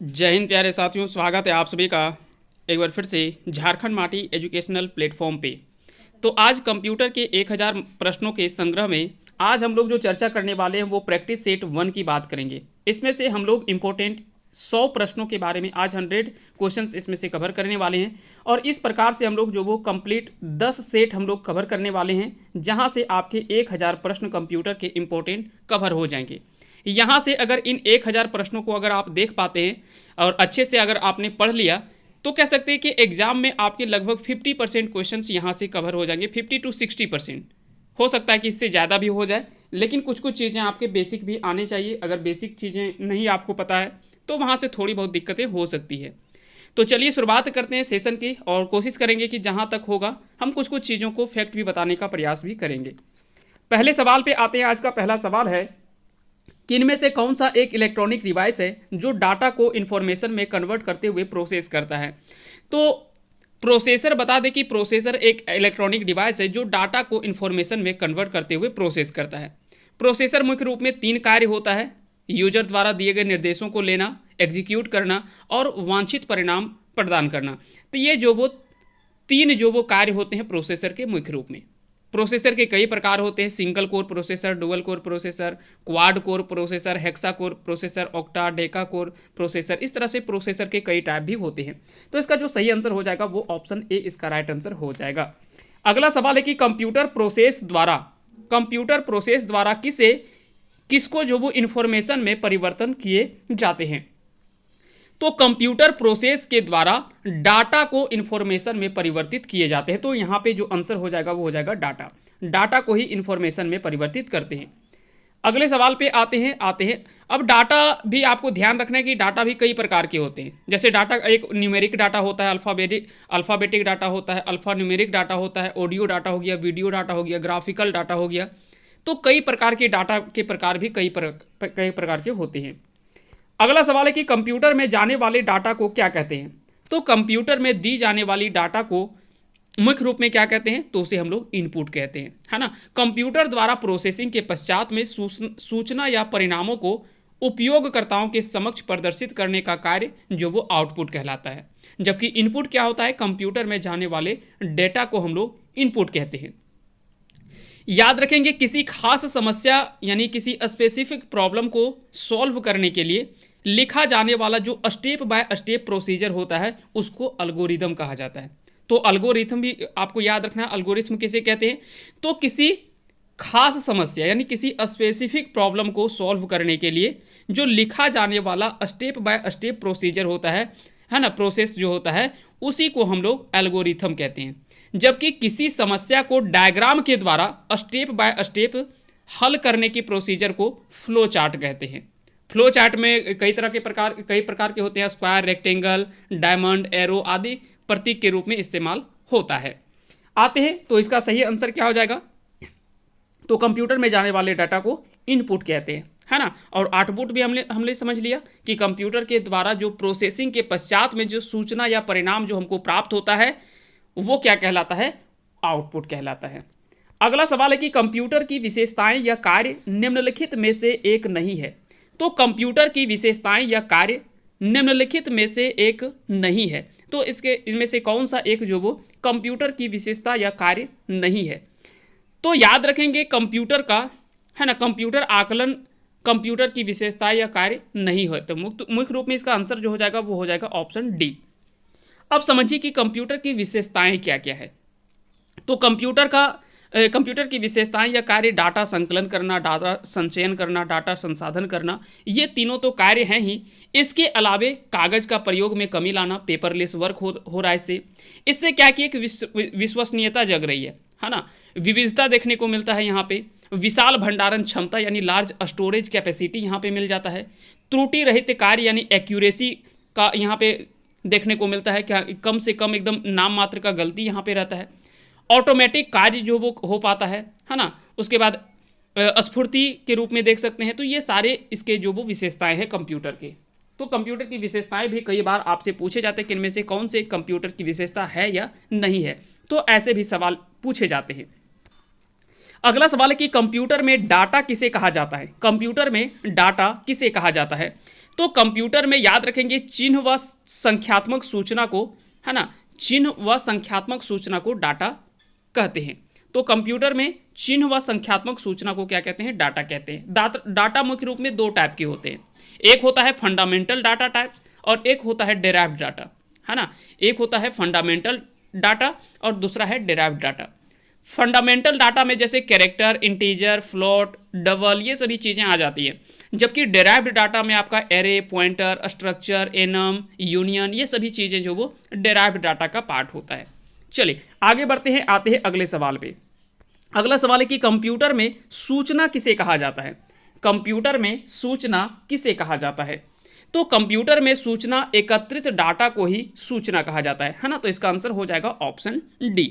जय हिंद प्यारे साथियों, स्वागत है आप सभी का एक बार फिर से झारखंड माटी एजुकेशनल प्लेटफॉर्म पे। तो आज कंप्यूटर के 1000 प्रश्नों के संग्रह में आज हम लोग जो चर्चा करने वाले हैं वो प्रैक्टिस सेट 1 की बात करेंगे। इसमें से हम लोग इम्पोर्टेंट 100 प्रश्नों के बारे में आज 100 क्वेश्चंस इसमें से कवर करने वाले हैं और इस प्रकार से हम लोग जो वो कंप्लीट 10 सेट हम लोग कवर करने वाले हैं, जहां से आपके 1000 प्रश्न कंप्यूटर के इम्पोर्टेंट कवर हो जाएंगे। यहाँ से अगर इन 1000 प्रश्नों को अगर आप देख पाते हैं और अच्छे से अगर आपने पढ़ लिया तो कह सकते हैं कि एग्जाम में आपके लगभग 50% क्वेश्चंस यहाँ से कवर हो जाएंगे। 50 to 60% हो सकता है कि इससे ज़्यादा भी हो जाए, लेकिन कुछ कुछ चीज़ें आपके बेसिक भी आने चाहिए। अगर बेसिक चीज़ें नहीं आपको पता है तो वहाँ से थोड़ी बहुत दिक्कतें हो सकती है। तो चलिए शुरुआत करते हैं सेशन की और कोशिश करेंगे कि जहाँ तक होगा हम कुछ कुछ चीज़ों को फैक्ट भी बताने का प्रयास भी करेंगे। पहले सवाल पे आते हैं। आज का पहला सवाल है कि इनमें से कौन सा एक इलेक्ट्रॉनिक डिवाइस है जो डाटा को इन्फॉर्मेशन में कन्वर्ट करते हुए प्रोसेस करता है। तो प्रोसेसर, बता दें कि प्रोसेसर एक इलेक्ट्रॉनिक डिवाइस है जो डाटा को इन्फॉर्मेशन में कन्वर्ट करते हुए प्रोसेस करता है। प्रोसेसर मुख्य रूप में 3 कार्य होता है: यूजर द्वारा दिए गए निर्देशों को लेना, एग्जीक्यूट करना और वांछित परिणाम प्रदान करना। तो ये जो वो 3 जो वो कार्य होते हैं प्रोसेसर के मुख्य रूप में। प्रोसेसर के कई प्रकार होते हैं: single core processor, dual core processor, quad core processor, hexa core processor, octa, Deka core processor. इस तरह से प्रोसेसर के कई टाइप भी होते हैं। तो इसका जो सही आंसर हो जाएगा वो ऑप्शन ए इसका राइट आंसर हो जाएगा। अगला सवाल है कि कंप्यूटर प्रोसेस द्वारा किसको जो वो इंफॉर्मेशन में परिवर्तन किए जाते हैं। तो कंप्यूटर प्रोसेस के द्वारा डाटा को इंफॉर्मेशन में परिवर्तित किए जाते हैं। तो यहाँ पे जो आंसर हो जाएगा वो हो जाएगा डाटा को ही इंफॉर्मेशन में परिवर्तित करते हैं। अगले सवाल पे आते हैं। अब डाटा भी आपको ध्यान रखना है कि डाटा भी कई प्रकार के होते हैं। जैसे डाटा एक न्यूमेरिक डाटा होता है, अल्फ़ाबेटिक डाटा होता है, अल्फ़ा न्यूमेरिक डाटा होता है, ऑडियो डाटा हो गया, वीडियो डाटा हो गया, ग्राफिकल डाटा हो गया। तो कई प्रकार के डाटा के प्रकार भी कई प्रकार के होते हैं। अगला सवाल है कि कंप्यूटर में जाने वाले डाटा को क्या कहते हैं। तो कंप्यूटर में दी जाने वाली डाटा को मुख्य रूप में क्या कहते हैं, तो उसे हम लोग इनपुट कहते हैं, है ना। कंप्यूटर द्वारा प्रोसेसिंग के पश्चात में सूचना या परिणामों को उपयोगकर्ताओं के समक्ष प्रदर्शित करने का कार्य जो वो आउटपुट कहलाता है। जबकि इनपुट क्या होता है, कंप्यूटर में जाने वाले डेटा को हम लोग इनपुट कहते हैं। याद रखेंगे, किसी खास समस्या यानी किसी स्पेसिफिक प्रॉब्लम को सॉल्व करने के लिए लिखा जाने वाला जो स्टेप बाय स्टेप प्रोसीजर होता है उसको एल्गोरिथम कहा जाता है। तो एल्गोरिथम भी आपको याद रखना है। एल्गोरिथम किसे कहते हैं, तो किसी खास समस्या यानी किसी स्पेसिफिक प्रॉब्लम को सॉल्व करने के लिए जो लिखा जाने वाला स्टेप बाय स्टेप प्रोसीजर होता है ना, प्रोसेस जो होता है, उसी को हम लोग एल्गोरिथम कहते हैं। जबकि किसी समस्या को डायग्राम के द्वारा स्टेप बाय स्टेप हल करने की प्रोसीजर को फ्लो चार्ट कहते हैं। फ्लो चार्ट में कई प्रकार के होते हैं। स्क्वायर, रेक्टेंगल, डायमंड, एरो आदि प्रतीक के रूप में इस्तेमाल होता है। आते हैं तो इसका सही आंसर क्या हो जाएगा, तो कंप्यूटर में जाने वाले डाटा को इनपुट कहते हैं, है ना। और आउटपुट भी हमने समझ लिया कि कंप्यूटर के द्वारा जो प्रोसेसिंग के पश्चात में जो सूचना या परिणाम जो हमको प्राप्त होता है वो क्या कहलाता है, आउटपुट कहलाता है। अगला सवाल है कि कंप्यूटर की विशेषताएं या कार्य निम्नलिखित में से एक नहीं है। तो कंप्यूटर की विशेषताएं या कार्य निम्नलिखित में से एक नहीं है। तो इनमें से कौन सा एक जो वो कंप्यूटर की विशेषता या कार्य नहीं है। तो याद रखेंगे कंप्यूटर का, है ना, कंप्यूटर आकलन कंप्यूटर की विशेषता या कार्य नहीं है। तो मुख्य रूप में इसका आंसर जो हो जाएगा वो हो जाएगा ऑप्शन डी। अब समझिए कि कंप्यूटर की विशेषताएं क्या क्या है। तो कंप्यूटर की विशेषताएं या कार्य डाटा संकलन करना, डाटा संचयन करना, डाटा संसाधन करना, ये तीनों तो कार्य हैं ही। इसके अलावे कागज का प्रयोग में कमी लाना, पेपरलेस वर्क हो रहा है। इससे क्या कि एक विश्वसनीयता जग रही है ना। विविधता देखने को मिलता है यहाँ पे। विशाल भंडारण क्षमता यानी लार्ज स्टोरेज कैपेसिटी यहाँ पे मिल जाता है। त्रुटि रहित कार्य यानी एक्यूरेसी का यहाँ पे देखने को मिलता है, क्या कम से कम एकदम नाम मात्र का गलती यहाँ पे रहता है। ऑटोमेटिक कार्य जो वो हो पाता है ना। उसके बाद स्फूर्ति के रूप में देख सकते हैं। तो ये सारे इसके जो वो विशेषताएं हैं कंप्यूटर के। तो कंप्यूटर की विशेषताएं भी कई बार आपसे पूछे जाते हैं कि इनमें से कौन से कंप्यूटर की विशेषता है या नहीं है। तो ऐसे भी सवाल पूछे जाते हैं। अगला सवाल है कि कंप्यूटर में डाटा किसे कहा जाता है। कंप्यूटर में डाटा किसे कहा जाता है। तो कंप्यूटर में याद रखेंगे चिन्ह व संख्यात्मक सूचना को, है ना, चिन्ह व संख्यात्मक सूचना को डाटा कहते हैं। तो कंप्यूटर में चिन्ह व संख्यात्मक सूचना को क्या कहते हैं? डाटा कहते हैं। डाटा मुख्य रूप में दो टाइप के होते हैं, एक होता है फंडामेंटल डाटा टाइप्स और एक होता है डेराइव्ड डाटा, है ना। एक होता है फंडामेंटल डाटा और दूसरा है डेराइव्ड डाटा। फंडामेंटल डाटा में जैसे कैरेक्टर, इंटीजर, फ्लोट, डबल, ये सभी चीज़ें आ जाती हैं, जबकि डेराइव्ड डाटा में आपका array, pointer, structure, annum, union, ये सभी चीज़ें जो वो डेराइव्ड डाटा का पार्ट होता है। चलिए आगे बढ़ते हैं, आते हैं अगले सवाल पे। अगला सवाल है कि कंप्यूटर में सूचना किसे कहा जाता है? कंप्यूटर में सूचना किसे कहा जाता है? तो कंप्यूटर में सूचना एकत्रित डाटा को ही सूचना कहा जाता है ना। तो इसका आंसर हो जाएगा ऑप्शन डी।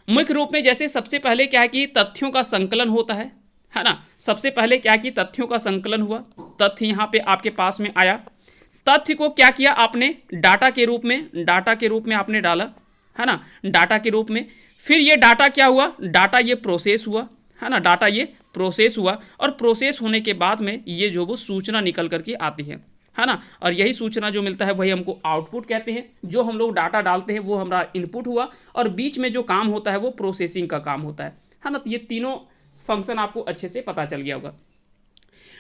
मुख्य रूप में जैसे सबसे पहले क्या है कि तथ्यों का संकलन होता है ना। सबसे पहले क्या है कि तथ्यों का संकलन हुआ, तथ्य यहाँ पे आपके पास में आया, तथ्य को क्या किया आपने? डाटा के रूप में आपने डाला, है ना, डाटा के रूप में। फिर ये डाटा क्या हुआ? डाटा ये प्रोसेस हुआ, है ना, डाटा ये प्रोसेस हुआ और प्रोसेस होने के बाद में ये जो वो सूचना निकल करके आती है ना। और यही सूचना जो मिलता है वही हमको आउटपुट कहते हैं। जो हम लोग डाटा डालते हैं वो हमारा इनपुट हुआ और बीच में जो काम होता है वो प्रोसेसिंग का काम होता है ना। तो ये तीनों फंक्शन आपको अच्छे से पता चल गया होगा।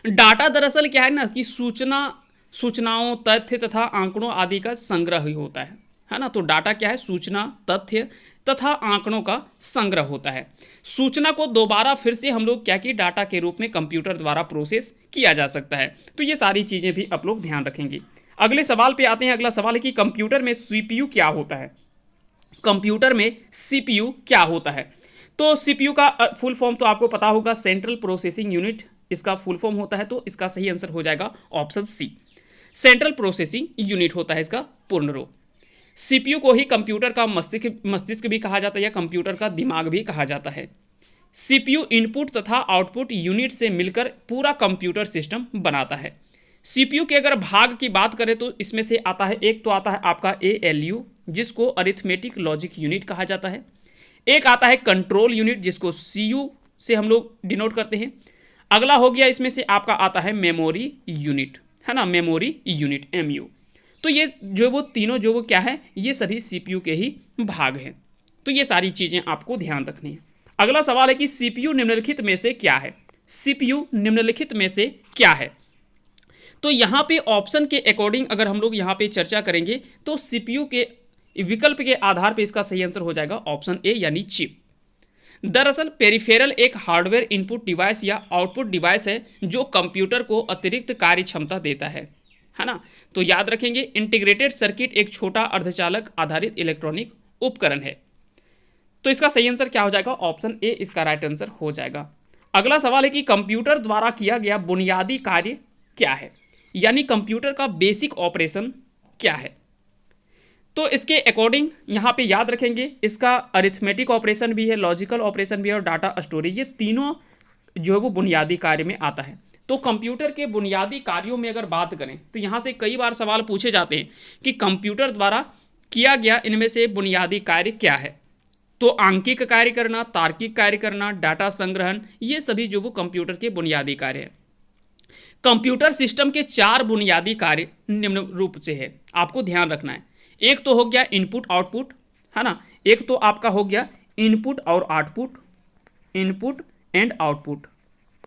डाटा दरअसल क्या है ना कि सूचनाओं, तथ्य तथा आंकड़ों आदि का संग्रह ही होता है ना। तो डाटा क्या है? सूचना, तथ्य तथा आंकड़ों का संग्रह होता है। सूचना को दोबारा फिर से हम लोग क्या कि डाटा के रूप में कंप्यूटर द्वारा प्रोसेस किया जा सकता है। तो ये सारी चीज़ें भी आप लोग ध्यान रखेंगे। अगले सवाल पे आते हैं। अगला सवाल है कि कंप्यूटर में सीपीयू क्या होता है? कंप्यूटर में सीपीयू क्या होता है? तो सीपीयू का फुल फॉर्म तो आपको पता होगा, सेंट्रल प्रोसेसिंग यूनिट इसका फुल फॉर्म होता है। तो इसका सही आंसर हो जाएगा option C, central processing unit होता है इसका पूर्ण रूप। सीपीयू को ही कंप्यूटर का मस्तिष्क भी कहा जाता है या कंप्यूटर का दिमाग भी कहा जाता है। सीपीयू इनपुट तथा आउटपुट यूनिट से मिलकर पूरा कंप्यूटर सिस्टम बनाता है। सीपीयू के अगर भाग की बात करें तो इसमें से आता है, एक तो आता है आपका एएलयू जिसको अरिथमेटिक लॉजिक यूनिट कहा जाता है। एक आता है कंट्रोल यूनिट जिसको सीयू से हम लोग डिनोट करते हैं। अगला हो गया इसमें से आपका आता है मेमोरी यूनिट, है ना, मेमोरी यूनिट एमयू। तो ये जो वो तीनों जो वो क्या है, ये सभी सीपीयू के ही भाग हैं। तो ये सारी चीज़ें आपको ध्यान रखनी है। अगला सवाल है कि सीपीयू निम्नलिखित में से क्या है? सीपीयू निम्नलिखित में से क्या है? तो यहाँ पे ऑप्शन के अकॉर्डिंग अगर हम लोग यहाँ पे चर्चा करेंगे तो सीपीयू के विकल्प के आधार पे इसका सही आंसर हो जाएगा ऑप्शन ए यानी चिप। दरअसल पेरिफेरल एक हार्डवेयर इनपुट डिवाइस या आउटपुट डिवाइस है जो कंप्यूटर को अतिरिक्त कार्य क्षमता देता है ना। तो याद रखेंगे इंटीग्रेटेड सर्किट एक छोटा अर्धचालक आधारित इलेक्ट्रॉनिक उपकरण है। तो इसका सही आंसर क्या हो जाएगा? ऑप्शन ए इसका राइट आंसर हो जाएगा। अगला सवाल है कि कंप्यूटर द्वारा किया गया बुनियादी कार्य क्या है, यानी कंप्यूटर का बेसिक ऑपरेशन क्या है? तो इसके अकॉर्डिंग यहाँ पे याद रखेंगे इसका अरिथमेटिक ऑपरेशन भी है, लॉजिकल ऑपरेशन भी है और डाटा स्टोरेज, ये तीनों जो है वो बुनियादी कार्य में आता है। तो कंप्यूटर के बुनियादी कार्यों में अगर बात करें तो यहाँ से कई बार सवाल पूछे जाते हैं कि कंप्यूटर द्वारा किया गया इनमें से बुनियादी कार्य क्या है। तो आंकिक कार्य करना, तार्किक कार्य करना, डाटा संग्रहण, ये सभी जो वो कंप्यूटर के बुनियादी कार्य है। कंप्यूटर सिस्टम के 4 बुनियादी कार्य निम्न रूप से है, आपको ध्यान रखना है। एक तो हो गया इनपुट आउटपुट, है ना, एक तो आपका हो गया इनपुट और आउटपुट, इनपुट एंड आउटपुट,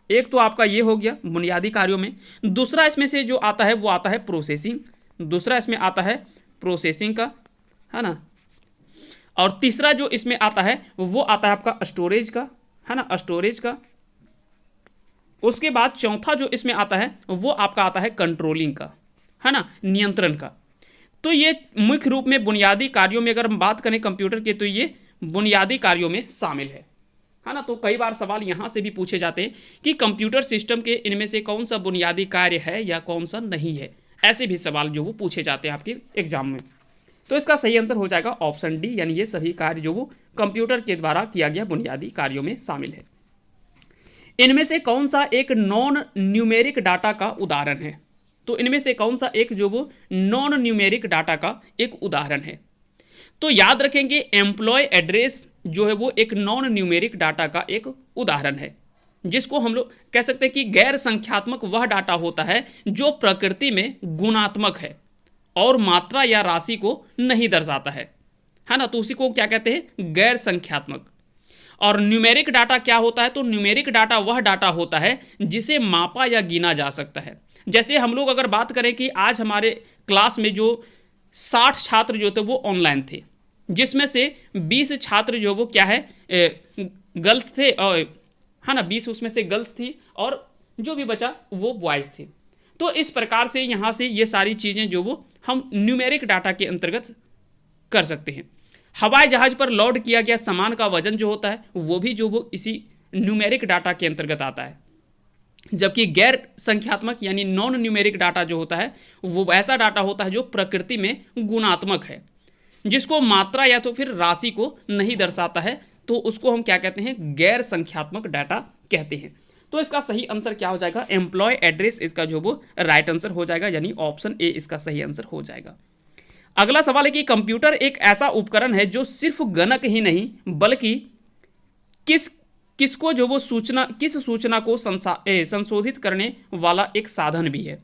एक तो आपका ये हो गया बुनियादी कार्यों में। दूसरा इसमें से जो आता है वो आता है प्रोसेसिंग, दूसरा इसमें आता है प्रोसेसिंग का, है ना, और तीसरा जो इसमें आता है वो आता है आपका स्टोरेज का, है ना, स्टोरेज का। उसके बाद चौथा जो इसमें आता है वो आपका आता है कंट्रोलिंग का, है ना, नियंत्रण का। तो ये मुख्य रूप में बुनियादी कार्यों में अगर हम बात करें कंप्यूटर के तो ये बुनियादी कार्यों में शामिल है ना। तो कई बार सवाल यहाँ से भी पूछे जाते हैं कि कंप्यूटर सिस्टम के इनमें से कौन सा बुनियादी कार्य है या कौन सा नहीं है, ऐसे भी सवाल जो वो पूछे जाते हैं आपके एग्जाम में। तो इसका सही आंसर हो जाएगा ऑप्शन डी, यानी ये सभी कार्य जो वो कंप्यूटर के द्वारा किया गया बुनियादी कार्यों में शामिल है। इनमें से कौन सा एक नॉन न्यूमेरिक डाटा का उदाहरण है? तो इनमें से कौन सा एक जो वो नॉन न्यूमेरिक डाटा का एक उदाहरण है? तो याद रखेंगे एम्प्लॉय एड्रेस जो है वो एक नॉन न्यूमेरिक डाटा का एक उदाहरण है। जिसको हम लोग कह सकते हैं कि गैर संख्यात्मक वह डाटा होता है जो प्रकृति में गुणात्मक है और मात्रा या राशि को नहीं दर्शाता है ना, तो उसी को क्या कहते हैं, गैर संख्यात्मक। और न्यूमेरिक डाटा क्या होता है, तो न्यूमेरिक डाटा वह डाटा होता है जिसे मापा या गिना जा सकता है। जैसे हम लोग अगर बात करें कि आज हमारे क्लास में जो 60 छात्र जो थे वो ऑनलाइन थे, जिसमें से 20 छात्र जो वो क्या है गर्ल्स थे, है ना, 20 उसमें से गर्ल्स थी और जो भी बचा वो बॉयज़ थे। तो इस प्रकार से यहाँ से ये सारी चीज़ें जो वो हम न्यूमेरिक डाटा के अंतर्गत कर सकते हैं। हवाई जहाज पर लोड किया गया सामान का वजन जो होता है वो भी जो वो इसी न्यूमेरिक डाटा के अंतर्गत आता है। जबकि गैर संख्यात्मक यानी नॉन न्यूमेरिक डाटा जो होता है वो ऐसा डाटा होता है जो प्रकृति में गुणात्मक है, जिसको मात्रा या तो फिर राशि को नहीं दर्शाता है, तो उसको हम क्या कहते हैं, गैर संख्यात्मक डाटा कहते हैं। तो इसका सही आंसर क्या हो जाएगा, एम्प्लॉय एड्रेस इसका जो वो राइट आंसर हो जाएगा, यानी ऑप्शन ए इसका सही आंसर हो जाएगा। अगला सवाल है कि कंप्यूटर एक ऐसा उपकरण है जो सिर्फ गणक ही नहीं बल्कि किसको जो वो किस सूचना को संशोधित करने वाला एक साधन भी है।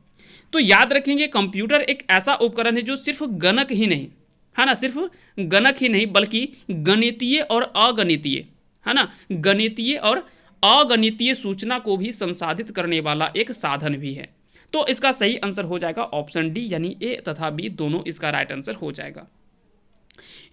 तो याद रखेंगे कंप्यूटर एक ऐसा उपकरण है जो सिर्फ गणक ही नहीं, है ना, सिर्फ गणक ही नहीं बल्कि गणितीय और अगणितीय, है ना, गणितीय और अगणितीय सूचना को भी संसाधित करने वाला एक साधन भी है। तो इसका सही आंसर हो जाएगा ऑप्शन डी, यानी ए तथा बी दोनों इसका राइट आंसर हो जाएगा।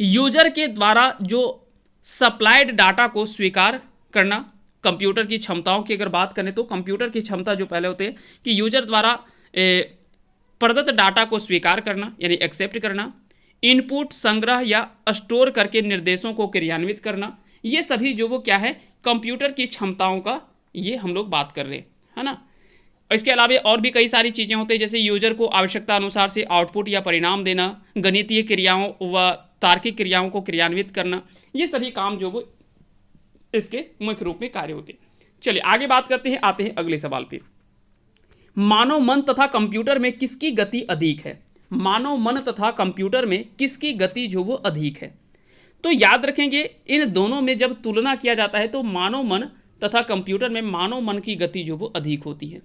यूजर के द्वारा जो सप्लाइड डाटा को स्वीकार करना, कंप्यूटर की क्षमताओं की अगर बात करें तो कंप्यूटर की क्षमता जो पहले होते हैं कि यूजर द्वारा प्रदत्त डाटा को स्वीकार करना यानी एक्सेप्ट करना, इनपुट संग्रह या स्टोर करके निर्देशों को क्रियान्वित करना, ये सभी जो वो क्या है कंप्यूटर की क्षमताओं का ये हम लोग बात कर रहे हैं, है ना। इसके अलावा और भी कई सारी चीज़ें होती हैं, जैसे यूजर को आवश्यकता अनुसार से आउटपुट या परिणाम देना, गणितीय क्रियाओं व तार्किक क्रियाओं को क्रियान्वित करना, ये सभी काम जो वो इसके मुख्य रूप में कार्य होते हैं। चलिए आगे बात करते हैं, आते हैं अगले सवाल पे। मानव मन तथा कंप्यूटर में किसकी गति अधिक है, मानव मन तथा कंप्यूटर में किसकी गति जो वो अधिक है। तो याद रखेंगे इन दोनों में जब तुलना किया जाता है तो मानव मन तथा कंप्यूटर में मानव मन की गति जो वो अधिक होती है।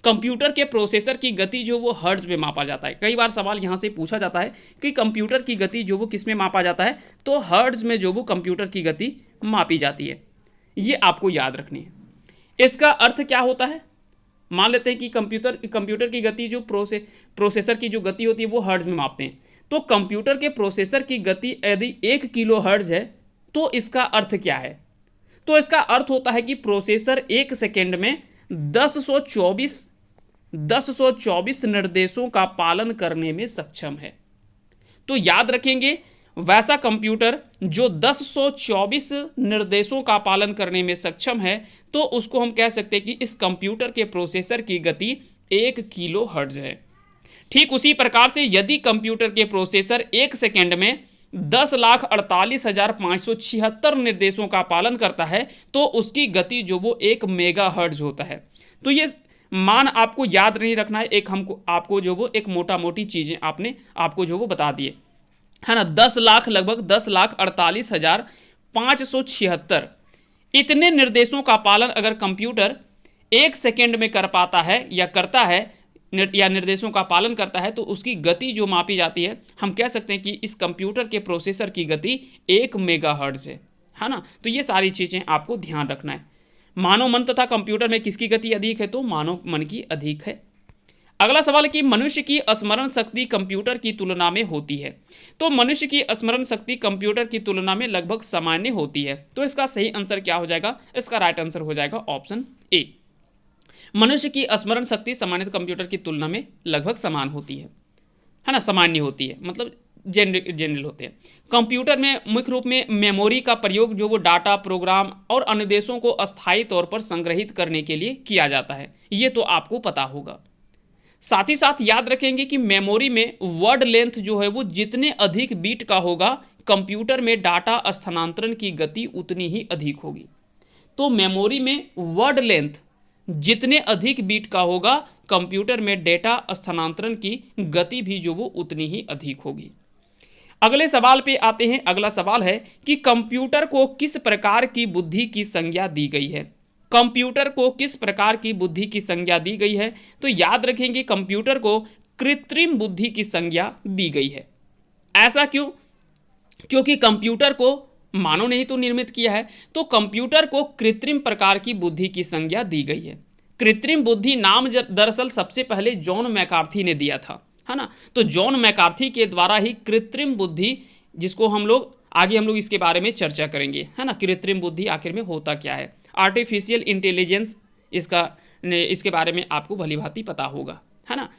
कंप्यूटर के प्रोसेसर की गति जो वो हर्ट्ज में मापा जाता है। कई बार सवाल यहाँ से पूछा जाता है कि कंप्यूटर की गति जो वो किस में मापा जाता है, तो हर्ट्ज में जो वो कंप्यूटर की गति मापी जाती है। ये आपको याद रखनी है। इसका अर्थ क्या होता है, मान लेते हैं कि कंप्यूटर की गति जो प्रोसेसर की जो गति होती है वो हर्ट्ज में मापते हैं, तो कंप्यूटर के प्रोसेसर की गति यदि 1 किलो हर्ट्ज है तो इसका अर्थ क्या है, तो इसका अर्थ होता है कि प्रोसेसर 1 सेकेंड में 1024 निर्देशों का पालन करने में सक्षम है। तो याद रखेंगे वैसा कंप्यूटर जो 1024 निर्देशों का पालन करने में सक्षम है, तो उसको हम कह सकते हैं कि इस कंप्यूटर के प्रोसेसर की गति 1 किलो हर्ट्ज है। ठीक उसी प्रकार से यदि कंप्यूटर के प्रोसेसर 1 सेकेंड में 10,48,576 निर्देशों का पालन करता है तो उसकी गति जो वो 1 मेगा हर्ट्ज होता है। तो ये मान आपको याद नहीं रखना है, एक हमको आपको जो वो एक मोटा मोटी चीज़ें आपको जो वो बता दिए, है ना। 10 लाख लगभग 10,48,576 इतने निर्देशों का पालन अगर कंप्यूटर 1 सेकेंड में कर पाता है या करता है या निर्देशों का पालन करता है, तो उसकी गति जो मापी जाती है हम कह सकते हैं कि इस कंप्यूटर के प्रोसेसर की गति 1 मेगाहर्ट्ज है ना। तो ये सारी चीज़ें आपको ध्यान रखना है। मानव मन तथा कंप्यूटर में किसकी गति अधिक है, तो मानव मन की अधिक है। अगला सवाल है कि मनुष्य की स्मरण शक्ति कंप्यूटर की तुलना में होती है। तो मनुष्य की स्मरण शक्ति कंप्यूटर की तुलना में लगभग सामान्य होती है। तो इसका सही आंसर क्या हो जाएगा, इसका राइट आंसर हो जाएगा ऑप्शन ए। मनुष्य की स्मरण शक्ति सामान्य कंप्यूटर की तुलना में लगभग समान होती है ना, सामान्य होती है मतलब जनरल होते हैं। कंप्यूटर में मुख्य रूप में मेमोरी का प्रयोग जो वो डाटा, प्रोग्राम और अनुदेशों को अस्थायी तौर पर संग्रहित करने के लिए किया जाता है, ये तो आपको पता होगा। साथ ही साथ याद रखेंगे कि मेमोरी में वर्ड लेंथ जो है वो जितने अधिक बीट का होगा, कंप्यूटर में डाटा स्थानांतरण की गति उतनी ही अधिक होगी। तो मेमोरी में वर्ड लेंथ जितने अधिक बीट का होगा, कंप्यूटर में डेटा स्थानांतरण की गति भी जो वो उतनी ही अधिक होगी। अगले सवाल पे आते हैं। अगला सवाल है कि कंप्यूटर को किस प्रकार की बुद्धि की संज्ञा दी गई है। कंप्यूटर को किस प्रकार की बुद्धि की संज्ञा दी गई है? तो याद रखेंगे कंप्यूटर को कृत्रिम बुद्धि की संज्ञा दी गई है। ऐसा क्यों? क्योंकि कंप्यूटर को मानव ने ही तो निर्मित किया है, तो कंप्यूटर को कृत्रिम प्रकार की बुद्धि की संज्ञा दी गई है। कृत्रिम बुद्धि नाम दरअसल सबसे पहले जॉन मैकार्थी ने दिया था, है ना। तो जॉन मैकार्थी के द्वारा ही कृत्रिम बुद्धि, जिसको हम लोग आगे इसके बारे में चर्चा करेंगे, है ना। कृत्रिम बुद्धि आखिर में होता क्या है, आर्टिफिशियल इंटेलिजेंस, इसके बारे में आपको भली भांति पता होगा, है ना।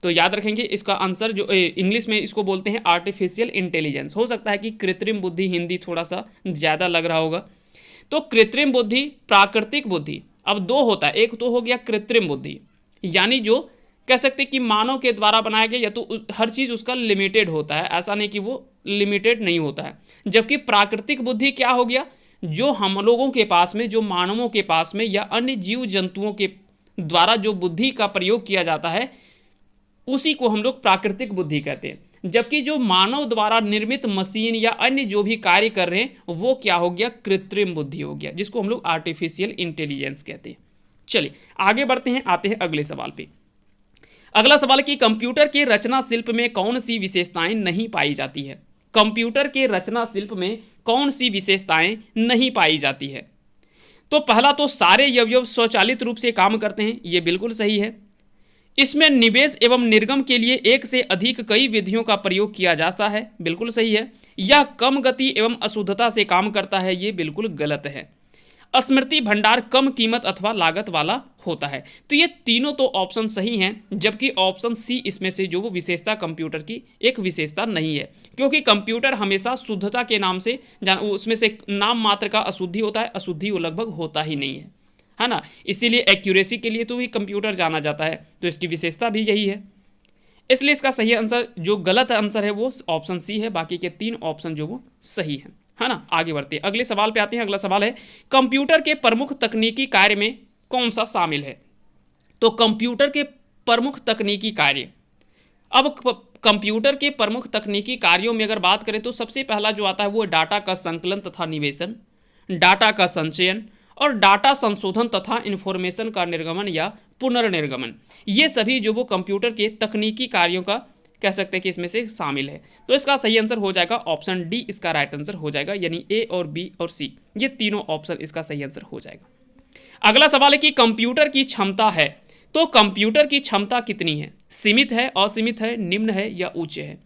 तो याद रखेंगे इसका आंसर जो इंग्लिश में इसको बोलते हैं आर्टिफिशियल इंटेलिजेंस। हो सकता है कि कृत्रिम बुद्धि हिंदी थोड़ा सा ज़्यादा लग रहा होगा। तो कृत्रिम बुद्धि, प्राकृतिक बुद्धि, अब दो होता है। एक तो हो गया कृत्रिम बुद्धि, यानी जो कह सकते कि मानव के द्वारा बनाया गया, या तो हर चीज़ उसका लिमिटेड होता है, ऐसा नहीं कि वो लिमिटेड नहीं होता है। जबकि प्राकृतिक बुद्धि क्या हो गया, जो हम लोगों के पास में, जो मानवों के पास में या अन्य जीव जंतुओं के द्वारा जो बुद्धि का प्रयोग किया जाता है, उसी को हम लोग प्राकृतिक बुद्धि कहते हैं। जबकि जो मानव द्वारा निर्मित मशीन या अन्य जो भी कार्य कर रहे हैं, वो क्या हो गया, कृत्रिम बुद्धि हो गया, जिसको हम लोग आर्टिफिशियल इंटेलिजेंस कहते हैं। चलिए आगे बढ़ते हैं, आते हैं अगले सवाल पे। अगला सवाल कि कंप्यूटर के रचना शिल्प में कौन सी विशेषताएं नहीं पाई जाती है? कंप्यूटर के रचना शिल्प में कौन सी विशेषताएं नहीं पाई जाती है? तो पहला तो सारे अवयव स्वचालित रूप से काम करते हैं, ये बिल्कुल सही है। इसमें निवेश एवं निर्गम के लिए एक से अधिक कई विधियों का प्रयोग किया जाता है, बिल्कुल सही है। यह कम गति एवं अशुद्धता से काम करता है, ये बिल्कुल गलत है। स्मृति भंडार कम कीमत अथवा लागत वाला होता है। तो ये तीनों तो ऑप्शन सही हैं, जबकि ऑप्शन सी इसमें से जो वो विशेषता कंप्यूटर की एक विशेषता नहीं है, क्योंकि कंप्यूटर हमेशा शुद्धता के नाम से उसमें से नाम मात्र का अशुद्धि होता है, अशुद्धि वो लगभग होता ही नहीं है ना। इसीलिए एक्यूरेसी के लिए तो भी कंप्यूटर जाना जाता है, तो इसकी विशेषता भी यही है। इसलिए इसका सही आंसर, जो गलत आंसर है वो ऑप्शन सी है, बाकी के तीन ऑप्शन जो वो सही है ना। आगे बढ़ते हैं, अगले सवाल पे आते हैं। अगला सवाल है कंप्यूटर के प्रमुख तकनीकी कार्य में कौन सा शामिल है? तो कंप्यूटर के प्रमुख तकनीकी कार्य, अब कंप्यूटर के प्रमुख तकनीकी कार्यों में अगर बात करें तो सबसे पहला जो आता है वो डाटा का संकलन तथा निवेशन, डाटा का संचयन और डाटा संशोधन तथा इंफॉर्मेशन का निर्गमन या पुनर्निर्गमन। ये सभी जो वो कंप्यूटर के तकनीकी कार्यों का कह सकते हैं कि इसमें से शामिल है। तो इसका सही आंसर हो जाएगा ऑप्शन डी, इसका राइट आंसर हो जाएगा, यानी ए और बी और सी, ये तीनों ऑप्शन इसका सही आंसर हो जाएगा। अगला सवाल है कि कंप्यूटर की क्षमता है, तो कंप्यूटर की क्षमता कितनी है? सीमित है, असीमित है, निम्न है या उच्च है?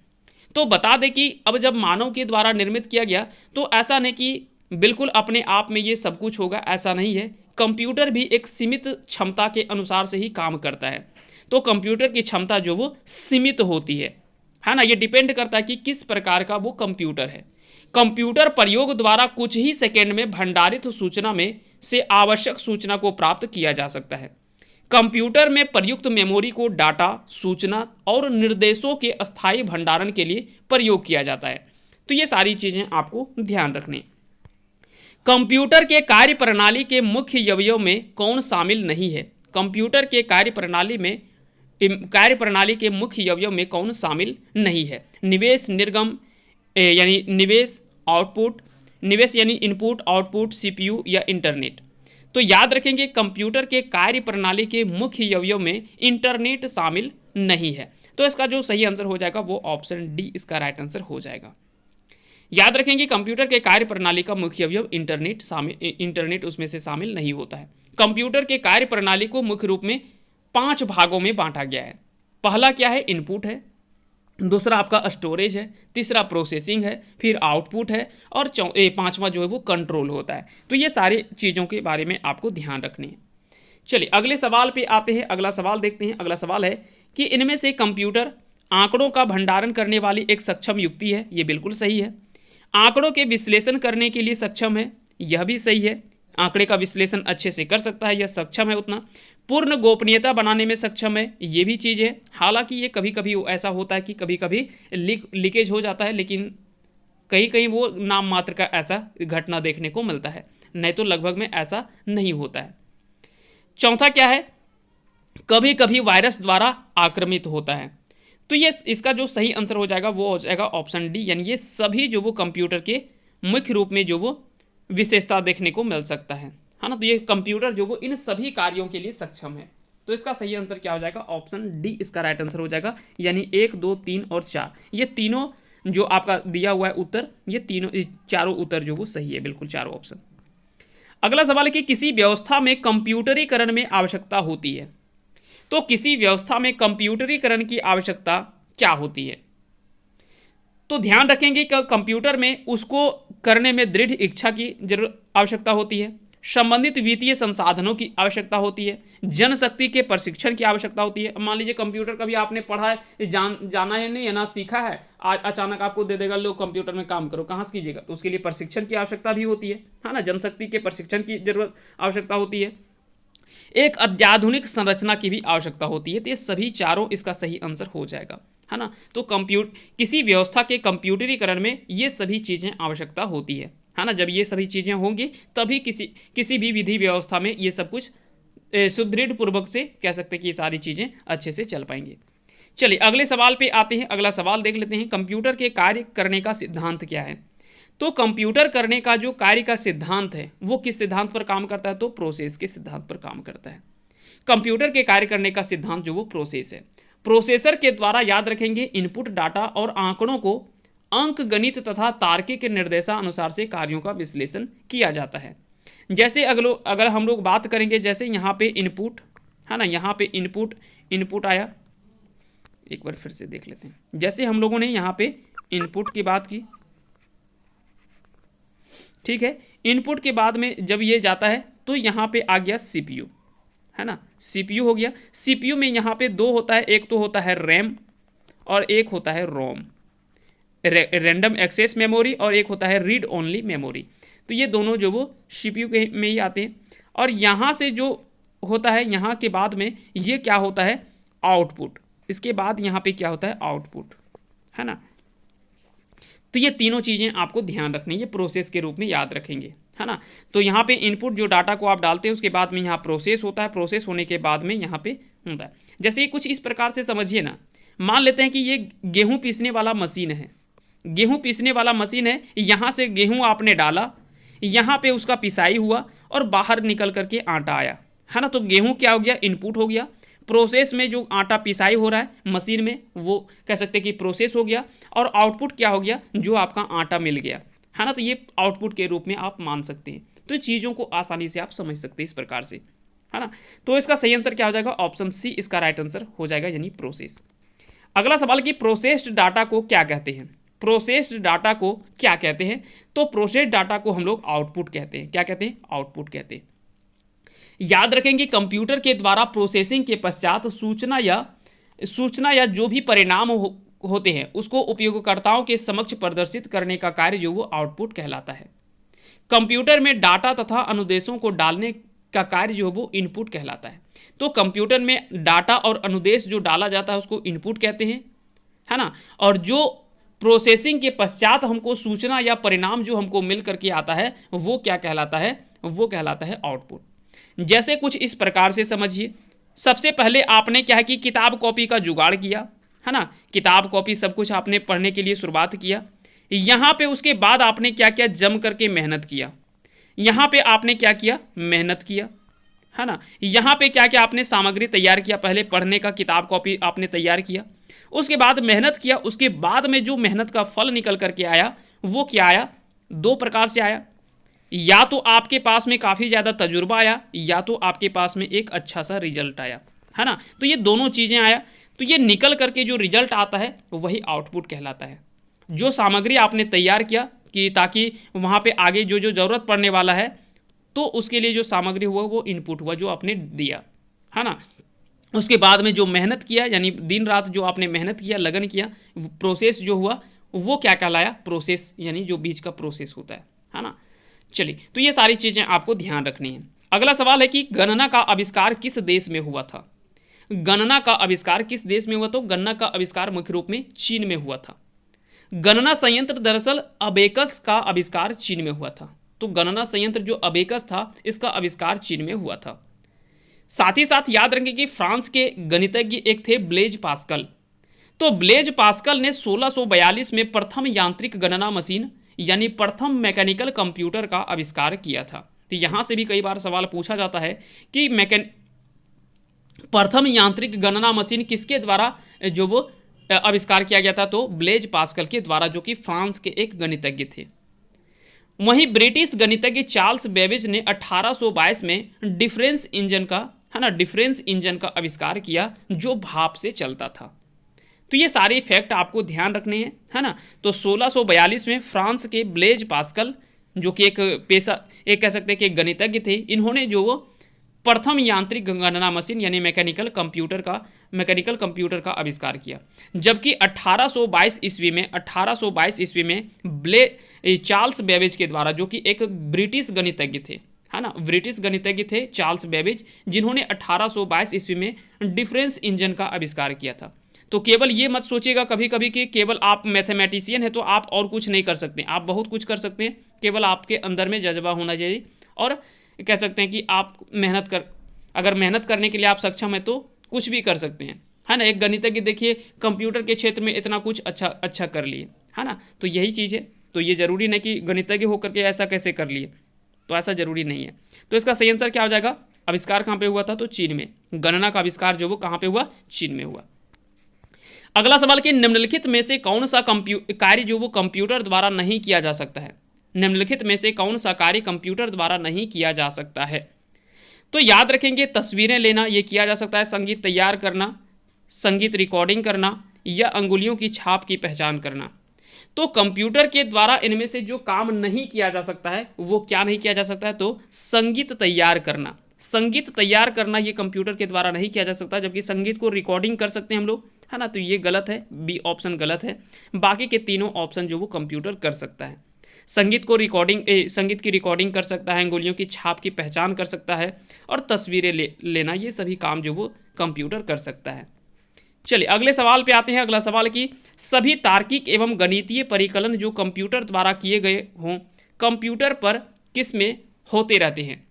तो बता दें कि अब जब मानव के द्वारा निर्मित किया गया तो ऐसा नहीं कि बिल्कुल अपने आप में ये सब कुछ होगा, ऐसा नहीं है। कंप्यूटर भी एक सीमित क्षमता के अनुसार से ही काम करता है। तो कंप्यूटर की क्षमता जो वो सीमित होती है ना। ये डिपेंड करता है कि किस प्रकार का वो कंप्यूटर है। कंप्यूटर प्रयोग द्वारा कुछ ही सेकेंड में भंडारित सूचना में से आवश्यक सूचना को प्राप्त किया जा सकता है। कंप्यूटर में प्रयुक्त मेमोरी को डाटा, सूचना और निर्देशों के अस्थायी भंडारण के लिए प्रयोग किया जाता है। तो ये सारी चीजें आपको ध्यान रखनी। कंप्यूटर के कार्य प्रणाली के मुख्य अवयव में कौन शामिल नहीं है? कंप्यूटर के कार्य प्रणाली के मुख्य अवयव में कौन शामिल नहीं है? निवेश, निर्गम यानी निवेश, आउटपुट, निवेश यानी इनपुट, आउटपुट, सीपीयू या इंटरनेट। तो याद रखेंगे कंप्यूटर के कार्य प्रणाली के मुख्य अवयव में इंटरनेट शामिल नहीं है। तो इसका जो सही आंसर हो जाएगा वो ऑप्शन डी इसका राइट आंसर हो जाएगा। याद रखेंगे कंप्यूटर के कार्य प्रणाली का मुख्य अवयव इंटरनेट उसमें से शामिल नहीं होता है। कंप्यूटर के कार्य प्रणाली को मुख्य रूप में 5 भागों में बांटा गया है। पहला क्या है? इनपुट है, दूसरा आपका स्टोरेज है, तीसरा प्रोसेसिंग है, फिर आउटपुट है और पांचवा जो है वो कंट्रोल होता है। तो ये सारी चीज़ों के बारे में आपको ध्यान रखनी है। चलिए अगले सवाल पे आते हैं। अगला सवाल देखते हैं। अगला सवाल है कि इनमें से कंप्यूटर आंकड़ों का भंडारण करने वाली एक सक्षम युक्ति है, ये बिल्कुल सही है। आंकड़ों के विश्लेषण करने के लिए सक्षम है, यह भी सही है। आंकड़े का विश्लेषण अच्छे से कर सकता है, यह सक्षम है उतना। पूर्ण गोपनीयता बनाने में सक्षम है, ये भी चीज़ है। हालांकि ये कभी कभी ऐसा होता है कि कभी कभी लीकेज हो जाता है, लेकिन कहीं कहीं वो नाम मात्र का ऐसा घटना देखने को मिलता है, नहीं तो लगभग में ऐसा नहीं होता है। चौथा क्या है? कभी कभी वायरस द्वारा आक्रमित होता है। तो ये इसका जो सही आंसर हो जाएगा वो हो जाएगा ऑप्शन डी, यानी ये सभी जो वो कंप्यूटर के मुख्य रूप में जो वो विशेषता देखने को मिल सकता है है ना। तो ये कंप्यूटर जो वो इन सभी कार्यों के लिए सक्षम है। तो इसका सही आंसर क्या हो जाएगा, ऑप्शन डी इसका राइट आंसर हो जाएगा। यानी 1, 2, 3 और 4 ये तीनों जो आपका दिया हुआ है उत्तर, ये तीनों चारों उत्तर जो वो सही है, बिल्कुल चारों ऑप्शन। अगला सवाल है कि किसी व्यवस्था में कंप्यूटरीकरण में आवश्यकता होती है। तो किसी व्यवस्था में कंप्यूटरीकरण की आवश्यकता क्या होती है। तो ध्यान रखेंगे कि कंप्यूटर में उसको करने में दृढ़ इच्छा की जरूर आवश्यकता होती है, संबंधित वित्तीय संसाधनों की आवश्यकता होती है, जनशक्ति के प्रशिक्षण की आवश्यकता होती है। मान लीजिए कंप्यूटर कभी आपने पढ़ा है, जाना है नहीं है ना, सीखा है, आज अचानक आपको दे देगा लो कंप्यूटर में काम करो, कहाँ से कीजिएगा। तो उसके लिए प्रशिक्षण की आवश्यकता भी होती है ना, जनशक्ति के प्रशिक्षण की जरूरत आवश्यकता होती है, एक अत्याधुनिक संरचना की भी आवश्यकता होती है। तो ये सभी चारों इसका सही आंसर हो जाएगा, है ना। तो किसी व्यवस्था के कंप्यूटरीकरण में ये सभी चीज़ें आवश्यकता होती है ना। जब ये सभी चीज़ें होंगी तभी किसी भी विधि व्यवस्था में ये सब कुछ सुदृढ़ पूर्वक से कह सकते हैं कि ये सारी चीज़ें अच्छे से चल पाएंगी। चलिए अगले सवाल पे आते हैं। अगला सवाल देख लेते हैं, कंप्यूटर के कार्य करने का सिद्धांत क्या है। तो कंप्यूटर करने का जो कार्य का सिद्धांत है वो किस सिद्धांत पर काम करता है, तो प्रोसेस के सिद्धांत पर काम करता है। कंप्यूटर के कार्य करने का सिद्धांत जो वो प्रोसेस है। प्रोसेसर के द्वारा, याद रखेंगे, इनपुट डाटा और आंकड़ों को अंक गणित तथा तार्किक निर्देशानुसार से कार्यों का विश्लेषण किया जाता है। जैसे अगर हम लोग बात करेंगे, जैसे यहाँ पे इनपुट है ना, यहाँ पे इनपुट आया, एक बार फिर से देख लेते हैं। जैसे हम लोगों ने यहाँ पे इनपुट की बात की, ठीक है, इनपुट के बाद में जब ये जाता है तो यहाँ पे आ गया सीपीयू, है ना, सीपीयू हो गया। सीपीयू में यहाँ पे दो होता है, एक तो होता है रैम और एक होता है रोम, रैंडम एक्सेस मेमोरी, और एक होता है रीड ओनली मेमोरी। तो ये दोनों जो वो सीपीयू के में ही आते हैं। और यहाँ से जो होता है, यहाँ के बाद में ये क्या होता है, आउटपुट। इसके बाद यहाँ पे क्या होता है, आउटपुट, है ना। तो ये तीनों चीज़ें आपको ध्यान रखनी है, प्रोसेस के रूप में याद रखेंगे, है ना। तो यहाँ पे इनपुट जो डाटा को आप डालते हैं उसके बाद में यहाँ प्रोसेस होता है, प्रोसेस होने के बाद में यहाँ पे होता है। जैसे कुछ इस प्रकार से समझिए ना, मान लेते हैं कि ये गेहूँ पीसने वाला मशीन है, गेहूँ पीसने वाला मशीन है, यहाँ से गेहूँ आपने डाला, यहाँ पे उसका पिसाई हुआ और बाहर निकल करके आटा आया, है ना। तो गेहूँ क्या हो गया, इनपुट हो गया। प्रोसेस में जो आटा पिसाई हो रहा है मशीन में, वो कह सकते हैं कि प्रोसेस हो गया। और आउटपुट क्या हो गया, जो आपका आटा मिल गया, है ना। तो ये आउटपुट के रूप में आप मान सकते हैं। तो चीज़ों को आसानी से आप समझ सकते हैं इस प्रकार से, है ना। तो इसका सही आंसर क्या हो जाएगा, ऑप्शन सी इसका राइट आंसर हो जाएगा, यानी प्रोसेस। अगला सवाल कि प्रोसेस्ड डाटा को क्या कहते हैं। प्रोसेस्ड डाटा को क्या कहते हैं, तो प्रोसेस्ड डाटा को हम लोग आउटपुट कहते हैं। क्या कहते हैं, आउटपुट कहते हैं। याद रखेंगे कंप्यूटर के द्वारा प्रोसेसिंग के पश्चात सूचना या जो भी परिणाम होते हैं उसको उपयोगकर्ताओं के समक्ष प्रदर्शित करने का कार्य जो वो आउटपुट कहलाता है। कंप्यूटर में डाटा तथा अनुदेशों को डालने का कार्य जो वो इनपुट कहलाता है। तो कंप्यूटर में डाटा और अनुदेश जो डाला जाता है उसको इनपुट कहते हैं, है ना। और जो प्रोसेसिंग के पश्चात हमको सूचना या परिणाम जो हमको मिल करके आता है वो क्या कहलाता है, वो कहलाता है आउटपुट। जैसे कुछ इस प्रकार से समझिए, सबसे पहले आपने क्या है कि किताब कॉपी का जुगाड़ किया, है ना, किताब कॉपी सब कुछ आपने पढ़ने के लिए शुरुआत किया। यहाँ पे उसके बाद आपने क्या किया, जम करके मेहनत किया। यहाँ पे आपने क्या किया, मेहनत किया, है ना। यहाँ पे क्या किया, आपने सामग्री तैयार किया, पहले पढ़ने का किताब कॉपी आपने तैयार किया, उसके बाद मेहनत किया। उसके बाद में जो मेहनत का फल निकल करके आया वो क्या आया, दो प्रकार से आया। या तो आपके पास में काफ़ी ज़्यादा तजुर्बा आया, या तो आपके पास में एक अच्छा सा रिजल्ट आया, है ना। तो ये दोनों चीज़ें आया, तो ये निकल करके जो रिजल्ट आता है वही आउटपुट कहलाता है। जो सामग्री आपने तैयार किया कि ताकि वहाँ पे आगे जो जो ज़रूरत पड़ने वाला है, तो उसके लिए जो सामग्री हुआ वो इनपुट हुआ जो आपने दिया, है ना। उसके बाद में जो मेहनत किया, यानी दिन रात जो आपने मेहनत किया, लगन किया, प्रोसेस जो हुआ वो क्या कहलाया, प्रोसेस, यानी जो बीच का प्रोसेस होता है ना। चलिए, तो ये सारी चीज़ें आपको ध्यान रखनी है। अगला सवाल है कि गणना का आविष्कार किस देश में हुआ था। गणना का आविष्कार किस देश में हुआ, तो गणना का आविष्कार मुख्य रूप में चीन में हुआ था। गणना संयंत्र दरअसल अबेकस का आविष्कार चीन में हुआ था। तो गणना संयंत्र जो अबेकस था इसका आविष्कार चीन में हुआ था। साथ ही साथ याद रखें कि फ्रांस के गणितज्ञ एक थे ब्लेज पास्कल। तो ब्लेज पास्कल ने 1642 में प्रथम यांत्रिक गणना मशीन यानी प्रथम मैकेनिकल कंप्यूटर का आविष्कार किया था। तो यहाँ से भी कई बार सवाल पूछा जाता है कि प्रथम यांत्रिक गणना मशीन किसके द्वारा जो वो आविष्कार किया गया था, तो ब्लेज पास्कल के द्वारा, जो कि फ्रांस के एक गणितज्ञ थे। वहीं ब्रिटिश गणितज्ञ चार्ल्स बेबेज ने 1822 में डिफरेंस इंजन का, है ना, डिफरेंस इंजन का आविष्कार किया जो भाप से चलता था। तो ये सारे फैक्ट आपको ध्यान रखने हैं, है ना। तो 1642 में फ्रांस के ब्लेज पास्कल, जो कि एक कह सकते हैं कि एक गणितज्ञ थे, इन्होंने जो वो प्रथम यांत्रिक गणना मशीन यानी मैकेनिकल कंप्यूटर का आविष्कार किया। जबकि 1822 ईस्वी में चार्ल्स बेबेज के द्वारा, जो कि एक ब्रिटिश गणितज्ञ थे, है ना, ब्रिटिश गणितज्ञ थे चार्ल्स बेबेज, जिन्होंने 1822 ईस्वी में डिफरेंस इंजन का आविष्कार किया था। तो केवल ये मत सोचिएगा कभी कभी कि केवल आप मैथमेटिशियन है तो आप और कुछ नहीं कर सकते, आप बहुत कुछ कर सकते हैं। केवल आपके अंदर में जज्बा होना चाहिए और कह सकते हैं कि आप अगर मेहनत करने के लिए आप सक्षम है तो कुछ भी कर सकते हैं, है ना। एक गणितज्ञ देखिए कंप्यूटर के क्षेत्र में इतना कुछ अच्छा कर लिए, है ना। तो यही चीज़ है। तो ये जरूरी नहीं कि गणितज्ञ होकर के ऐसा कैसे कर लिए, तो ऐसा जरूरी नहीं है। तो इसका सही आंसर क्या हो जाएगा? आविष्कार कहाँ पे हुआ था? तो चीन में। गणना का आविष्कार जो वो कहाँ पे हुआ? चीन में हुआ। अगला सवाल कि निम्नलिखित में से कौन सा कार्य जो वो कंप्यूटर द्वारा नहीं किया जा सकता है? निम्नलिखित में से कौन सा कार्य कंप्यूटर द्वारा नहीं किया जा सकता है? तो याद रखेंगे, तस्वीरें लेना ये किया जा सकता है, संगीत तैयार करना, संगीत रिकॉर्डिंग करना, या अंगुलियों की छाप की पहचान करना। तो कंप्यूटर के द्वारा इनमें से जो काम नहीं किया जा सकता है वो क्या नहीं किया जा सकता है? तो संगीत तैयार करना। संगीत तैयार करना ये कंप्यूटर के द्वारा नहीं किया जा सकता, जबकि संगीत को रिकॉर्डिंग कर सकते हैं हम लोग, है ना। तो ये गलत है, बी ऑप्शन गलत है। बाकी के तीनों ऑप्शन जो वो कंप्यूटर कर सकता है। संगीत की रिकॉर्डिंग कर सकता है, अंगुलियों की छाप की पहचान कर सकता है, और तस्वीरें लेना, ये सभी काम जो वो कंप्यूटर कर सकता है। चलिए अगले सवाल पे आते हैं। अगला सवाल कि सभी तार्किक एवं गणितीय परिकलन जो कंप्यूटर द्वारा किए गए हों, कंप्यूटर पर किस में होते रहते हैं?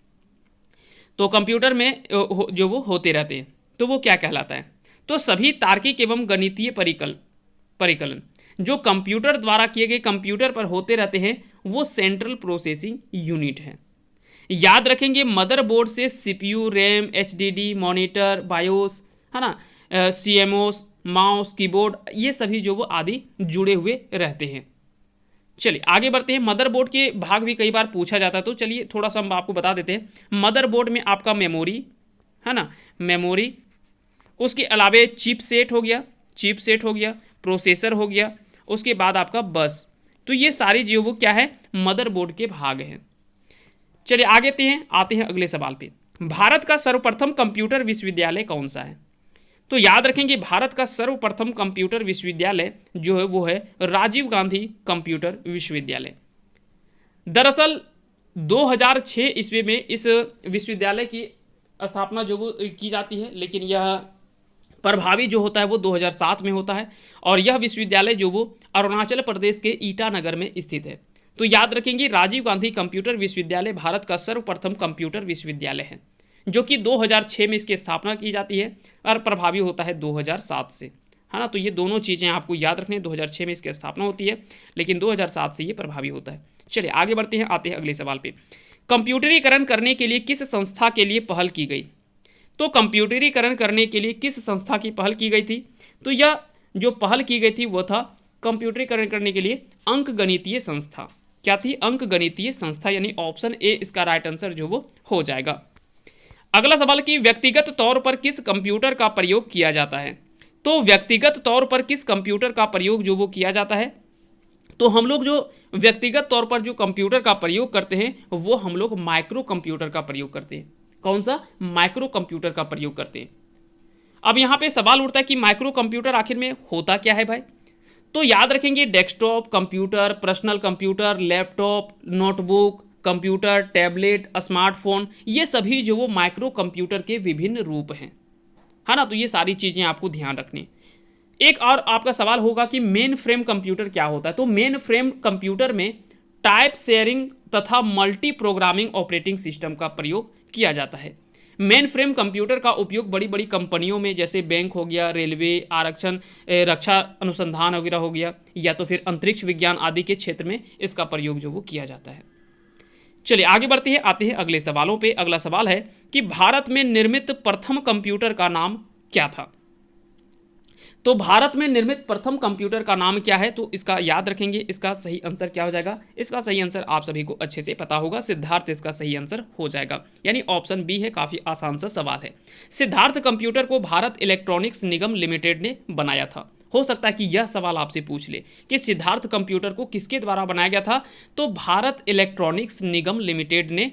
तो कंप्यूटर में जो वो होते रहते हैं तो वो क्या कहलाता है? तो सभी तार्किक एवं गणितीय परिकलन जो कंप्यूटर द्वारा किए गए कंप्यूटर पर होते रहते हैं वो सेंट्रल प्रोसेसिंग यूनिट है। याद रखेंगे, मदरबोर्ड से CPU, RAM, HDD, monitor, BIOS, है ना, सीएमओस, माउस, कीबोर्ड, ये सभी जो वो आदि जुड़े हुए रहते हैं। चलिए आगे बढ़ते हैं। मदरबोर्ड के भाग भी कई बार पूछा जाता है, तो चलिए थोड़ा सा हम आपको बता देते हैं। मदरबोर्ड में आपका मेमोरी, है ना, मेमोरी, उसके अलावे चिप सेट हो गया, प्रोसेसर हो गया, उसके बाद आपका बस। तो ये सारी जो वो क्या है? मदरबोर्ड के भाग हैं। चलिए आते हैं अगले सवाल पे। भारत का सर्वप्रथम कंप्यूटर विश्वविद्यालय कौन सा है? तो याद रखेंगे, भारत का सर्वप्रथम कंप्यूटर विश्वविद्यालय जो है वो है राजीव गांधी कंप्यूटर विश्वविद्यालय। दरअसल 2006 ईस्वी में इस विश्वविद्यालय की स्थापना जो वो की जाती है, लेकिन यह प्रभावी जो होता है वो 2007 में होता है, और यह विश्वविद्यालय जो वो अरुणाचल प्रदेश के ईटानगर में स्थित है। तो याद रखेंगे, राजीव गांधी कंप्यूटर विश्वविद्यालय भारत का सर्वप्रथम कंप्यूटर विश्वविद्यालय है, जो कि 2006 में इसकी स्थापना की जाती है और प्रभावी होता है 2007 से, है ना। तो ये दोनों चीज़ें आपको याद रखनी है। 2006 में इसकी स्थापना होती है, लेकिन 2007 से ये प्रभावी होता है। चलिए आगे बढ़ते हैं, आते हैं अगले सवाल पे। कंप्यूटरीकरण करने के लिए किस संस्था के लिए पहल की गई? तो कंप्यूटरीकरण करने के लिए किस संस्था की पहल की गई थी? तो यह जो पहल की गई थी वो था कंप्यूटरीकरण करने के लिए अंकगणितीय संस्था। क्या थी? अंकगणितीय संस्था, यानी ऑप्शन ए इसका राइट आंसर जो वो हो जाएगा। अगला सवाल कि व्यक्तिगत तौर पर किस कंप्यूटर का प्रयोग किया जाता है? तो व्यक्तिगत तौर पर किस कंप्यूटर का प्रयोग जो वो किया जाता है? तो हम लोग जो व्यक्तिगत तौर पर जो कंप्यूटर का प्रयोग करते हैं वो हम लोग माइक्रो कंप्यूटर का प्रयोग करते हैं। कौन सा? माइक्रो कंप्यूटर का प्रयोग करते हैं। अब यहाँ पे सवाल उठता है कि माइक्रो कंप्यूटर आखिर में होता क्या है भाई? तो याद रखेंगे, desktop computer, personal computer, laptop, notebook, computer, tablet, smartphone, ये सभी जो वो माइक्रो कंप्यूटर के विभिन्न रूप हैं, है ना। तो ये सारी चीज़ें आपको ध्यान रखनी। एक और आपका सवाल होगा कि मेन फ्रेम कंप्यूटर क्या होता है? तो मेन फ्रेम कंप्यूटर में टाइप शेयरिंग तथा मल्टी प्रोग्रामिंग ऑपरेटिंग सिस्टम का प्रयोग किया जाता है। मेन फ्रेम कंप्यूटर का उपयोग बड़ी बड़ी कंपनियों में, जैसे बैंक हो गया, रेलवे, आरक्षण, रक्षा अनुसंधान वगैरह हो गया, या तो फिर अंतरिक्ष विज्ञान आदि के क्षेत्र में इसका प्रयोग जो वो किया जाता है। चलिए आगे बढ़ते हैं, आते हैं अगले सवालों पे। अगला सवाल है कि भारत में निर्मित प्रथम कंप्यूटर का नाम क्या था। तो भारत में निर्मित प्रथम कंप्यूटर का नाम क्या है, तो इसका याद रखेंगे। इसका सही आंसर क्या हो जाएगा, इसका सही आंसर आप सभी को अच्छे से पता होगा, सिद्धार्थ इसका सही आंसर हो जाएगा, यानी ऑप्शन बी है। काफी आसान सा सवाल है। सिद्धार्थ कंप्यूटर को भारत इलेक्ट्रॉनिक्स निगम लिमिटेड ने बनाया था। हो सकता है कि यह सवाल आपसे पूछ ले कि सिद्धार्थ कंप्यूटर को किसके द्वारा बनाया गया था, तो भारत इलेक्ट्रॉनिक्स निगम लिमिटेड ने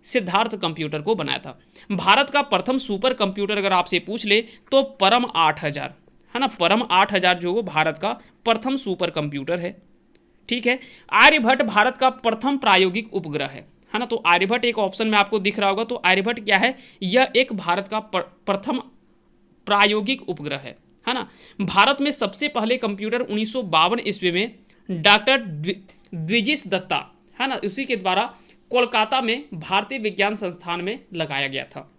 सिद्धार्थ कंप्यूटर को बनाया था। भारत का प्रथम सुपर कंप्यूटर अगर आपसे पूछ ले तो परम 8000 है ना, परम 8000 जो वो भारत का प्रथम सुपर कंप्यूटर है। ठीक है। आर्यभट्ट भारत का प्रथम प्रायोगिक उपग्रह है ना, तो आर्यभट्ट एक ऑप्शन में आपको दिख रहा होगा। तो आर्यभट्ट क्या है, यह एक भारत का प्रथम प्रायोगिक उपग्रह है ना। भारत में सबसे पहले कंप्यूटर 1952 ईस्वी में डॉक्टर द्विजिश दत्ता है ना, उसी के द्वारा कोलकाता में भारतीय विज्ञान संस्थान में लगाया गया था।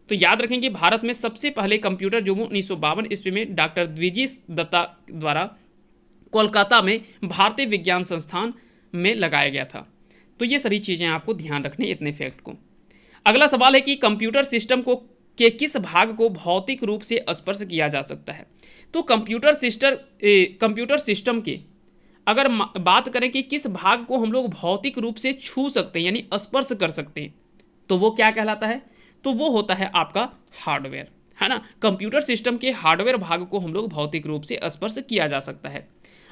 तो याद रखेंगे, भारत में सबसे पहले कंप्यूटर जो 1952 ईस्वी में डॉक्टर द्विजिश दत्ता द्वारा कोलकाता में भारतीय विज्ञान संस्थान में लगाया गया था। तो ये सभी चीज़ें आपको ध्यान रखने, इतने फैक्ट को। अगला सवाल है कि कंप्यूटर सिस्टम को के किस भाग को भौतिक रूप से स्पर्श किया जा सकता है। तो कंप्यूटर सिस्टम के अगर बात करें कि किस भाग को हम लोग भौतिक रूप से छू सकते हैं यानी स्पर्श कर सकते हैं, तो वो क्या कहलाता है, तो वो होता है आपका हार्डवेयर है ना। कंप्यूटर सिस्टम के हार्डवेयर भाग को हम लोग भौतिक रूप से स्पर्श किया जा सकता है।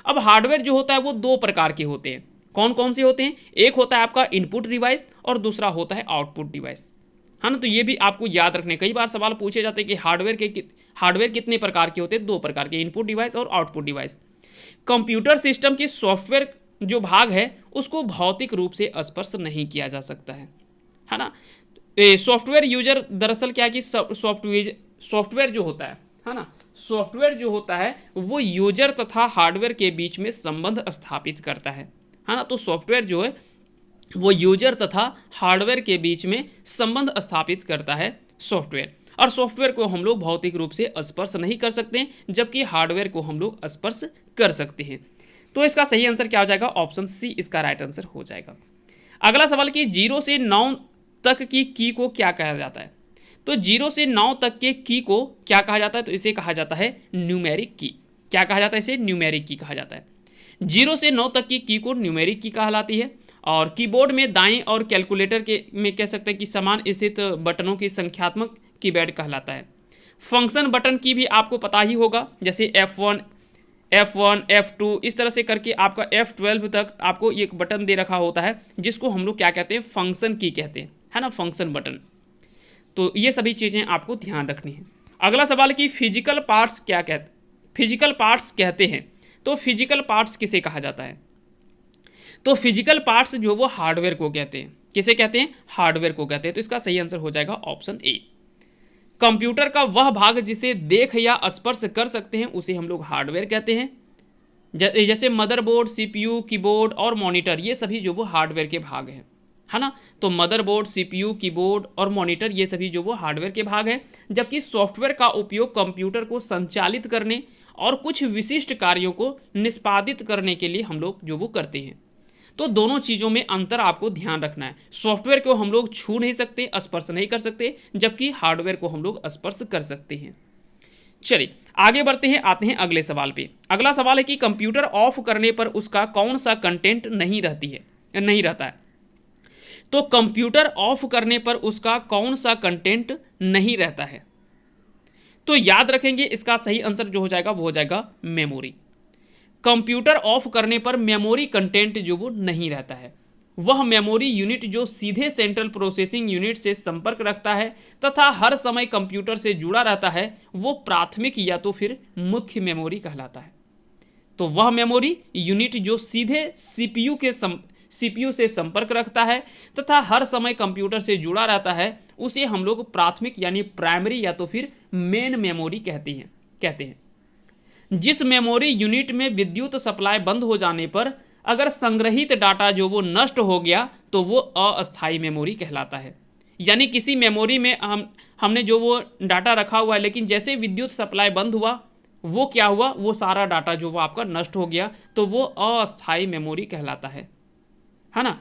अब हार्डवेयर जो होता है वो दो प्रकार के होते हैं। कौन कौन से होते हैं, एक होता है आपका इनपुट डिवाइस और दूसरा होता है आउटपुट डिवाइस है ना। तो ये भी आपको याद रखने, कई बार सवाल पूछे जाते हैं कि हार्डवेयर कितने प्रकार के होते हैं, दो प्रकार के, इनपुट डिवाइस और आउटपुट डिवाइस। कंप्यूटर सिस्टम के सॉफ्टवेयर जो भाग है उसको भौतिक रूप से स्पर्श नहीं किया जा सकता है ना। सॉफ्टवेयर यूजर दरअसल क्या है कि सॉफ्टवेयर जो होता है ना, सॉफ्टवेयर जो होता है वो यूजर तथा हार्डवेयर के बीच में संबंध स्थापित करता है ना। तो सॉफ्टवेयर जो है वो यूजर तथा हार्डवेयर के बीच में संबंध स्थापित करता है सॉफ्टवेयर, और सॉफ्टवेयर को हम लोग भौतिक रूप से स्पर्श नहीं कर सकते, जबकि हार्डवेयर को हम लोग स्पर्श कर सकते हैं। तो इसका सही आंसर क्या हो जाएगा, ऑप्शन सी इसका राइट आंसर हो जाएगा। अगला सवाल कि 0 से 9 तक की को क्या कहा जाता है। तो 0 से 9 तक के की को क्या कहा जाता है, तो इसे कहा जाता है न्यूमेरिक की। क्या कहा जाता है, इसे न्यूमेरिक की कहा जाता है। 0 से 9 तक की को न्यूमेरिक की कहलाती है। और कीबोर्ड में दाएं और कैलकुलेटर के में कह सकते हैं कि समान स्थित बटनों की संख्यात्मक कीपैड कहलाता है। फंक्शन बटन की भी आपको पता ही होगा, जैसे F1, F2 इस तरह से करके आपका F12 तक आपको एक बटन दे रखा होता है, जिसको हम लोग क्या कहते हैं, फंक्शन की कहते हैं है ना, फंक्शन बटन। तो ये सभी चीज़ें आपको ध्यान रखनी है। अगला सवाल कि फिजिकल पार्ट्स फिजिकल पार्ट्स कहते हैं। तो फिजिकल पार्ट्स किसे कहा जाता है, तो फिजिकल पार्ट्स जो वो हार्डवेयर को कहते हैं। किसे कहते हैं, हार्डवेयर को कहते हैं। तो इसका सही आंसर हो जाएगा ऑप्शन ए। कंप्यूटर का वह भाग जिसे देख या स्पर्श कर सकते हैं उसे हम लोग हार्डवेयर कहते हैं। जैसे मदरबोर्ड, सीपीयू, कीबोर्ड और मॉनिटर, ये सभी जो वो हार्डवेयर के भाग हैं है ना। तो मदरबोर्ड, सीपीयू, कीबोर्ड और मॉनिटर ये सभी जो वो हार्डवेयर के भाग हैं, जबकि सॉफ्टवेयर का उपयोग कंप्यूटर को संचालित करने और कुछ विशिष्ट कार्यों को निष्पादित करने के लिए हम लोग जो वो करते हैं। तो दोनों चीज़ों में अंतर आपको ध्यान रखना है। सॉफ्टवेयर को हम लोग छू नहीं सकते, स्पर्श नहीं कर सकते, जबकि हार्डवेयर को हम लोग स्पर्श कर सकते हैं। चलिए आगे बढ़ते हैं, आते हैं अगले सवाल पे। अगला सवाल है कि कंप्यूटर ऑफ करने पर उसका कौन सा कंटेंट नहीं रहता है। तो कंप्यूटर ऑफ करने पर उसका कौन सा कंटेंट नहीं रहता है, तो याद रखेंगे इसका सही आंसर जो हो जाएगा वो हो जाएगा मेमोरी। कंप्यूटर ऑफ करने पर मेमोरी कंटेंट जो वो नहीं रहता है। वह मेमोरी यूनिट जो सीधे सेंट्रल प्रोसेसिंग यूनिट से संपर्क रखता है तथा हर समय कंप्यूटर से जुड़ा रहता है, वो प्राथमिक या तो फिर मुख्य मेमोरी कहलाता है। तो वह मेमोरी यूनिट जो सीधे सीपीयू से संपर्क रखता है तथा हर समय कंप्यूटर से जुड़ा रहता है, उसे हम लोग प्राथमिक यानी प्राइमरी या तो फिर मेन मेमोरी कहते हैं। जिस मेमोरी यूनिट में विद्युत सप्लाई बंद हो जाने पर अगर संग्रहित डाटा जो वो नष्ट हो गया तो वो अस्थायी मेमोरी कहलाता है। यानी किसी मेमोरी में हमने जो वो डाटा रखा हुआ है, लेकिन जैसे विद्युत सप्लाई बंद हुआ वो क्या हुआ, वो सारा डाटा जो वो आपका नष्ट हो गया, तो वो अस्थायी मेमोरी कहलाता है ना।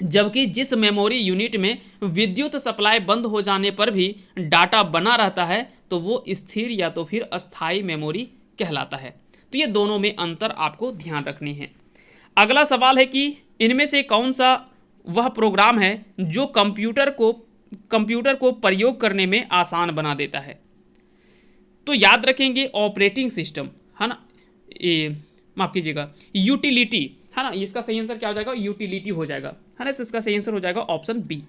जबकि जिस मेमोरी यूनिट में विद्युत सप्लाई बंद हो जाने पर भी डाटा बना रहता है तो वो स्थिर या तो फिर अस्थायी मेमोरी कहलाता है। तो ये दोनों में अंतर आपको ध्यान रखने हैं। अगला सवाल है कि इनमें से कौन सा वह प्रोग्राम है जो कंप्यूटर को प्रयोग करने में आसान बना देता है। तो याद रखेंगे ऑपरेटिंग सिस्टम, है ना, ये माफ कीजिएगा यूटिलिटी, है ना, इसका सही आंसर क्या हो जाएगा, यूटिलिटी हो जाएगा, है ना, इसका सही आंसर हो जाएगा ऑप्शन बी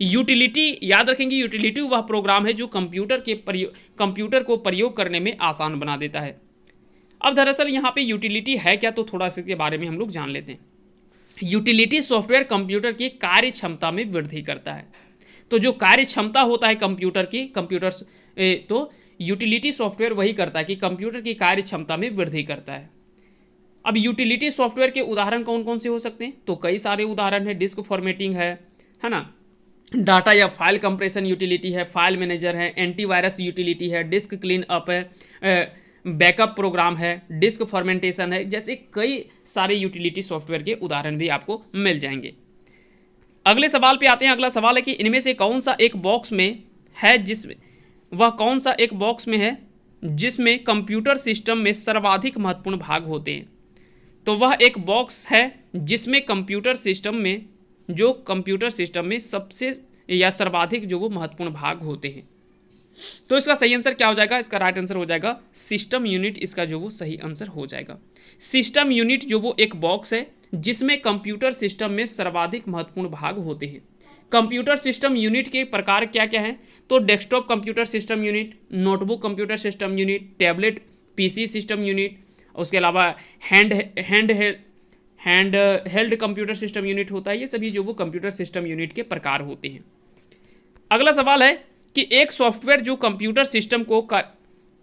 यूटिलिटी। याद रखेंगे यूटिलिटी वह प्रोग्राम है जो कंप्यूटर को प्रयोग करने में आसान बना देता है। अब दरअसल यहाँ पे यूटिलिटी है क्या, तो थोड़ा सा इसके बारे में हम लोग जान लेते हैं। यूटिलिटी सॉफ्टवेयर कंप्यूटर की कार्य क्षमता में वृद्धि करता है। तो जो कार्य क्षमता होता है तो यूटिलिटी सॉफ्टवेयर वही करता है कि कंप्यूटर की कार्य क्षमता में वृद्धि करता है। अब यूटिलिटी सॉफ्टवेयर के उदाहरण कौन कौन से हो सकते हैं, तो कई सारे उदाहरण है। डिस्क फॉर्मेटिंग है ना, डाटा या फाइल कंप्रेशन यूटिलिटी है, फाइल मैनेजर है, एंटीवायरस यूटिलिटी है, डिस्क क्लीन अप है, बैकअप प्रोग्राम है, डिस्क फॉर्मेंटेशन है, जैसे कई सारे यूटिलिटी सॉफ्टवेयर के उदाहरण भी आपको मिल जाएंगे। अगले सवाल पे आते हैं। अगला सवाल है कि इनमें से कौन सा एक बॉक्स है जिसमें कंप्यूटर सिस्टम में सर्वाधिक महत्वपूर्ण भाग होते हैं। तो वह एक बॉक्स है जिसमें कंप्यूटर सिस्टम में सबसे या सर्वाधिक जो वो महत्वपूर्ण भाग होते हैं। तो इसका सही आंसर क्या हो जाएगा, इसका राइट आंसर हो जाएगा सिस्टम यूनिट, इसका जो वो सही आंसर हो जाएगा। सिस्टम यूनिट जो वो एक बॉक्स है जिसमें कंप्यूटर सिस्टम में सर्वाधिक महत्वपूर्ण भाग होते हैं। कंप्यूटर सिस्टम यूनिट के प्रकार क्या क्या हैं, तो desktop computer system unit, notebook computer system unit, tablet PC system unit, उसके अलावा hand held computer system unit होता है। ये सभी जो वो कंप्यूटर सिस्टम यूनिट के प्रकार होते हैं। अगला सवाल है कि एक सॉफ्टवेयर जो कंप्यूटर सिस्टम को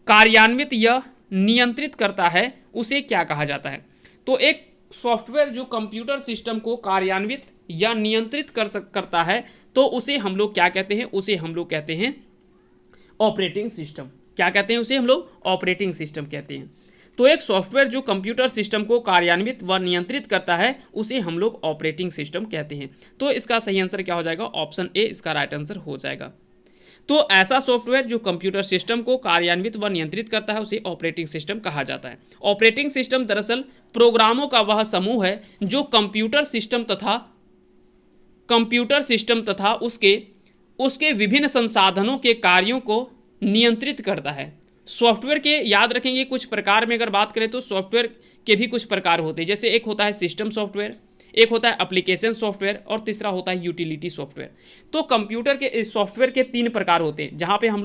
कार्यान्वित या नियंत्रित करता है उसे क्या कहा जाता है। तो एक सॉफ्टवेयर जो कंप्यूटर सिस्टम को कार्यान्वित या नियंत्रित करता है तो उसे हम लोग क्या कहते हैं, उसे हम लोग कहते हैं ऑपरेटिंग सिस्टम। क्या कहते हैं, उसे हम लोग ऑपरेटिंग सिस्टम कहते हैं। तो एक सॉफ्टवेयर जो कंप्यूटर सिस्टम को कार्यान्वित व नियंत्रित करता है उसे हम लोग ऑपरेटिंग सिस्टम कहते हैं। तो इसका सही आंसर क्या हो जाएगा, ऑप्शन ए इसका राइट आंसर हो जाएगा। तो ऐसा सॉफ्टवेयर जो कंप्यूटर सिस्टम को कार्यान्वित व नियंत्रित करता है उसे ऑपरेटिंग सिस्टम कहा जाता है। ऑपरेटिंग सिस्टम दरअसल प्रोग्रामों का वह समूह है जो कंप्यूटर सिस्टम तथा उसके विभिन्न संसाधनों के कार्यों को नियंत्रित करता है। सॉफ्टवेयर के याद रखेंगे कुछ प्रकार में अगर बात करें तो सॉफ्टवेयर के भी कुछ प्रकार होते हैं। जैसे एक होता है सिस्टम सॉफ्टवेयर, एक होता है एप्लीकेशन सॉफ्टवेयर और तीसरा होता है यूटिलिटी सॉफ्टवेयर। तो कंप्यूटर के सॉफ्टवेयर के 3 प्रकार होते हैं। जहाँ पे हम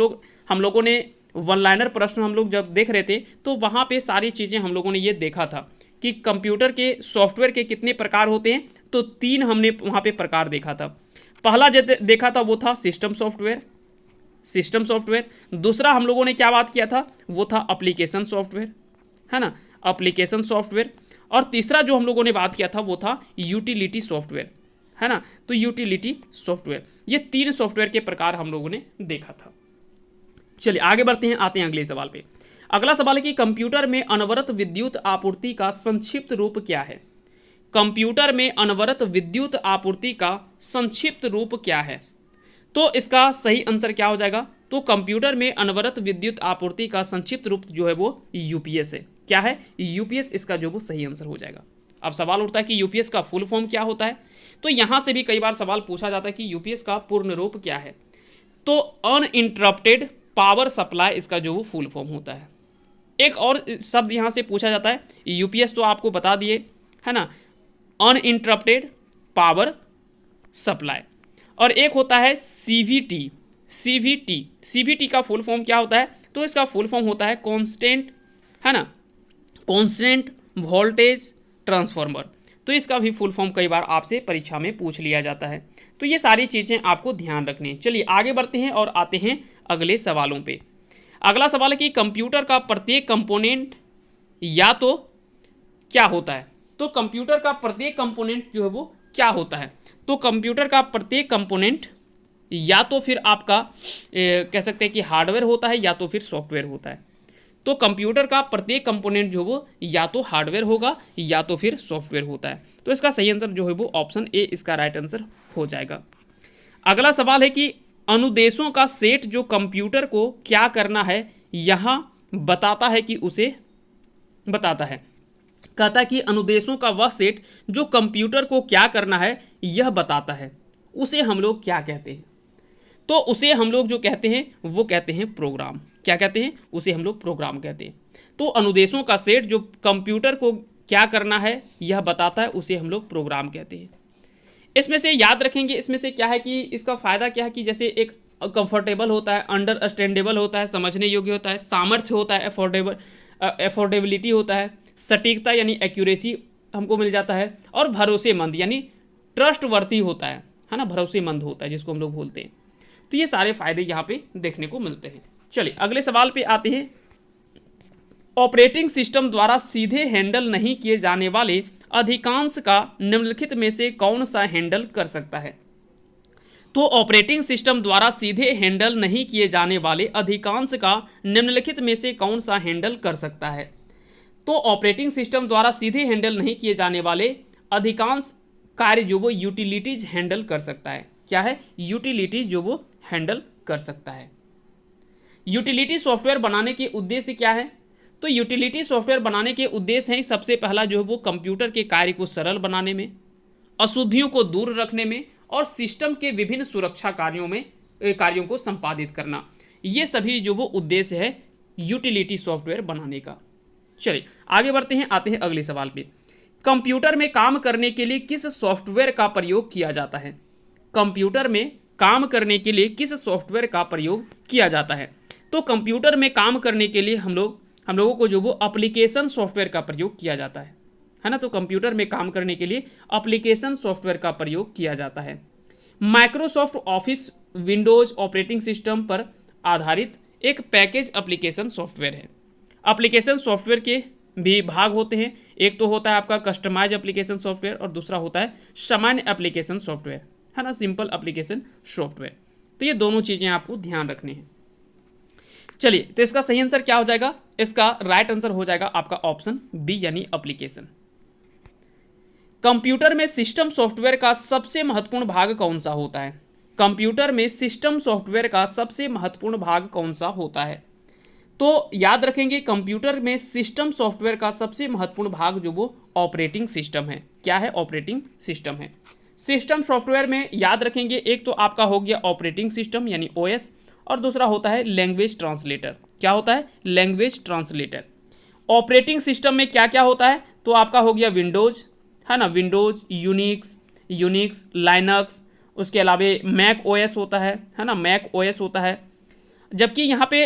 लोगों ने वन लाइनर प्रश्न हम लोग जब देख रहे थे तो वहाँ पे सारी चीज़ें हम लोगों ने ये देखा था कि कंप्यूटर के सॉफ्टवेयर के कितने प्रकार होते हैं। तो 3 हमने वहाँ पे प्रकार देखा था। पहला जो देखा था वो था सिस्टम सॉफ्टवेयर। दूसरा हम लोगों ने क्या बात किया था वो था एप्लीकेशन सॉफ्टवेयर, है ना, एप्लीकेशन सॉफ्टवेयर। और तीसरा जो हम लोगों ने बात किया था वो था यूटिलिटी सॉफ्टवेयर, है ना। तो यूटिलिटी सॉफ्टवेयर, ये 3 सॉफ्टवेयर के प्रकार हम लोगों ने देखा था। चलिए आगे बढ़ते हैं, आते हैं अगले सवाल पे। अगला सवाल है कि कंप्यूटर में अनवरत विद्युत आपूर्ति का संक्षिप्त रूप क्या है। कंप्यूटर में अनवरत विद्युत आपूर्ति का संक्षिप्त रूप क्या है। तो इसका सही आंसर क्या हो जाएगा, तो कंप्यूटर में अनवरत विद्युत आपूर्ति का संक्षिप्त रूप जो है वो यूपीएस है। क्या है, यूपीएस, इसका जो वो सही आंसर हो जाएगा। अब सवाल उठता है कि यूपीएस का फुल फॉर्म क्या होता है। तो यहाँ से भी कई बार सवाल पूछा जाता है कि यूपीएस का पूर्ण रूप क्या है। तो अनइंटरप्टेड पावर सप्लाई इसका जो वो फुल फॉर्म होता है। एक और शब्द यहाँ से पूछा जाता है, यूपीएस तो आपको बता दिए, है ना, अनइंटरप्टेड पावर सप्लाई। और एक होता है सीवीटी। सीवीटी का फुल फॉर्म क्या होता है, तो इसका फुल फॉर्म होता है कांस्टेंट, है ना, कांस्टेंट वोल्टेज ट्रांसफार्मर। तो इसका भी फुल फॉर्म कई बार आपसे परीक्षा में पूछ लिया जाता है। तो ये सारी चीज़ें आपको ध्यान रखनी है। चलिए आगे बढ़ते हैं और आते हैं अगले सवालों पे। अगला सवाल है कि कंप्यूटर का प्रत्येक कंपोनेंट या तो क्या होता है। तो कंप्यूटर का प्रत्येक कंपोनेंट जो है वो क्या होता है। तो कंप्यूटर का प्रत्येक कंपोनेंट या तो फिर आपका कह सकते हैं कि हार्डवेयर होता है या तो फिर सॉफ्टवेयर होता है। तो कंप्यूटर का प्रत्येक कंपोनेंट जो वो या तो हार्डवेयर होगा या तो फिर सॉफ्टवेयर होता है। तो इसका सही आंसर जो है वो ऑप्शन ए इसका राइट आंसर हो जाएगा। अगला सवाल है कि अनुदेशों का सेट जो कंप्यूटर को क्या करना है यहाँ बताता है कि उसे बताता है। कहता है कि अनुदेशों का वह सेट जो कंप्यूटर को क्या करना है यह बताता है, उसे हम लोग क्या कहते हैं? तो उसे हम लोग जो कहते हैं वो कहते हैं प्रोग्राम। क्या कहते हैं? उसे हम लोग प्रोग्राम कहते हैं। तो अनुदेशों का सेट जो कंप्यूटर को क्या करना है यह बताता है, उसे हम लोग प्रोग्राम कहते हैं। इसमें से याद रखेंगे, इसमें से क्या है कि इसका फ़ायदा क्या है कि जैसे एक कंफर्टेबल होता है, अंडरस्टैंडेबल होता है, समझने योग्य होता है, सामर्थ्य होता है, एफोर्डेबिलिटी होता है, सटीकता यानी एक्यूरेसी हमको मिल जाता है, और भरोसेमंद यानी ट्रस्टवर्थी होता है ना, भरोसेमंद होता है जिसको हम लोग बोलते हैं। तो ये सारे फायदे यहाँ पे देखने को मिलते हैं। चलिए अगले सवाल पे आते हैं। ऑपरेटिंग सिस्टम द्वारा सीधे हैंडल नहीं किए जाने वाले अधिकांश का निम्नलिखित में से कौन सा हैंडल कर सकता है? तो ऑपरेटिंग सिस्टम द्वारा सीधे हैंडल नहीं किए जाने वाले अधिकांश का निम्नलिखित में से कौन सा हैंडल कर सकता है? तो ऑपरेटिंग सिस्टम द्वारा सीधे हैंडल नहीं किए जाने वाले अधिकांश कार्य जो वो यूटिलिटीज हैंडल कर सकता है। क्या है? यूटिलिटीज जो वो हैंडल कर सकता है। यूटिलिटी सॉफ्टवेयर बनाने के उद्देश्य क्या है? तो यूटिलिटी सॉफ्टवेयर बनाने के उद्देश्य हैं, सबसे पहला जो है वो कंप्यूटर के कार्य को सरल बनाने में, अशुद्धियों को दूर रखने में, और सिस्टम के विभिन्न सुरक्षा कार्यों को संपादित करना। ये सभी जो वो उद्देश्य है यूटिलिटी सॉफ्टवेयर बनाने का। चलिए आगे बढ़ते हैं, आते हैं अगले सवाल पे। कंप्यूटर में काम करने के लिए किस सॉफ्टवेयर का प्रयोग किया जाता है? कंप्यूटर में काम करने के लिए किस सॉफ्टवेयर का प्रयोग किया जाता है? तो कंप्यूटर में काम करने के लिए हम लोगों को जो वो एप्लीकेशन सॉफ्टवेयर का प्रयोग किया जाता है ना। तो कंप्यूटर में काम करने के लिए एप्लीकेशन सॉफ्टवेयर का प्रयोग किया जाता है। Microsoft office Windows operating system पर आधारित एक पैकेज एप्लीकेशन सॉफ्टवेयर है। एप्लीकेशन सॉफ्टवेयर के भी भाग होते हैं, एक तो होता है आपका कस्टमाइज एप्लीकेशन सॉफ्टवेयर और दूसरा होता है सामान्य एप्लीकेशन सॉफ्टवेयर, है ना, सिंपल एप्लीकेशन सॉफ्टवेयर। तो ये दोनों चीज़ें आपको ध्यान रखनी है। चलिए तो इसका सही आंसर क्या हो जाएगा? इसका राइट आंसर हो जाएगा आपका ऑप्शन बी यानी एप्लीकेशन। कंप्यूटर में सिस्टम सॉफ्टवेयर का सबसे महत्वपूर्ण भाग कौन सा होता है? कंप्यूटर में सिस्टम सॉफ्टवेयर का सबसे महत्वपूर्ण भाग कौन सा होता है? तो याद रखेंगे कंप्यूटर में सिस्टम सॉफ्टवेयर का सबसे महत्वपूर्ण भाग जो वो ऑपरेटिंग सिस्टम है। क्या है? ऑपरेटिंग सिस्टम है। सिस्टम सॉफ्टवेयर में याद रखेंगे एक तो आपका हो गया ऑपरेटिंग सिस्टम यानी ओएस, और दूसरा होता है लैंग्वेज ट्रांसलेटर। क्या होता है? Language translator. ऑपरेटिंग सिस्टम में क्या क्या होता है? तो आपका हो गया विंडोज, है ना, विंडोज, यूनिक्स, लाइनक्स, उसके अलावा मैक ओएस होता है ना, मैक ओएस होता है। जबकि यहाँ पे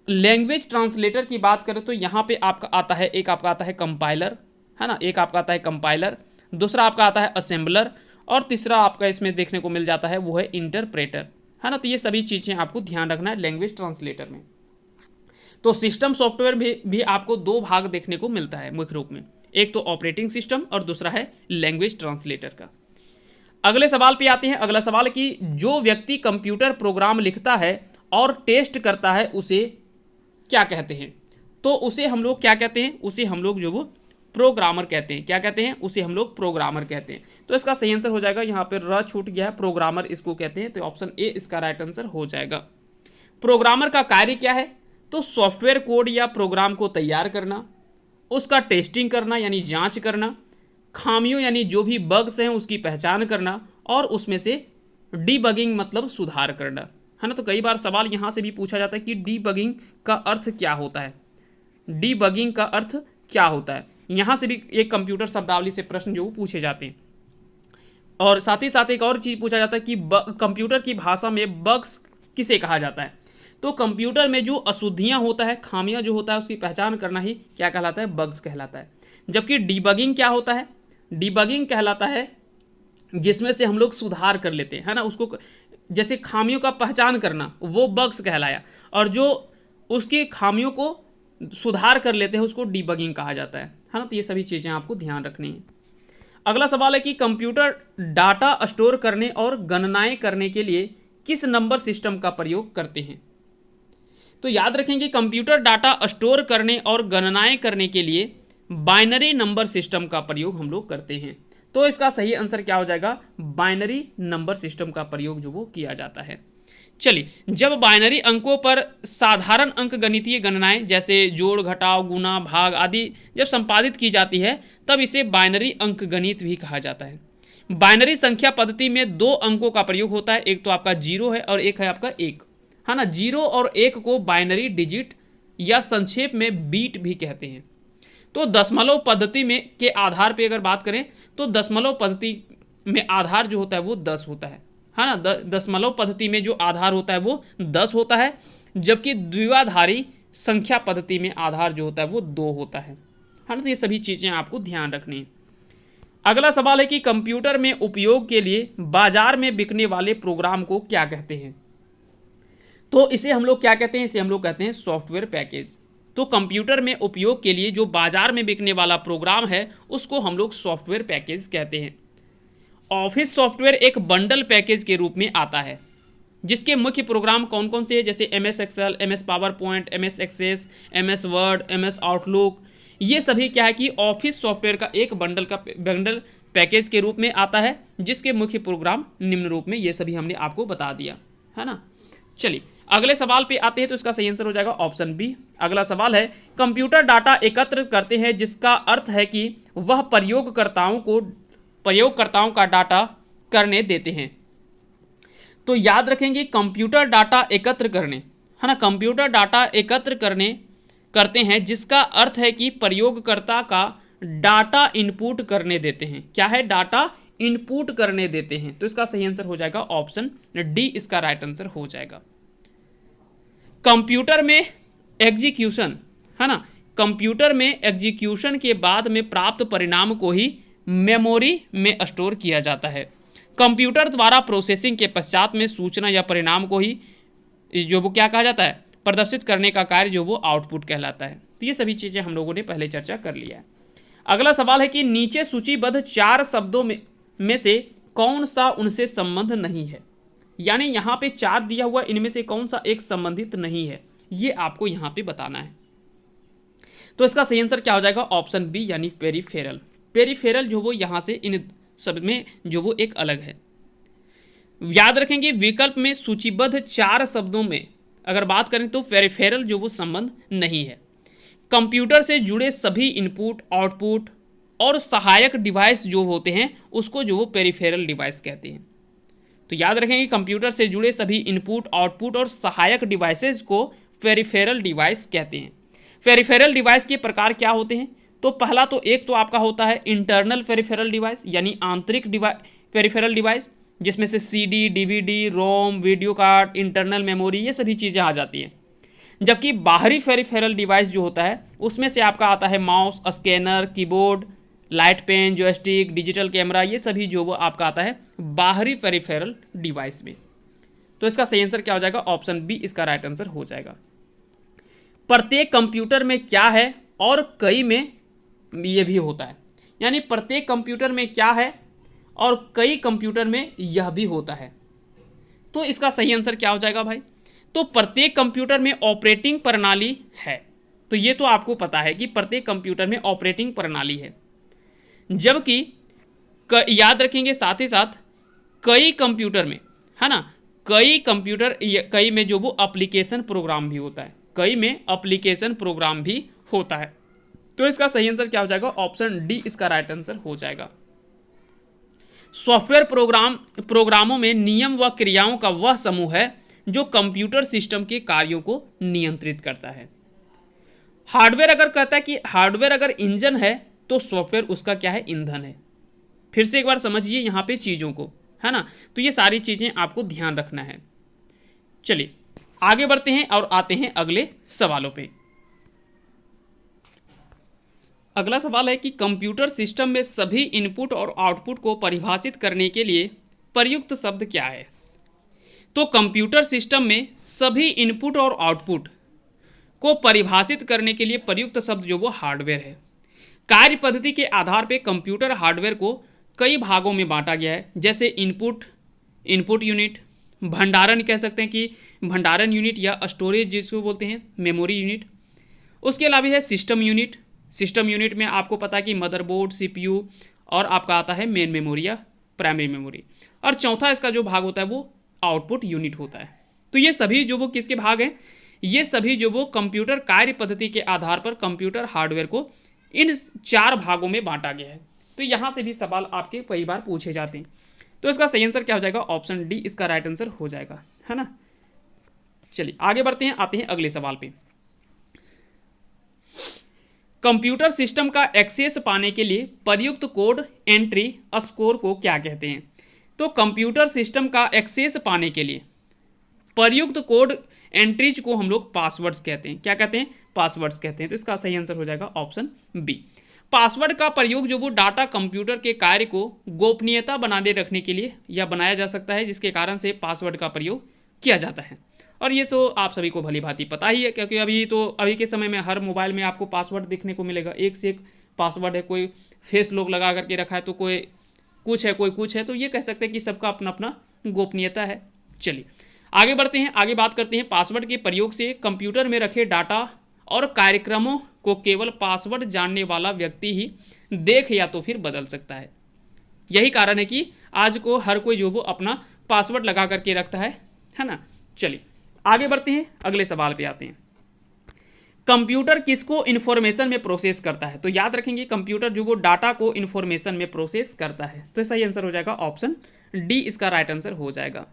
लैंग्वेज ट्रांसलेटर की बात करें तो यहाँ पे आपका आता है, एक आपका आता है कंपाइलर, है ना, एक आपका आता है कंपाइलर, दूसरा आपका आता है असेंबलर, और तीसरा आपका इसमें देखने को मिल जाता है वो है इंटरप्रेटर, है ना। तो ये सभी चीज़ें आपको ध्यान रखना है लैंग्वेज ट्रांसलेटर में। तो सिस्टम सॉफ्टवेयर भी आपको दो भाग देखने को मिलता है मुख्य रूप में, एक तो ऑपरेटिंग सिस्टम और दूसरा है लैंग्वेज ट्रांसलेटर का। अगले सवाल पे आते हैं। अगला सवाल कि जो व्यक्ति कंप्यूटर प्रोग्राम लिखता है और टेस्ट करता है उसे क्या कहते हैं? तो उसे हम लोग क्या कहते हैं? उसे हम लोग जो वो प्रोग्रामर कहते हैं। क्या कहते हैं? उसे हम लोग प्रोग्रामर कहते हैं। तो इसका सही आंसर हो जाएगा, यहाँ पर र छूट गया है, प्रोग्रामर इसको कहते हैं। तो ऑप्शन ए इसका राइट आंसर हो जाएगा। प्रोग्रामर का कार्य क्या है? तो सॉफ्टवेयर कोड या प्रोग्राम को तैयार करना, उसका टेस्टिंग करना यानी जांच करना, खामियों यानी जो भी बग्स हैं उसकी पहचान करना, और उसमें से डीबगिंग मतलब सुधार करना, है ना। तो कई बार सवाल यहाँ से भी पूछा जाता है कि डीबगिंग का अर्थ क्या होता है? डीबगिंग का अर्थ क्या होता है? यहाँ से भी एक कंप्यूटर शब्दावली से प्रश्न जो पूछे जाते हैं। और साथ ही साथ एक और चीज़ पूछा जाता है कि कंप्यूटर की भाषा में बग्स किसे कहा जाता है? तो कंप्यूटर में जो अशुद्धियाँ होता है, खामियाँ जो होता है, उसकी पहचान करना ही क्या कहलाता है? बग्स कहलाता है। जबकि डीबगिंग क्या होता है? डीबगिंग कहलाता है जिसमें से हम लोग सुधार कर लेते हैं, है ना, उसको जैसे खामियों का पहचान करना वो बग्स कहलाया, और जो उसकी खामियों को सुधार कर लेते हैं उसको डीबगिंग कहा जाता है ना। तो ये सभी चीज़ें आपको ध्यान रखनी है। अगला सवाल है कि कंप्यूटर डाटा स्टोर करने और गणनाएं करने के लिए किस नंबर सिस्टम का प्रयोग करते हैं? तो याद रखेंगे कंप्यूटर डाटा स्टोर करने और गणनाएं करने के लिए बाइनरी नंबर सिस्टम का प्रयोग हम लोग करते हैं। तो इसका सही आंसर क्या हो जाएगा, बाइनरी नंबर सिस्टम का प्रयोग जो वो किया जाता है। चलिए, जब बाइनरी अंकों पर साधारण अंकगणितीय गणनाएं जैसे जोड़ घटाव गुणा भाग आदि जब संपादित की जाती है तब इसे बाइनरी अंकगणित भी कहा जाता है। बाइनरी संख्या पद्धति में दो अंकों का प्रयोग होता है, एक तो आपका 0 है और एक है आपका 1, है ना। 0 और 1 को बाइनरी डिजिट या संक्षेप में बीट भी कहते हैं। तो दशमलव पद्धति में के आधार पे अगर बात करें तो दशमलव पद्धति में आधार जो होता है वो 10 होता है ना। दशमलव पद्धति में जो आधार होता है वो 10 होता है, जबकि द्विआधारी संख्या पद्धति में आधार जो होता है वो 2 होता है ना। तो ये सभी चीज़ें आपको ध्यान रखनी है। अगला सवाल है कि कंप्यूटर में उपयोग के लिए बाजार में बिकने वाले प्रोग्राम को क्या कहते हैं। तो इसे हम लोग क्या कहते हैं, इसे हम लोग कहते हैं सॉफ्टवेयर पैकेज। तो कंप्यूटर में उपयोग के लिए जो बाजार में बिकने वाला प्रोग्राम है उसको हम लोग सॉफ्टवेयर पैकेज कहते हैं। ऑफिस सॉफ्टवेयर एक बंडल पैकेज के रूप में आता है जिसके मुख्य प्रोग्राम कौन कौन से हैं, जैसे MS Excel, MS PowerPoint, MS Access, MS Word, MS Outlook. ये सभी क्या है कि ऑफिस सॉफ्टवेयर का एक बंडल पैकेज के रूप में आता है जिसके मुख्य प्रोग्राम निम्न रूप में, ये सभी हमने आपको बता दिया है ना। चलिए अगले सवाल पे आते हैं, तो इसका सही आंसर हो जाएगा ऑप्शन बी। अगला सवाल है कंप्यूटर डाटा एकत्र करते हैं जिसका अर्थ है कि वह प्रयोगकर्ताओं का डाटा करने देते हैं। तो याद रखेंगे कंप्यूटर डाटा एकत्र करने, है ना, कंप्यूटर डाटा एकत्र करते हैं जिसका अर्थ है कि प्रयोगकर्ता का डाटा इनपुट करने देते हैं। क्या है, डाटा इनपुट करने देते हैं। तो इसका सही आंसर हो जाएगा ऑप्शन डी, इसका राइट आंसर हो जाएगा। कंप्यूटर में एग्जीक्यूशन, है ना, कंप्यूटर में एग्जीक्यूशन के बाद में प्राप्त परिणाम को ही मेमोरी में स्टोर किया जाता है। कंप्यूटर द्वारा प्रोसेसिंग के पश्चात में सूचना या परिणाम को ही जो वो क्या कहा जाता है, प्रदर्शित करने का कार्य जो वो आउटपुट कहलाता है। तो ये सभी चीज़ें हम लोगों ने पहले चर्चा कर लिया है। अगला सवाल है कि नीचे सूचीबद्ध 4 शब्दों में से कौन सा उनसे संबंध नहीं है। यानी यहाँ पे 4 दिया हुआ, इनमें से कौन सा एक संबंधित नहीं है, ये आपको यहाँ पे बताना है। तो इसका सही आंसर क्या हो जाएगा, ऑप्शन बी यानी पेरिफेरल। पेरिफेरल जो वो यहाँ से इन सब में जो वो एक अलग है। याद रखेंगे विकल्प में सूचीबद्ध 4 शब्दों में अगर बात करें तो पेरिफेरल जो वो संबंध नहीं है। कंप्यूटर से जुड़े सभी इनपुट आउटपुट और सहायक डिवाइस जो होते हैं उसको जो वो पेरिफेरल डिवाइस कहते हैं। तो याद रखेंगे कंप्यूटर से जुड़े सभी इनपुट आउटपुट और सहायक डिवाइसेस को पेरिफेरल डिवाइस कहते हैं। पेरिफेरल डिवाइस के प्रकार क्या होते हैं, तो पहला तो एक तो आपका होता है इंटरनल पेरिफेरल डिवाइस यानी आंतरिक पेरिफेरल डिवाइस, जिसमें से CD, DVD, रोम, वीडियो कार्ड, इंटरनल मेमोरी ये सभी चीज़ें आ जाती हैं। जबकि बाहरी पेरिफेरल डिवाइस जो होता है उसमें से आपका आता है mouse, scanner, keyboard, light pen, joystick, digital camera, ये सभी जो वो आपका आता है बाहरी पेरिफेरल डिवाइस में। तो इसका सही आंसर क्या हो जाएगा, ऑप्शन बी इसका राइट आंसर हो जाएगा। प्रत्येक कंप्यूटर में क्या है और कई में ये भी होता है, यानी प्रत्येक कंप्यूटर में क्या है और कई कंप्यूटर में यह भी होता है। तो इसका सही आंसर क्या हो जाएगा भाई, तो प्रत्येक कंप्यूटर में ऑपरेटिंग प्रणाली है। तो ये तो आपको पता है कि प्रत्येक कंप्यूटर में ऑपरेटिंग प्रणाली है, जबकि याद रखेंगे साथ ही साथ कई कंप्यूटर में, है ना, कई में जो वो एप्लीकेशन प्रोग्राम भी होता है, कई में एप्लीकेशन प्रोग्राम भी होता है। तो इसका सही आंसर क्या हो जाएगा, ऑप्शन डी इसका राइट आंसर हो जाएगा। सॉफ्टवेयर प्रोग्रामों में नियम व क्रियाओं का वह समूह है जो कंप्यूटर सिस्टम के कार्यों को नियंत्रित करता है। हार्डवेयर अगर कहता है कि हार्डवेयर अगर इंजन है तो सॉफ्टवेयर उसका क्या है, ईंधन है। फिर से एक बार समझिए यहाँ पे चीज़ों को, है ना। तो ये सारी चीज़ें आपको ध्यान रखना है। चलिए आगे बढ़ते हैं और आते हैं अगले सवालों पे। अगला सवाल है कि कंप्यूटर सिस्टम में सभी इनपुट और आउटपुट को परिभाषित करने के लिए प्रयुक्त शब्द क्या है। तो कंप्यूटर सिस्टम में सभी इनपुट और आउटपुट को परिभाषित करने के लिए प्रयुक्त शब्द जो वो हार्डवेयर है। कार्य पद्धति के आधार पर कंप्यूटर हार्डवेयर को कई भागों में बांटा गया है, जैसे इनपुट यूनिट, भंडारण कह सकते हैं कि भंडारण यूनिट या स्टोरेज जिसको बोलते हैं मेमोरी यूनिट। उसके अलावा है सिस्टम यूनिट। सिस्टम यूनिट में आपको पता है कि मदरबोर्ड, सीपीयू और आपका आता है मेन मेमोरी या प्राइमरी मेमोरी। और चौथा इसका जो भाग होता है वो आउटपुट यूनिट होता है। तो ये सभी जो वो किसके भाग हैं, ये सभी जो वो कंप्यूटर कार्य पद्धति के आधार पर कंप्यूटर हार्डवेयर को इन 4 भागों में बांटा गया है। तो यहाँ से भी सवाल आपके कई बार पूछे जाते हैं। तो इसका सही आंसर क्या हो जाएगा, ऑप्शन डी इसका राइट आंसर हो जाएगा, है ना। चलिए आगे बढ़ते हैं, आते हैं अगले सवाल पे। कंप्यूटर सिस्टम का एक्सेस पाने के लिए प्रयुक्त कोड एंट्री स्कोर को क्या कहते हैं। तो कंप्यूटर सिस्टम का एक्सेस पाने के लिए प्रयुक्त कोड एंट्रीज को हम लोग पासवर्ड्स कहते हैं। क्या कहते हैं, पासवर्ड्स कहते हैं। तो इसका सही आंसर हो जाएगा ऑप्शन बी। पासवर्ड का प्रयोग जो वो डाटा कंप्यूटर के कार्य को गोपनीयता बनाने रखने के लिए या बनाया जा सकता है, जिसके कारण से पासवर्ड का प्रयोग किया जाता है। और ये तो आप सभी को भली भांति पता ही है, क्योंकि अभी के समय में हर मोबाइल में आपको पासवर्ड दिखने को मिलेगा। एक से एक पासवर्ड है, कोई फेस लोग लगा करके रखा है, तो कोई कुछ है, कोई कुछ है। तो ये कह सकते हैं कि सबका अपना अपना गोपनीयता है। चलिए आगे बढ़ते हैं, आगे बात करते हैं। पासवर्ड के प्रयोग से कंप्यूटर में रखे डाटा और कार्यक्रमों को केवल पासवर्ड जानने वाला व्यक्ति ही देख या तो फिर बदल सकता है। यही कारण है कि आज को हर कोई जो वो अपना पासवर्ड लगा करके रखता है ना। चलिए आगे बढ़ते हैं, अगले सवाल पे आते हैं। कंप्यूटर किसको इंफॉर्मेशन में प्रोसेस करता है। तो याद रखेंगे कंप्यूटर जो वो डाटा को इंफॉर्मेशन में प्रोसेस करता है। तो सही आंसर हो जाएगा ऑप्शन डी इसका राइट आंसर हो जाएगा।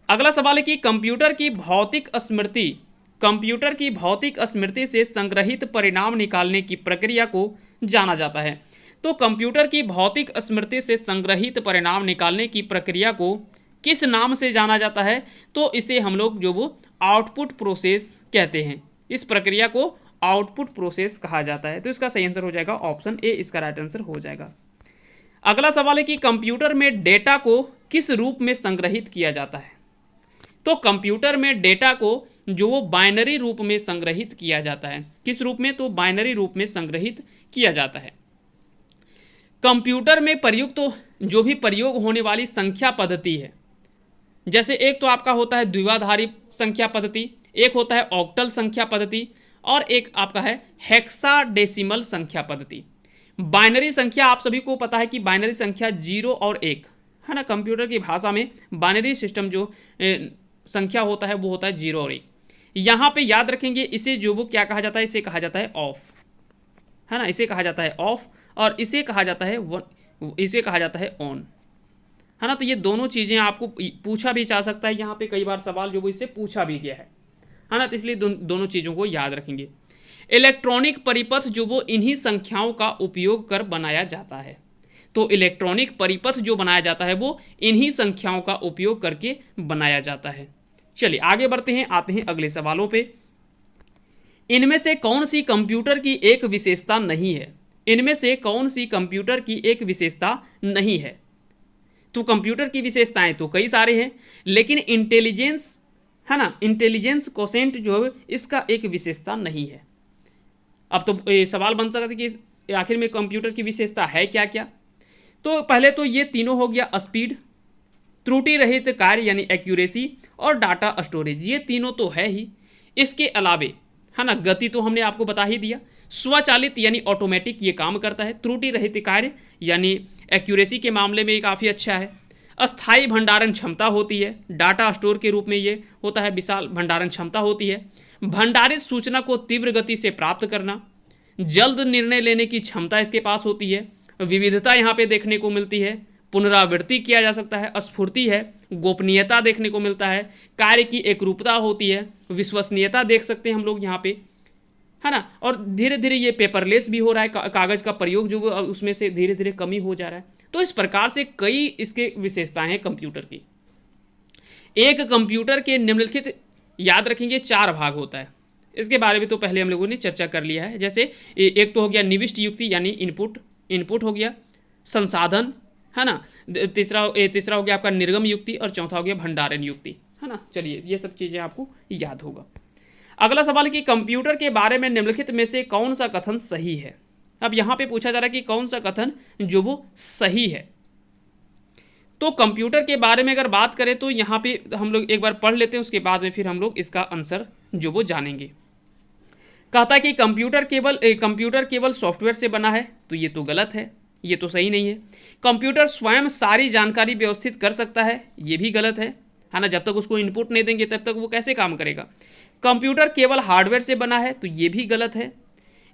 अगला सवाल है कि कंप्यूटर की भौतिक स्मृति से संग्रहित परिणाम निकालने की प्रक्रिया को जाना जाता है। तो कंप्यूटर की भौतिक स्मृति से संग्रहित परिणाम निकालने की प्रक्रिया को किस नाम से जाना जाता है। तो इसे हम लोग जो वो आउटपुट प्रोसेस कहते हैं। इस प्रक्रिया को आउटपुट प्रोसेस कहा जाता है। तो इसका सही आंसर हो जाएगा ऑप्शन ए इसका राइट आंसर हो जाएगा। अगला सवाल है कि कंप्यूटर में डेटा को किस रूप में संग्रहित किया जाता है। तो कंप्यूटर में डेटा को जो वो बाइनरी रूप में संग्रहित किया जाता है। किस रूप में, तो बाइनरी रूप में संग्रहित किया जाता है। कंप्यूटर में प्रयुक्त जो भी प्रयोग होने वाली संख्या पद्धति है, जैसे एक तो आपका होता है द्विआधारी संख्या पद्धति, एक होता है ऑक्टल संख्या पद्धति और एक आपका है हेक्साडेसिमल संख्या पद्धति। बाइनरी संख्या आप सभी को पता है कि बाइनरी संख्या 0 और 1 है ना। कंप्यूटर की भाषा में बाइनरी सिस्टम जो संख्या होता है वो होता है 0 और 1। यहाँ पे याद रखेंगे इसे जो वो क्या कहा जाता है, इसे कहा जाता है ऑफ, है ना। इसे कहा जाता है ऑफ और इसे कहा जाता है ऑन, है ना। तो ये दोनों चीज़ें आपको पूछा भी जा सकता है। यहाँ पे कई बार सवाल जो वो इससे पूछा भी गया है ना। तो इसलिए दोनों चीज़ों को याद रखेंगे। इलेक्ट्रॉनिक परिपथ जो वो इन्हीं संख्याओं का उपयोग कर बनाया जाता है। तो इलेक्ट्रॉनिक परिपथ जो बनाया जाता है वो इन्हीं संख्याओं का उपयोग करके बनाया जाता है। चलिए आगे बढ़ते हैं, आते हैं अगले सवालों पे। इनमें से कौन सी कंप्यूटर की एक विशेषता नहीं है। इनमें से कौन सी कंप्यूटर की एक विशेषता नहीं है। तो कंप्यूटर की विशेषताएं तो कई सारे हैं, लेकिन इंटेलिजेंस है ना, इंटेलिजेंस कोसेंट जो है इसका एक विशेषता नहीं है। अब तो सवाल बन सकता है कि आखिर में कंप्यूटर की विशेषता है क्या क्या। तो पहले तो ये तीनों हो गया, स्पीड, त्रुटि रहित कार्य यानी एक्यूरेसी और डाटा स्टोरेज, ये तीनों तो है ही। इसके अलावे है ना गति तो हमने आपको बता ही दिया, स्वचालित यानी ऑटोमेटिक ये काम करता है, त्रुटि रहित कार्य यानी एक्यूरेसी के मामले में ये काफ़ी अच्छा है, अस्थायी भंडारण क्षमता होती है, डाटा स्टोर के रूप में ये होता है, विशाल भंडारण क्षमता होती है, भंडारित सूचना को तीव्र गति से प्राप्त करना, जल्द निर्णय लेने की क्षमता इसके पास होती है, विविधता यहाँ पे देखने को मिलती है, पुनरावृत्ति किया जा सकता है, स्फूर्ति है, गोपनीयता देखने को मिलता है, कार्य की एकरूपता होती है, विश्वसनीयता देख सकते हैं हम लोग यहाँ पे, है ना। और धीरे धीरे ये पेपरलेस भी हो रहा है, कागज़ का प्रयोग जो उसमें से धीरे धीरे कमी हो जा रहा है। तो इस प्रकार से कई इसके विशेषताएं हैं कंप्यूटर की। एक कंप्यूटर के निम्नलिखित याद रखेंगे 4 भाग होता है। इसके बारे में तो पहले हम लोगों ने चर्चा कर लिया है। जैसे एक तो हो गया निविष्ट युक्ति यानी इनपुट हो गया, संसाधन है ना, तीसरा हो गया आपका निर्गम युक्ति और चौथा हो गया भंडारण युक्ति, है ना। चलिए ये सब चीज़ें आपको याद होगा। अगला सवाल कि कंप्यूटर के बारे में निम्नलिखित में से कौन सा कथन सही है। अब यहाँ पे पूछा जा रहा है कि कौन सा कथन जो वो सही है। तो कंप्यूटर के बारे में अगर बात करें तो यहाँ पे हम लोग एक बार पढ़ लेते हैं, उसके बाद में फिर हम लोग इसका आंसर जो वो जानेंगे। कहता है कि कंप्यूटर केवल सॉफ्टवेयर से बना है, तो ये तो गलत है, ये तो सही नहीं है। कंप्यूटर स्वयं सारी जानकारी व्यवस्थित कर सकता है, ये भी गलत है ना। जब तक उसको इनपुट नहीं देंगे तब तक वो कैसे काम करेगा। कंप्यूटर केवल हार्डवेयर से बना है, तो ये भी गलत है।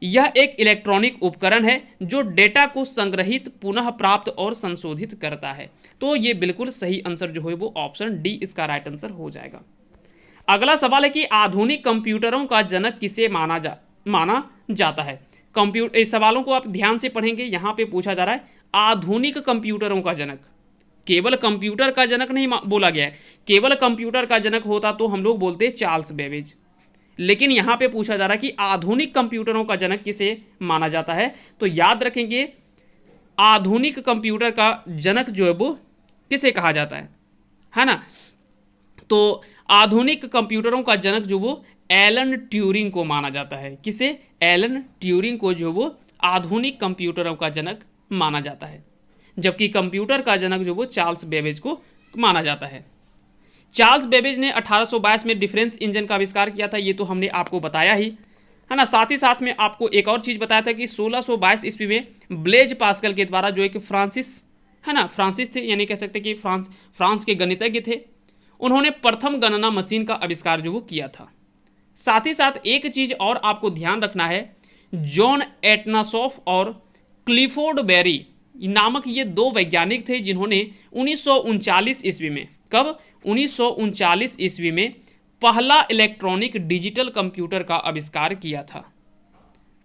यह एक इलेक्ट्रॉनिक उपकरण है जो डेटा को संग्रहित, पुनः प्राप्त और संशोधित करता है। तो ये बिल्कुल सही आंसर जो है वो ऑप्शन डी इसका राइट आंसर हो जाएगा। अगला सवाल है कि आधुनिक कंप्यूटरों का जनक किसे माना जाता है। कंप्यूटर सवालों को आप ध्यान से पढ़ेंगे, यहाँ पे पूछा जा रहा है आधुनिक कंप्यूटरों का जनक। केवल कंप्यूटर का जनक नहीं बोला गया है। केवल कंप्यूटर का जनक होता तो हम लोग बोलते चार्ल्स बेबेज, लेकिन यहाँ पे पूछा जा रहा है कि आधुनिक कंप्यूटरों का जनक किसे माना जाता है। तो याद रखेंगे आधुनिक कंप्यूटर का जनक जो है वो किसे कहा जाता है ना। तो आधुनिक कंप्यूटरों का जनक जो वो एलन ट्यूरिंग को माना जाता है। किसे? एलन ट्यूरिंग को जो वो आधुनिक कंप्यूटरों का जनक माना जाता है, जबकि कंप्यूटर का जनक जो वो चार्ल्स बेबेज को माना जाता है। चार्ल्स बेबेज ने 1822 में डिफरेंस इंजन का आविष्कार किया था, ये तो हमने आपको बताया ही है ना। साथ ही साथ में आपको एक और चीज़ बताया था कि 1622 ईस्वी में ब्लेज पास्कल के द्वारा जो एक फ्रांसिस थे, यानी कह सकते कि फ्रांस के गणितज्ञ थे, उन्होंने प्रथम गणना मशीन का आविष्कार जो वो किया था। साथ ही साथ एक चीज़ और आपको ध्यान रखना है, जॉन एटनासॉफ और क्लिफोर्ड बेरी नामक ये दो वैज्ञानिक थे जिन्होंने 1939 ईस्वी में, कब? 1939 ईस्वी में पहला इलेक्ट्रॉनिक डिजिटल कंप्यूटर का आविष्कार किया था।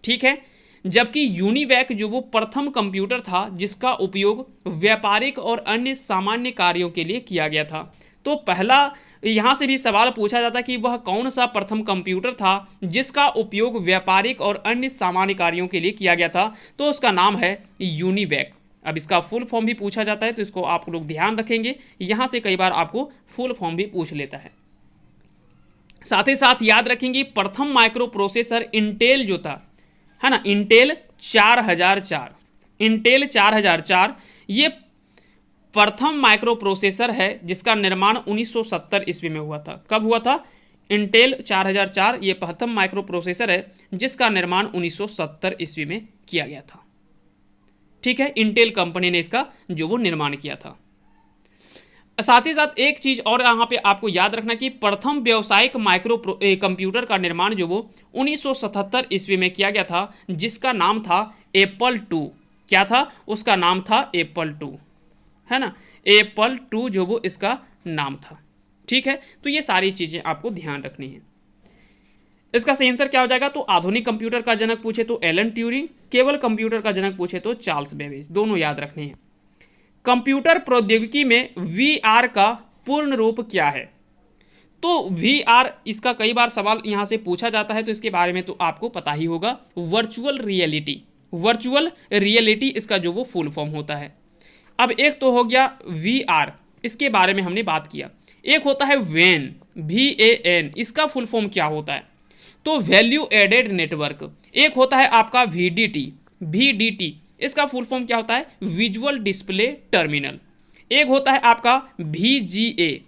ठीक है, जबकि यूनिवैक जो वो प्रथम कंप्यूटर था जिसका उपयोग व्यापारिक और अन्य सामान्य कार्यों के लिए किया गया था। तो पहला यहाँ से भी सवाल पूछा जाता कि वह कौन सा प्रथम कंप्यूटर था जिसका उपयोग व्यापारिक और अन्य सामान्य कार्यों के लिए किया गया था, तो उसका नाम है यूनिवैक। अब इसका फुल फॉर्म भी पूछा जाता है, तो इसको आप लोग ध्यान रखेंगे, यहाँ से कई बार आपको फुल फॉर्म भी पूछ लेता है। साथ ही साथ याद रखेंगे प्रथम माइक्रो प्रोसेसर इंटेल जो था, है ना, इंटेल 4004 ये प्रथम माइक्रो प्रोसेसर है जिसका निर्माण 1970 ईस्वी में हुआ था। कब हुआ था? इंटेल 4004 ये प्रथम माइक्रो प्रोसेसर है जिसका निर्माण 1970 ईस्वी में किया गया था। ठीक है, इंटेल कंपनी ने इसका जो वो निर्माण किया था। साथ ही साथ एक चीज और यहाँ पे आपको याद रखना कि प्रथम व्यावसायिक माइक्रो कंप्यूटर का निर्माण जो वो 1977 ईस्वी में किया गया था जिसका नाम था एप्पल 2। क्या था? उसका नाम था एप्पल 2, है ना, एप्पल 2 जो वो इसका नाम था। ठीक है, तो ये सारी चीजें आपको ध्यान रखनी है। इसका सही आंसर क्या हो जाएगा? तो आधुनिक कंप्यूटर का जनक पूछे तो एलन ट्यूरिंग, केवल कंप्यूटर का जनक पूछे तो चार्ल्स बेबेज, दोनों याद रखने हैं। कंप्यूटर प्रौद्योगिकी में वीआर का पूर्ण रूप क्या है? तो वीआर इसका कई बार सवाल यहां से पूछा जाता है, तो इसके बारे में तो आपको पता ही होगा। वर्चुअल रियलिटी इसका जो वो फुल फॉर्म होता है। अब एक तो हो गया VR, इसके बारे में हमने बात किया। एक होता है वैन, VAN, इसका फुल फॉर्म क्या होता है? तो वैल्यू एडेड नेटवर्क। एक होता है आपका VDT, इसका फुल फॉर्म क्या होता है? Visual display terminal. एक होता है आपका VGA,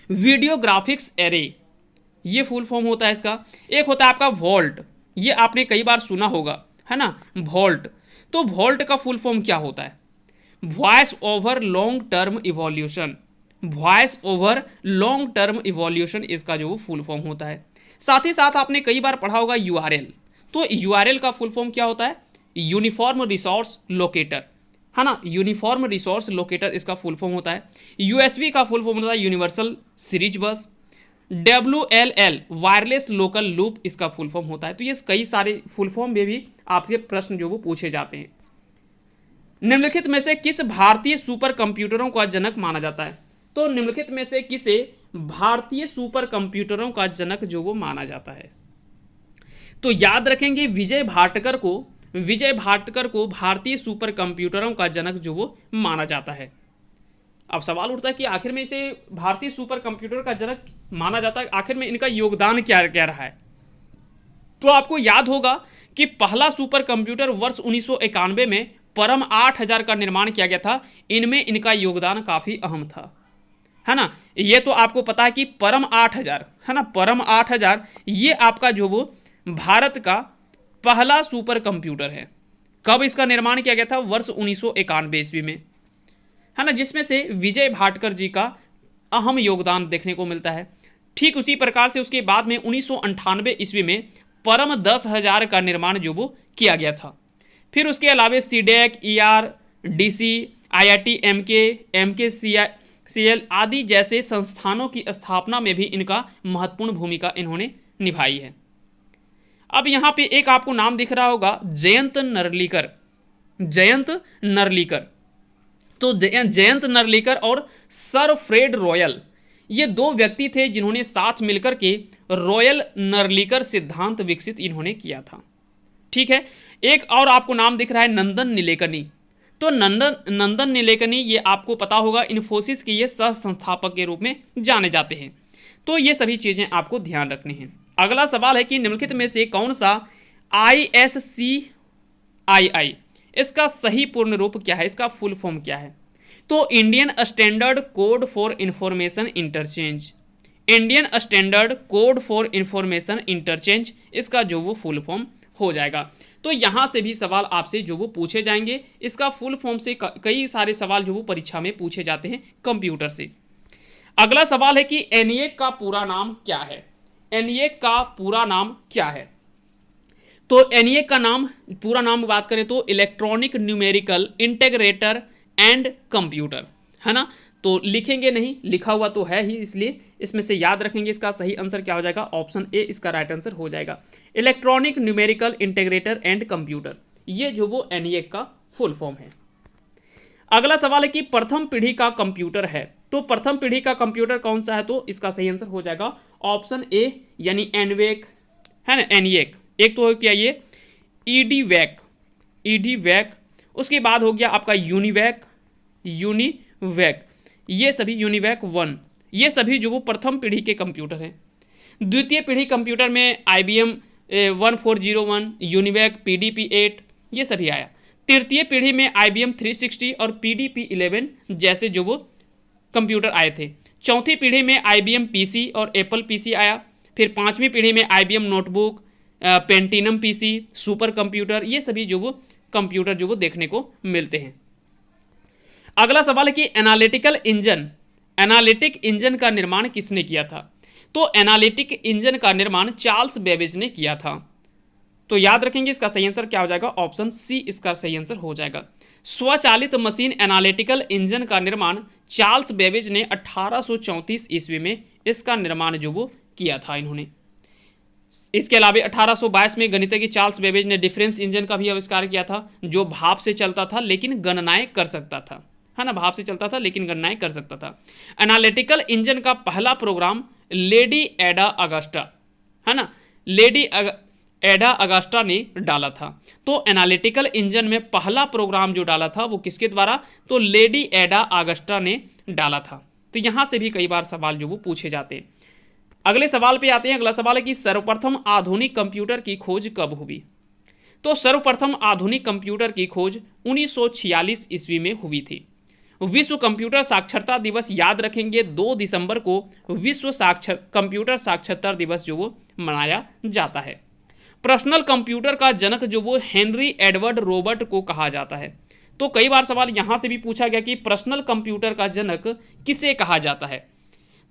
वीडियो ग्राफिक्स एरे, ये फुल फॉर्म होता है इसका। एक होता है आपका वॉल्ट, ये आपने कई बार सुना होगा, है ना, वॉल्ट। तो वॉल्ट का फुल फॉर्म क्या होता है? Voice over long term evolution, इसका जो फुल फॉर्म होता है। साथ ही साथ आपने कई बार पढ़ा होगा URL, तो URL का फुल फॉर्म क्या होता है? यूनिफॉर्म रिसोर्स लोकेटर, है ना, यूनिफॉर्म रिसोर्स लोकेटर इसका फुल फॉर्म होता है। USB का फुल फॉर्म होता है यूनिवर्सल सीरीज बस। WLL वायरलेस लोकल लूप इसका फुल फॉर्म होता है। तो ये कई सारे फुल फॉर्म में भी आपके प्रश्न जो वो पूछे जाते हैं। निम्नलिखित में से किस भारतीय सुपर कंप्यूटरों का जनक माना जाता है? तो निम्नलिखित में से किसे भारतीय सुपर कंप्यूटरों का जनक जो वो माना जाता है? तो याद रखेंगे विजय भाटकर को भारतीय सुपर कंप्यूटरों का जनक जो वो माना जाता है। अब सवाल उठता है कि आखिर में इसे भारतीय सुपर कंप्यूटर का जनक माना जाता है, आखिर में इनका योगदान क्या क्या रहा है? तो आपको याद होगा कि पहला सुपर कंप्यूटर वर्ष 1991 में परम 8000 का निर्माण किया गया था, इनमें इनका योगदान काफ़ी अहम था, है ना। ये तो आपको पता है कि परम 8000, है ना, परम 8000 ये आपका जो वो भारत का पहला सुपर कंप्यूटर है। कब इसका निर्माण किया गया था? वर्ष 1991 ईस्वी में, है ना, जिसमें से विजय भाटकर जी का अहम योगदान देखने को मिलता है। ठीक उसी प्रकार से उसके बाद में 1998 ईस्वी में परम 10,000 का निर्माण जो वो किया गया था। फिर उसके अलावा CDAC, ER, DC, IIT, MK CL आदि जैसे संस्थानों की स्थापना में भी इनका महत्वपूर्ण भूमिका इन्होंने निभाई है। अब यहाँ पे एक आपको नाम दिख रहा होगा, जयंत नरलीकर। जयंत नरलीकर, तो जयंत नरलीकर और सर फ्रेड रॉयल, ये दो व्यक्ति थे जिन्होंने साथ मिलकर के रॉयल नरलीकर सिद्धांत विकसित इन्होंने किया था। ठीक है, एक और आपको नाम दिख रहा है नंदन नीलेकनी। तो नंदन नीलेकनी, ये आपको पता होगा इन्फोसिस के ये सह संस्थापक के रूप में जाने जाते हैं। तो ये सभी चीजें आपको ध्यान रखनी है। अगला सवाल है कि निम्नलिखित में से कौन सा ISCII इसका सही पूर्ण रूप क्या है, इसका फुल फॉर्म क्या है? तो Indian standard code for information interchange, Indian standard code for information interchange, इसका जो वो फुल फॉर्म हो जाएगा। तो यहां से भी सवाल आपसे जो वो पूछे जाएंगे। इसका फुल फॉर्म से कई सारे सवाल जो वो परीक्षा में पूछे जाते हैं कंप्यूटर से। अगला सवाल है कि ENIAC का पूरा नाम क्या है? ENIAC का पूरा नाम क्या है? तो ENIAC का नाम, पूरा नाम बात करें तो electronic numerical integrator and computer, है ना। तो लिखेंगे नहीं, लिखा हुआ तो है ही, इसलिए इसमें से याद रखेंगे। इसका सही आंसर क्या हो जाएगा? ऑप्शन ए इसका राइट आंसर हो जाएगा, electronic numerical integrator and computer. ये जो वो ENIAC का फुल फॉर्म है। अगला सवाल है कि प्रथम पीढ़ी का कंप्यूटर है, तो प्रथम पीढ़ी का कंप्यूटर कौन सा है? तो इसका सही आंसर हो जाएगा ऑप्शन ए, यानी ENVAC, है ना, ENIAC। एक तो हो गया ये EDVAC, उसके बाद हो गया आपका यूनिवैक, ये सभी यूनिवैक 1, ये सभी जो वो प्रथम पीढ़ी के कंप्यूटर हैं। द्वितीय पीढ़ी कंप्यूटर में IBM 1401, यूनिवैक, PDP-8, ये सभी आया। तृतीय पीढ़ी में IBM 360 और PDP-11 जैसे जो वो कंप्यूटर आए थे। चौथी पीढ़ी में IBM PC और एप्पल PC आया। फिर पांचवी पीढ़ी में IBM notebook, Pentium PC, super computer, ये सभी जो वो कंप्यूटर जो वो देखने को मिलते हैं। अगला सवाल है कि एनालिटिक इंजन का निर्माण किसने किया था? तो एनालिटिक इंजन का निर्माण चार्ल्स बेबेज ने किया था। तो याद रखेंगे इसका सही आंसर क्या हो जाएगा? ऑप्शन सी इसका सही आंसर हो जाएगा। स्वचालित मशीन एनालिटिकल इंजन का निर्माण चार्ल्स बेबेज ने 1834 ईस्वी में इसका निर्माण जो वो किया था इन्होंने। इसके अलावा 1822 में गणितज्ञ चार्ल्स बेबेज ने डिफरेंस इंजन का भी आविष्कार किया था, जो भाप से चलता था लेकिन गणनाएं कर सकता था, है ना, भाप से चलता था लेकिन गणनाएं कर सकता था। एनालिटिकल इंजन का पहला प्रोग्राम लेडी एडा अगस्टा, है ना, लेडी एडा अगस्टा ने डाला था। तो एनालिटिकल इंजन में पहला प्रोग्राम जो डाला था वो किसके द्वारा? तो लेडी एडा अगस्टा ने डाला था। तो यहां से भी कई बार सवाल जो वो पूछे जाते हैं। अगले सवाल पे आते हैं। अगला सवाल है कि सर्वप्रथम आधुनिक कंप्यूटर की खोज कब हुई? तो सर्वप्रथम आधुनिक कंप्यूटर की खोज 1946 ईस्वी में हुई थी। विश्व कंप्यूटर साक्षरता दिवस याद रखेंगे 2 दिसंबर को विश्व कंप्यूटर साक्षरता दिवस जो वो मनाया जाता है। पर्सनल कंप्यूटर का जनक जो वो हेनरी एडवर्ड रॉबर्ट को कहा जाता है। तो कई बार सवाल यहां से भी पूछा गया कि पर्सनल कंप्यूटर का जनक किसे कहा जाता है?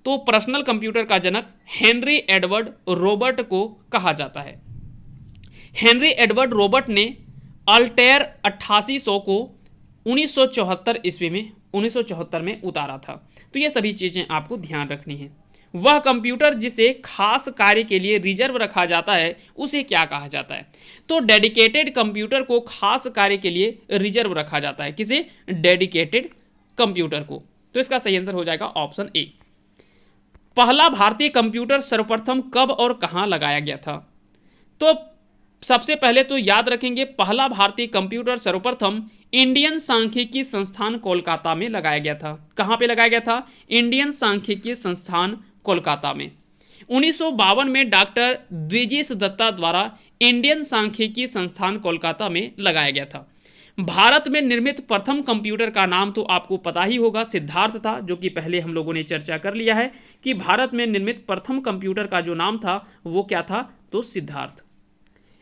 तो पर्सनल कंप्यूटर का जनक हेनरी एडवर्ड रॉबर्ट को कहा जाता है। हेनरी एडवर्ड रॉबर्ट ने अल्टेयर 8800 को 1974 में उतारा था। तो ये सभी चीजें आपको ध्यान रखनी है। वह कंप्यूटर जिसे खास कार्य के लिए रिजर्व रखा जाता है उसे क्या कहा जाता है? तो डेडिकेटेड कंप्यूटर को खास कार्य के लिए रिजर्व रखा जाता है। किसे? डेडिकेटेड कंप्यूटर को। तो इसका सही आंसर हो जाएगा ऑप्शन ए। पहला भारतीय कंप्यूटर सर्वप्रथम कब और कहां लगाया गया था? तो सबसे पहले तो याद रखेंगे पहला भारतीय कंप्यूटर सर्वप्रथम इंडियन सांख्यिकी संस्थान कोलकाता में लगाया गया था। कहां पे लगाया गया था? इंडियन सांख्यिकी संस्थान कोलकाता में। 1952 में डॉक्टर द्विजेश दत्ता द्वारा इंडियन सांख्यिकी संस्थान कोलकाता में लगाया गया था। भारत में निर्मित प्रथम कंप्यूटर का नाम तो आपको पता ही होगा, सिद्धार्थ था, जो कि पहले हम लोगों ने चर्चा कर लिया है कि भारत में निर्मित प्रथम कंप्यूटर का जो नाम था वो क्या था, तो सिद्धार्थ।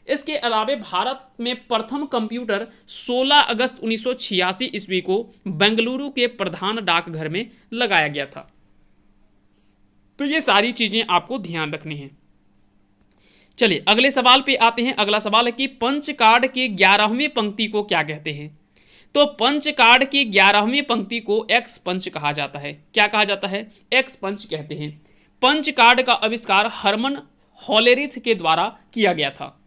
इसके अलावा भारत में प्रथम कंप्यूटर 16 अगस्त 1986 ईस्वी को बेंगलुरु के प्रधान डाकघर में लगाया गया था। तो ये सारी चीजें आपको ध्यान रखनी है। चलिए अगले सवाल पे आते हैं। अगला सवाल है कि पंच कार्ड की 11वीं पंक्ति को क्या कहते हैं। तो पंच कार्ड की 11वीं पंक्ति को एक्स पंच कहा जाता है। क्या कहा जाता है, एक्स पंच कहते हैं। पंच कार्ड का आविष्कार हरमन हॉलेरिथ के द्वारा किया गया था।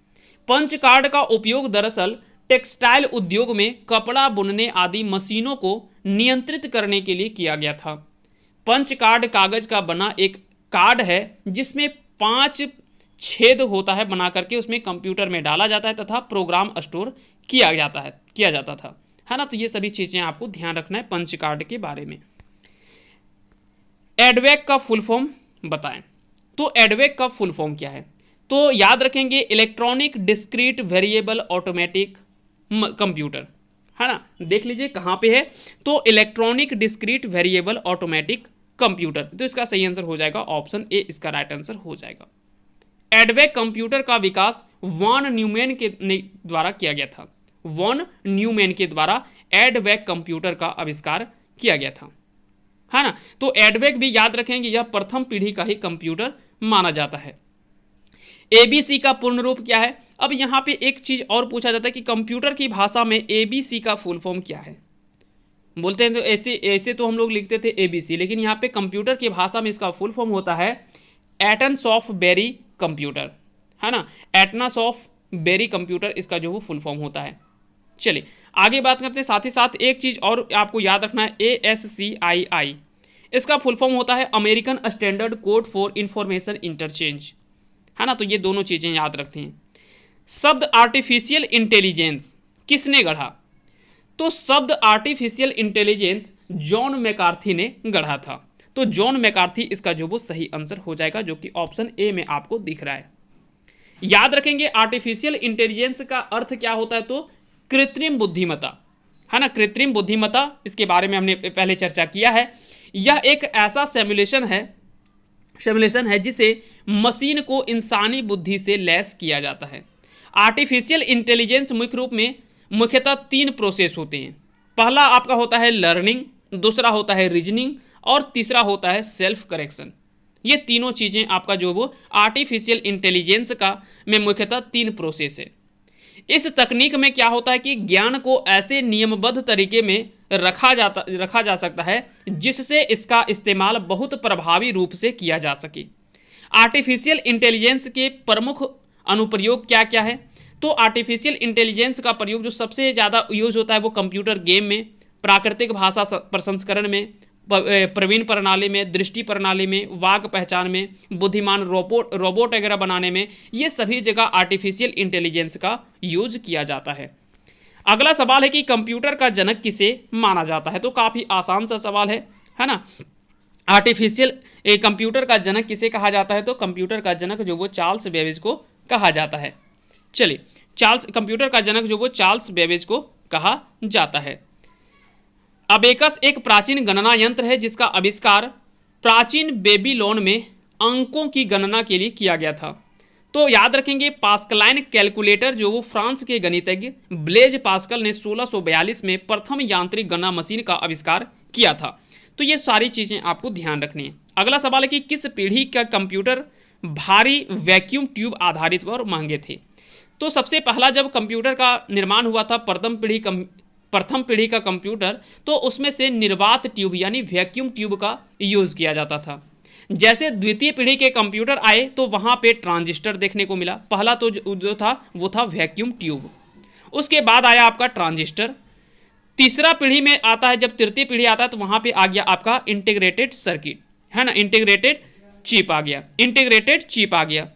पंच कार्ड का उपयोग दरअसल टेक्सटाइल उद्योग में कपड़ा बुनने आदि मशीनों को नियंत्रित करने के लिए किया गया था। पंच कार्ड कागज का बना एक कार्ड है जिसमें 5 छेद होता है बना करके, उसमें कंप्यूटर में डाला जाता है तथा प्रोग्राम स्टोर किया जाता था, है ना। तो ये सभी चीजें आपको ध्यान रखना है पंच कार्ड के बारे में। एडवेक का फुल फॉर्म बताएं। तो एडवेक का फुल फॉर्म क्या है, तो याद रखेंगे electronic discrete variable automatic computer, है ना। देख लीजिए कहां पे है, तो electronic discrete variable automatic computer. तो इसका सही आंसर हो जाएगा ऑप्शन ए, इसका राइट आंसर हो जाएगा। एडवेक कंप्यूटर का विकास वॉन न्यूमैन के द्वारा किया गया था। वॉन न्यूमैन के द्वारा एडवेक कंप्यूटर का आविष्कार किया गया था, है ना। तो एडवेक भी याद रखेंगे यह प्रथम पीढ़ी का ही कंप्यूटर माना जाता है। एबीसी का पूर्ण रूप क्या है। अब यहां पे एक चीज और पूछा जाता है कि कंप्यूटर की भाषा में एबीसी का फुल फॉर्म क्या है। बोलते हैं तो ऐसे तो हम लोग लिखते थे एबीसी, लेकिन यहाँ पे कंप्यूटर की भाषा में इसका फुल फॉर्म होता है एटन्स ऑफ बेरी कंप्यूटर, है ना। एटनस ऑफ बेरी कंप्यूटर इसका जो वो फुल फॉर्म होता है। चलिए आगे बात करते हैं। साथ ही साथ एक चीज और आपको याद रखना है, ASCII इसका फुल फॉर्म होता है American standard code for information interchange, है ना। तो ये दोनों चीजें याद रखनी है। शब्द आर्टिफिशियल इंटेलिजेंस किसने गढ़ा। तो शब्द आर्टिफिशियल इंटेलिजेंस जॉन मैकार्थी ने गढ़ा था। तो जॉन मैकार्थी इसका जो वो सही आंसर हो जाएगा, जो कि ऑप्शन ए में आपको दिख रहा है। याद रखेंगे आर्टिफिशियल इंटेलिजेंस का अर्थ क्या होता है, तो कृत्रिम बुद्धिमत्ता, है ना। कृत्रिम बुद्धिमत्ता, इसके बारे में हमने पहले चर्चा किया है। यह एक ऐसा सिमुलेशन है जिसे मशीन को इंसानी बुद्धि से लैस किया जाता है। आर्टिफिशियल इंटेलिजेंस मुख्यतः 3 प्रोसेस होते हैं। पहला आपका होता है लर्निंग, दूसरा होता है रीजनिंग और तीसरा होता है सेल्फ करेक्शन। ये तीनों चीजें आपका जो वो आर्टिफिशियल इंटेलिजेंस का में मुख्यतः 3 प्रोसेस है। इस तकनीक में क्या होता है कि ज्ञान को ऐसे नियमबद्ध तरीके में रखा जा सकता है जिससे इसका इस्तेमाल बहुत प्रभावी रूप से किया जा सके। आर्टिफिशियल इंटेलिजेंस के प्रमुख अनुप्रयोग क्या क्या है। तो आर्टिफिशियल इंटेलिजेंस का प्रयोग जो सबसे ज़्यादा यूज होता है वो कंप्यूटर गेम में, प्राकृतिक भाषा प्रसंस्करण में, प्रवीण प्रणाली में, दृष्टि प्रणाली में, वाक पहचान में, बुद्धिमान रोबोट वगैरह बनाने में, ये सभी जगह आर्टिफिशियल इंटेलिजेंस का यूज किया जाता है। अगला सवाल है कि कंप्यूटर का जनक किसे माना जाता है। तो काफ़ी आसान सा सवाल है ना। आर्टिफिशियल कंप्यूटर का जनक किसे कहा जाता है। तो कंप्यूटर का जनक जो वो चार्ल्स बेबेज को कहा जाता है। चलिए कंप्यूटर का जनक जो वो चार्ल्स बेबेज को कहा जाता है। अबेकस एक प्राचीन गणना यंत्र है जिसका आविष्कार प्राचीन बेबीलोन में अंकों की गणना के लिए किया गया था। तो याद रखेंगे पास्कलाइन कैलकुलेटर जो वो फ्रांस के गणितज्ञ ब्लेज पास्कल ने 1642 में प्रथम यांत्रिक गणना मशीन का आविष्कार किया था। तो ये सारी चीज़ें आपको ध्यान रखनी है। अगला सवाल है कि किस पीढ़ी का कंप्यूटर भारी वैक्यूम ट्यूब आधारित और महंगे थे। तो सबसे पहला जब कंप्यूटर का निर्माण हुआ था प्रथम पीढ़ी का कंप्यूटर, तो उसमें से निर्वात ट्यूब यानी वैक्यूम ट्यूब का यूज़ किया जाता था। जैसे द्वितीय पीढ़ी के कंप्यूटर आए तो वहाँ पे ट्रांजिस्टर देखने को मिला। पहला तो जो था वो था वैक्यूम ट्यूब, उसके बाद आया आपका ट्रांजिस्टर। तीसरा पीढ़ी में आता है, जब तृतीय पीढ़ी आता है तो वहाँ पे आ गया आपका इंटीग्रेटेड सर्किट, है ना, इंटीग्रेटेड चिप आ गया।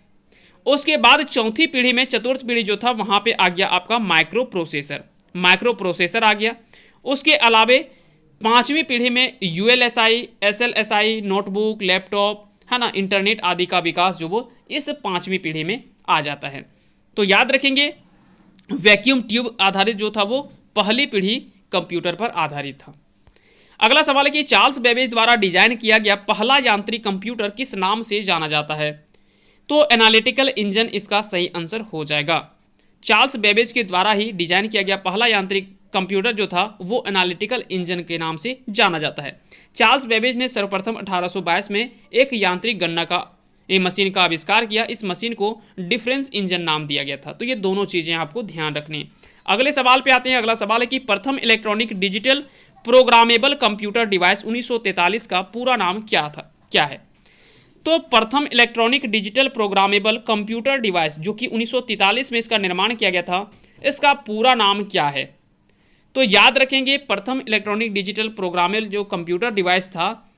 उसके बाद चौथी पीढ़ी में, चतुर्थ पीढ़ी जो था वहाँ पे आ गया आपका माइक्रो प्रोसेसर आ गया। उसके अलावे पांचवी पीढ़ी में ULSI, SLSI, नोटबुक, लैपटॉप, है ना, इंटरनेट आदि का विकास जो वो इस पांचवी पीढ़ी में आ जाता है। तो याद रखेंगे वैक्यूम ट्यूब आधारित जो था वो पहली पीढ़ी कंप्यूटर पर आधारित था। अगला सवाल है कि चार्ल्स बेबेज द्वारा डिजाइन किया गया पहला यांत्रिक कंप्यूटर किस नाम से जाना जाता है? तो एनालिटिकल इंजन इसका सही आंसर हो जाएगा। चार्ल्स बेबेज के द्वारा ही डिजाइन किया गया पहला यांत्रिक कंप्यूटर जो था वो एनालिटिकल इंजन के नाम से जाना जाता है। चार्ल्स बेबेज ने सर्वप्रथम 1822 में एक यांत्रिक गणना का मशीन का आविष्कार किया। इस मशीन को डिफरेंस इंजन नाम दिया गया था। तो ये दोनों चीजें आपको ध्यान रखनी है। अगले सवाल पे आते हैं। अगला सवाल है कि प्रथम electronic digital programmable computer device 1943 का पूरा नाम क्या है? तो प्रथम electronic digital programmable computer device जो कि 1943 में इसका निर्माण किया गया था, इसका पूरा नाम क्या है? तो याद रखेंगे, प्रथम इलेक्ट्रॉनिक डिजिटल प्रोग्रामेबल जो कंप्यूटर डिवाइस था,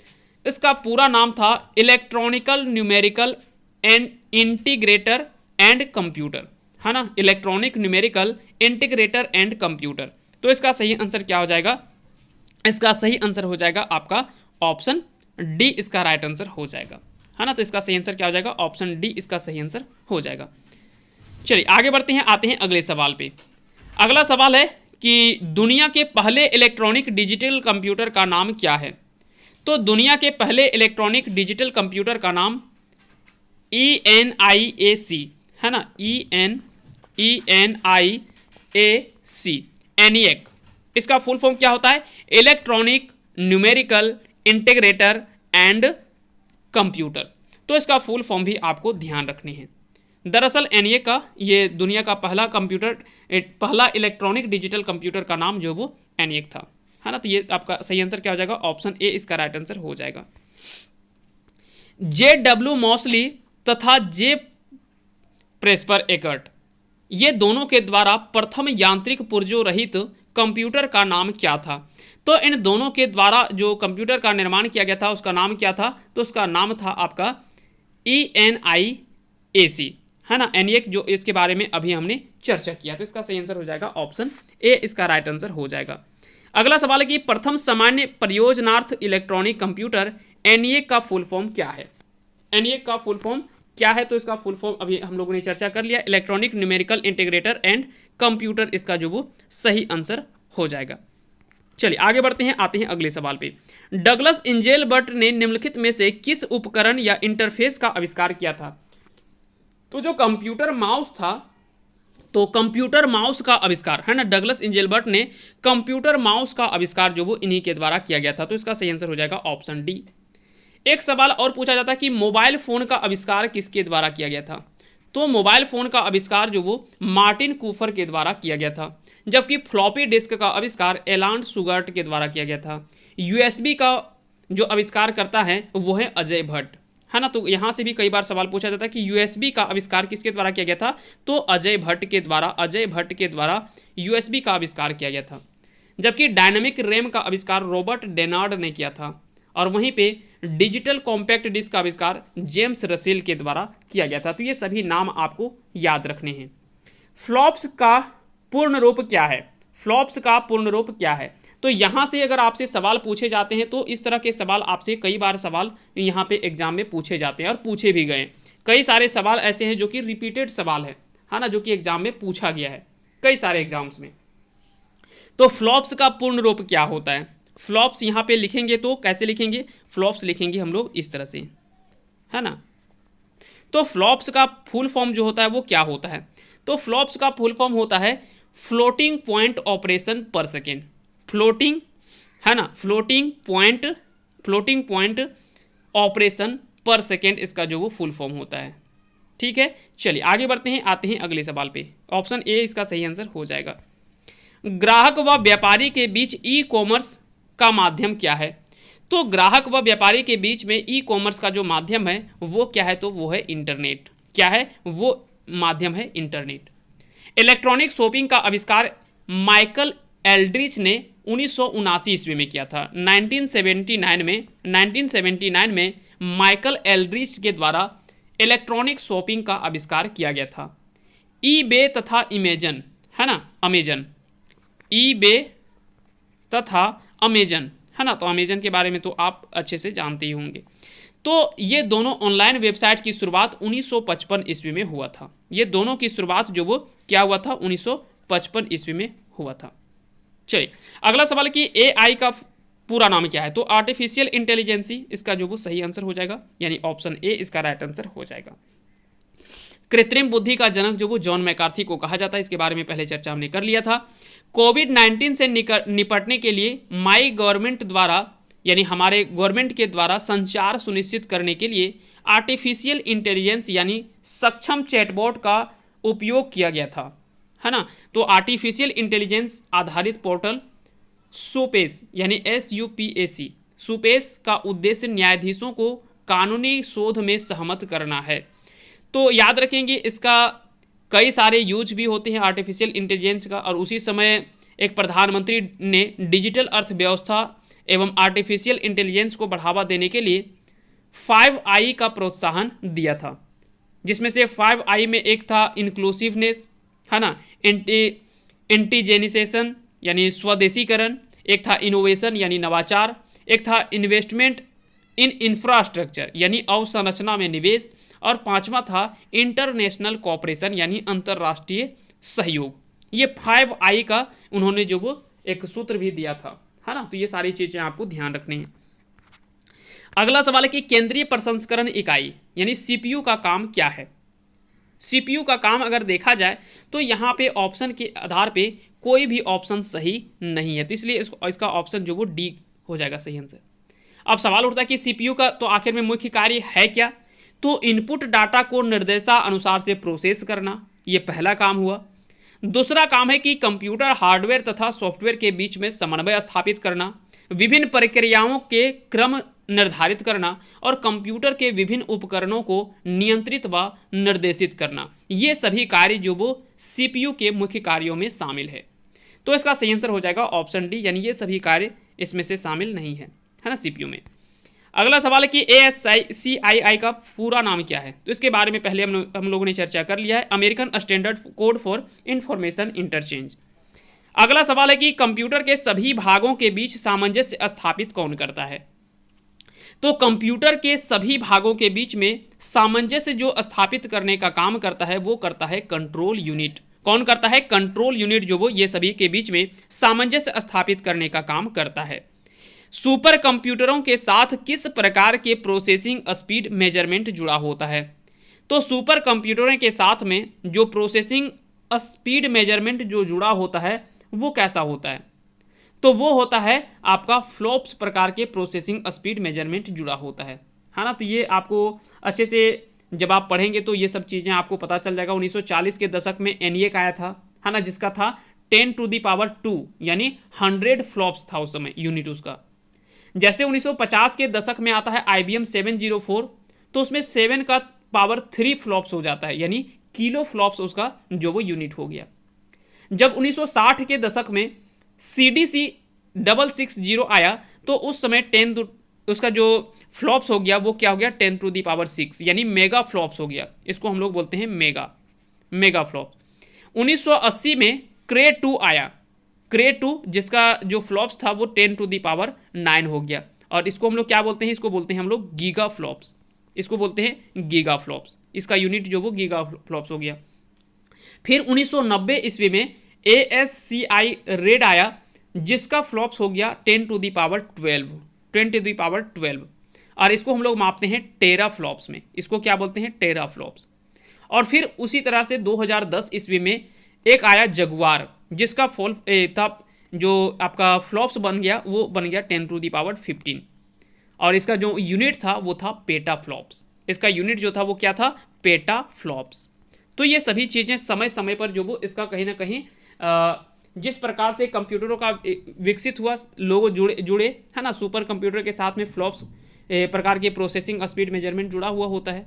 इसका पूरा नाम था electronical numerical and integrator and computer, है ना। Electronic numerical integrator and computer. तो इसका सही आंसर क्या हो जाएगा? इसका सही आंसर हो जाएगा आपका ऑप्शन डी, इसका राइट आंसर हो जाएगा, है ना। तो इसका सही आंसर क्या हो जाएगा? ऑप्शन डी इसका सही आंसर हो जाएगा। चलिए आगे बढ़ते हैं, आते हैं अगले सवाल पे। अगला सवाल है कि दुनिया के पहले इलेक्ट्रॉनिक डिजिटल कंप्यूटर का नाम क्या है? तो दुनिया के पहले इलेक्ट्रॉनिक डिजिटल कंप्यूटर का नाम ENIAC, है ना, ENIAC, ENIAC। इसका फुल फॉर्म क्या होता है? Electronic numerical integrator and computer. तो इसका फुल फॉर्म भी आपको ध्यान रखनी है। दरअसल ENIAC का ये दुनिया का पहला इलेक्ट्रॉनिक डिजिटल कंप्यूटर का नाम जो वो ENIAC था, है ना। तो ये आपका सही आंसर क्या हो जाएगा? ऑप्शन ए इसका राइट आंसर हो जाएगा। JW मॉसली तथा जे प्रेस्पर एकर्ट, ये दोनों के द्वारा प्रथम यांत्रिक पुर्जों रहित कंप्यूटर का नाम क्या था? तो इन दोनों के द्वारा जो कंप्यूटर का निर्माण किया गया था उसका नाम क्या था? तो उसका नाम था आपका ENIAC, है ना। ENIAC जो इसके बारे में अभी हमने चर्चा किया। तो इसका सही आंसर हो जाएगा ऑप्शन ए, इसका राइट आंसर हो जाएगा। अगला सवाल है कि प्रथम सामान्य प्रयोजनार्थ इलेक्ट्रॉनिक कंप्यूटर ENIAC का फुल फॉर्म क्या है? ENIAC का फुल फॉर्म क्या है? तो इसका फुल फॉर्म अभी हम लोगों ने चर्चा कर लिया, electronic numerical integrator and computer, इसका जो वो सही आंसर हो जाएगा। चलिए आगे बढ़ते हैं, आते हैं अगले सवाल पे। डगलस इंजेलबर्ट ने निम्नलिखित में से किस उपकरण या इंटरफेस का आविष्कार किया था? तो जो कंप्यूटर माउस था, तो कंप्यूटर माउस का आविष्कार, है ना, डगलस इंजेलबर्ट ने कंप्यूटर माउस का आविष्कार जो वो इन्हीं के द्वारा किया गया था। तो इसका सही आंसर हो जाएगा ऑप्शन डी। एक सवाल और पूछा जाता है कि मोबाइल फोन का आविष्कार किसके द्वारा किया गया था? तो मोबाइल फोन का आविष्कार जो वो मार्टिन कूफर के द्वारा किया गया था, जबकि फ्लॉपी डिस्क का आविष्कार एलान सुगर्ट के द्वारा किया गया था। USB का जो आविष्कार करता है वो है अजय भट्ट, है ना। तो यहाँ से भी कई बार सवाल पूछा जाता है कि USB का आविष्कार किसके द्वारा किया गया था? तो अजय भट्ट के द्वारा USB का आविष्कार किया गया था। जबकि डायनामिक रैम का आविष्कार रॉबर्ट डेनार्ड ने किया था, और वहीं पे डिजिटल कॉम्पैक्ट डिस्क का आविष्कार जेम्स रसेल के द्वारा किया गया था। तो ये सभी नाम आपको याद रखने हैं। फ्लॉप्स का पूर्ण रूप क्या है? फ्लॉप्स का पूर्ण रूप क्या है? तो यहाँ से अगर आपसे सवाल पूछे जाते हैं तो इस तरह के सवाल आपसे कई बार सवाल यहाँ पे एग्जाम में पूछे जाते हैं और पूछे भी गए। कई सारे सवाल ऐसे हैं जो कि रिपीटेड सवाल है ना, जो कि एग्जाम में पूछा गया है कई सारे एग्जाम्स में। तो फ्लॉप्स का पूर्ण रूप क्या होता है? फ्लॉप्स यहाँ पे लिखेंगे तो कैसे लिखेंगे? फ्लॉप्स लिखेंगे हम लोग इस तरह से, है ना। तो फ्लॉप्स का फुल फॉर्म जो होता है वो क्या होता है? तो फ्लॉप्स का फुल फॉर्म होता है फ्लोटिंग पॉइंट ऑपरेशन पर सेकेंड। फ्लोटिंग, है ना, फ्लोटिंग पॉइंट ऑपरेशन पर सेकेंड, इसका जो वो फुल फॉर्म होता है। ठीक है, चलिए आगे बढ़ते हैं, आते हैं अगले सवाल पे। ऑप्शन ए इसका सही आंसर हो जाएगा। ग्राहक व व्यापारी के बीच ई कॉमर्स का माध्यम क्या है? तो ग्राहक व व्यापारी के बीच में ई कॉमर्स का जो माध्यम है वो क्या है? तो वो है इंटरनेट। क्या है वो माध्यम? है इंटरनेट। इलेक्ट्रॉनिक शॉपिंग का आविष्कार माइकल एल्ड्रिच ने 1979 ईस्वी में किया था। 1979 में माइकल एल्ड्रिच के द्वारा इलेक्ट्रॉनिक शॉपिंग का आविष्कार किया गया था। ईबे तथा अमेजन, है ना, अमेजन, ईबे तथा अमेजन, है ना। तो अमेजन के बारे में तो आप अच्छे से जानते ही होंगे। तो ये दोनों ऑनलाइन वेबसाइट की शुरुआत 1955 ईस्वी में हुआ था। ये दोनों की शुरुआत जो वो क्या हुआ था? 1955 ईस्वी में हुआ था। चलिए अगला सवाल कि AI का पूरा नाम क्या है, तो आर्टिफिशियल इंटेलिजेंसी इसका जो वो सही आंसर हो जाएगा, यानी ऑप्शन ए इसका राइट आंसर हो जाएगा। कृत्रिम बुद्धि का जनक जो वो जॉन मैकार्थी को कहा जाता है, इसके बारे में पहले चर्चा हमने कर लिया था। कोविड-19 से निपटने के लिए माई गवर्नमेंट द्वारा, यानी हमारे गवर्नमेंट के द्वारा संचार सुनिश्चित करने के लिए आर्टिफिशियल इंटेलिजेंस यानी सक्षम चैटबॉट का उपयोग किया गया था, है ना। तो आर्टिफिशियल इंटेलिजेंस आधारित पोर्टल सुपेस यानी SUPAC सुपेस का उद्देश्य न्यायाधीशों को कानूनी शोध में सहमत करना है। तो याद रखेंगे इसका कई सारे यूज भी होते हैं आर्टिफिशियल इंटेलिजेंस का, और उसी समय एक प्रधानमंत्री ने डिजिटल अर्थव्यवस्था एवं आर्टिफिशियल इंटेलिजेंस को बढ़ावा देने के लिए 5I का प्रोत्साहन दिया था, जिसमें से 5I में एक था इंक्लूसिवनेस, है ना, इंटीजेनिसेशन यानी स्वदेशीकरण, एक था इनोवेशन यानी नवाचार, एक था इन्वेस्टमेंट इन इंफ्रास्ट्रक्चर यानी अवसंरचना में निवेश, और पांचवा था इंटरनेशनल कॉपरेशन यानी अंतरराष्ट्रीय सहयोग। ये 5I का उन्होंने जो वो एक सूत्र भी दिया था, है ना। तो ये सारी चीजें आपको ध्यान रखनी है। अगला सवाल है कि केंद्रीय प्रसंस्करण इकाई यानी CPU का काम क्या है। CPU का काम अगर देखा जाए तो यहाँ पे ऑप्शन के आधार पे कोई भी ऑप्शन सही नहीं है, तो इसलिए इसका ऑप्शन जो वो डी हो जाएगा सही आंसर। अब सवाल उठता है कि CPU का तो आखिर में मुख्य कार्य है क्या, तो इनपुट डाटा को निर्देशानुसार से प्रोसेस करना, ये पहला काम हुआ। दूसरा काम है कि कंप्यूटर हार्डवेयर तथा सॉफ्टवेयर के बीच में समन्वय स्थापित करना, विभिन्न प्रक्रियाओं के क्रम निर्धारित करना, और कंप्यूटर के विभिन्न उपकरणों को नियंत्रित व निर्देशित करना। ये सभी कार्य जो वो CPU के मुख्य कार्यों में शामिल है। तो इसका सही आंसर हो जाएगा ऑप्शन डी, यानी ये सभी कार्य इसमें से शामिल नहीं है ना CPU में। अगला सवाल है कि ASCII का पूरा नाम क्या है, तो इसके बारे में पहले हम लोगों ने चर्चा कर लिया है, American standard code for information interchange. अगला सवाल है कि कंप्यूटर के सभी भागों के बीच सामंजस्य स्थापित कौन करता है, तो कंप्यूटर के सभी भागों के बीच में सामंजस्य जो स्थापित करने का काम करता है वो करता है कंट्रोल यूनिट। कौन करता है, कंट्रोल यूनिट जो वो ये सभी के बीच में सामंजस्य स्थापित करने का काम करता है। सुपर कंप्यूटरों के साथ किस प्रकार के प्रोसेसिंग स्पीड मेजरमेंट जुड़ा होता है, तो सुपर कंप्यूटरों के साथ में जो प्रोसेसिंग स्पीड मेजरमेंट जो जुड़ा होता है वो कैसा होता है, तो वो होता है आपका फ्लॉप्स प्रकार के प्रोसेसिंग स्पीड मेजरमेंट जुड़ा होता है ना। तो ये आपको अच्छे से जब आप पढ़ेंगे तो ये सब चीज़ें आपको पता चल जाएगा। 1940 के दशक में ENIAC आया था, है ना, जिसका था 10⁻² यानी 100 फ्लॉप्स था उस समय यूनिट उसका। जैसे 1950 के दशक में आता है IBM 704, तो उसमें 7 का पावर 3 फ्लॉप्स हो जाता है, यानी किलो फ्लॉप्स उसका जो वो यूनिट हो गया। जब 1960 के दशक में CDC 660 आया तो उस समय 10 उसका जो फ्लॉप्स हो गया वो क्या हो गया 10⁻6 यानी मेगा फ्लॉप्स हो गया। इसको हम लोग बोलते हैं मेगा फ्लॉप्स। 1980 में क्रे 2 आया, क्रे 2 जिसका जो फ्लॉप्स था वो 10⁻9 हो गया, और इसको हम लोग क्या बोलते हैं, इसको बोलते हैं हम लोग गीगा फ्लॉप्स। इसको बोलते हैं गीगा फ्लॉप्स, इसका यूनिट जो वो गीगा फ्लॉप्स हो गया। फिर 1990 ईस्वी में ASCII रेड आया जिसका फ्लॉप्स हो गया 10⁻12 और इसको हम लोग मापते हैं टेरा फ्लॉप्स में। इसको क्या बोलते हैं, टेरा फ्लॉप्स। और फिर उसी तरह से 2010 ईस्वी में एक आया जगुआर जिसका था जो आपका फ्लॉप्स बन गया वो बन गया 10⁻15 और इसका जो यूनिट था वो था पेटा फ्लॉप्स। इसका यूनिट जो था वो क्या था, पेटा फ्लॉप्स। तो ये सभी चीज़ें समय समय पर जो वो इसका कहीं ना कहीं जिस प्रकार से कंप्यूटरों का विकसित हुआ, लोग जुड़े है ना, सुपर कंप्यूटर के साथ में फ्लॉप्स प्रकार के प्रोसेसिंग स्पीड मेजरमेंट जुड़ा हुआ होता है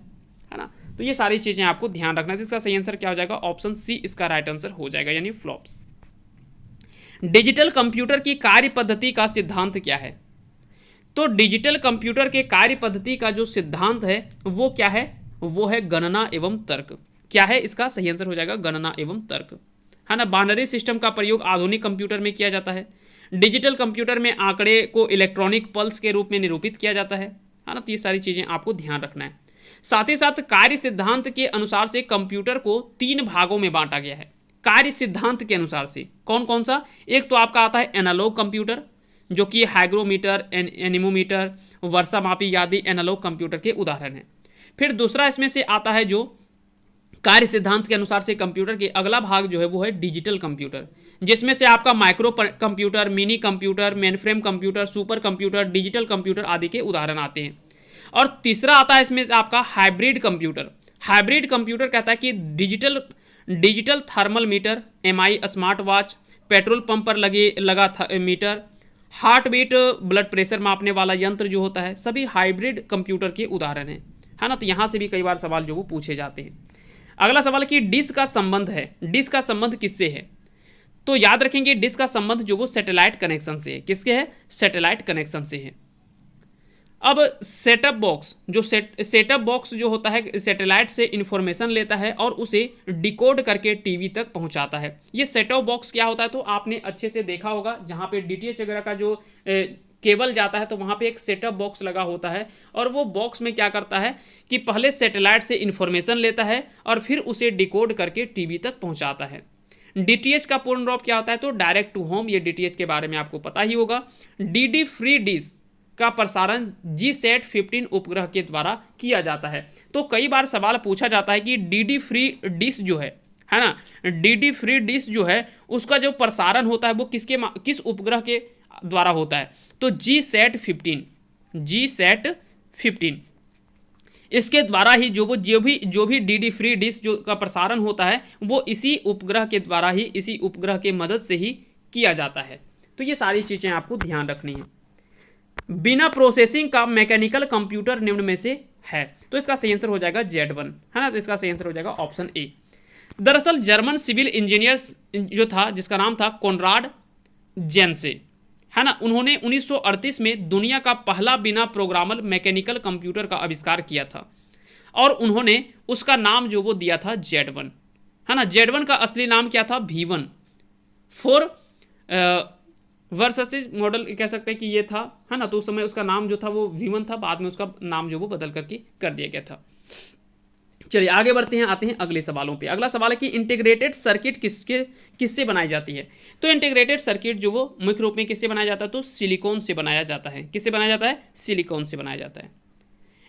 ना। तो ये सारी चीज़ें आपको ध्यान रखना है। इसका सही आंसर क्या हो जाएगा, ऑप्शन सी इसका राइट आंसर हो जाएगा, यानी फ्लॉप्स। डिजिटल कंप्यूटर की कार्य पद्धति का सिद्धांत क्या है, तो डिजिटल कंप्यूटर के कार्य पद्धति का जो सिद्धांत है वो क्या है, वो है गणना एवं तर्क। क्या है, इसका सही आंसर हो जाएगा गणना एवं तर्क, है ना। बाइनरी सिस्टम का प्रयोग आधुनिक कंप्यूटर में किया जाता है। डिजिटल कंप्यूटर में आंकड़े को इलेक्ट्रॉनिक पल्स के रूप में निरूपित किया जाता है ना। तो ये सारी चीज़ें आपको ध्यान रखना है। साथ ही साथ कार्य सिद्धांत के अनुसार से कंप्यूटर को 3 भागों में बांटा गया है। कार्य सिद्धांत के अनुसार से। कौन कौन सा? एक तो आपका आता है एनालॉग कंप्यूटर, जो कि हाइग्रोमीटर, एनीमोमीटर, वर्षामापी आदि एनालॉग कंप्यूटर के उदाहरण हैं। फिर दूसरा इसमें से आता है जो कार्य सिद्धांत के अनुसार से कंप्यूटर के अगला भाग जो है वो है डिजिटल कंप्यूटर, जिसमें से आपका micro computer, mini computer, mainframe computer, super computer, digital computer आदि के उदाहरण आते हैं। और तीसरा आता है इसमें से आपका हाइब्रिड कंप्यूटर। हाइब्रिड कंप्यूटर कहता है कि digital thermal meter, MI smart watch, petrol pump पर लगा meter, heart beat, blood pressure मापने वाला यंत्र जो होता है, सभी हाइब्रिड कंप्यूटर के उदाहरण हैं, है ना। तो यहाँ से भी कई बार सवाल जो वो पूछे जाते हैं। अगला सवाल कि डिश का संबंध है, डिश का संबंध किससे है? तो याद रखेंगे डिश का संबंध जो वो सैटेलाइट कनेक्शन से है। किसके है? सैटेलाइट कनेक्शन से है। अब सेटअप बॉक्स, जो सेटअप बॉक्स जो होता है सैटेलाइट से इंफॉर्मेशन लेता है और उसे डिकोड करके टीवी तक पहुंचाता है। ये सेटअप बॉक्स क्या होता है तो आपने अच्छे से देखा होगा, जहां पे डीटीएच वगैरह का जो केबल जाता है तो वहाँ पे एक सेटअप बॉक्स लगा होता है, और वो बॉक्स में क्या करता है कि पहले सैटेलाइट से इन्फॉर्मेशन लेता है और फिर उसे डिकोड करके टीवी तक पहुँचाता है। डीटीएच का पूर्ण रूप क्या होता है तो डायरेक्ट टू होम, ये डीटीएच के बारे में आपको पता ही होगा। डीडी फ्री डिश का प्रसारण जीसैट 15 उपग्रह के द्वारा किया जाता है। तो कई बार सवाल पूछा जाता है कि डीडी फ्री डिश जो है ना, डीडी फ्री डिश जो है उसका जो प्रसारण होता है वो किस उपग्रह के द्वारा होता है तो जीसैट 15 इसके द्वारा ही जो भी डीडी फ्री डिश जो का प्रसारण होता है वो इसी उपग्रह के द्वारा ही, इसी उपग्रह के मदद से ही किया जाता है। तो ये सारी चीज़ें आपको ध्यान रखनी है। बिना प्रोसेसिंग का मैकेनिकल कंप्यूटर निम्न में से है, तो इसका सही आंसर हो जाएगा Z1, है ना। तो इसका सही आंसर हो जाएगा ऑप्शन ए। दरअसल जर्मन सिविल इंजीनियर जो था, जिसका नाम था कोनराड जेन्से, है ना, उन्होंने 1938 में दुनिया का पहला बिना प्रोग्रामल मैकेनिकल कंप्यूटर का आविष्कार किया था, और उन्होंने उसका नाम जो वो दिया था Z1, है ना। Z1 का असली नाम क्या था? V1 फोर वर्सेस मॉडल कह सकते हैं कि ये था, है ना। तो उस समय उसका नाम जो था वो V1 था, बाद में उसका नाम जो वो बदल करके कर दिया गया था। चलिए आगे बढ़ते हैं, आते हैं अगले सवालों पे। अगला सवाल है कि इंटीग्रेटेड सर्किट किससे बनाई जाती है? तो इंटीग्रेटेड सर्किट जो वो मुख्य रूप में किससे बनाया जाता है तो सिलिकॉन से बनाया जाता है। किससे बनाया जाता है? सिलिकॉन से बनाया जाता है।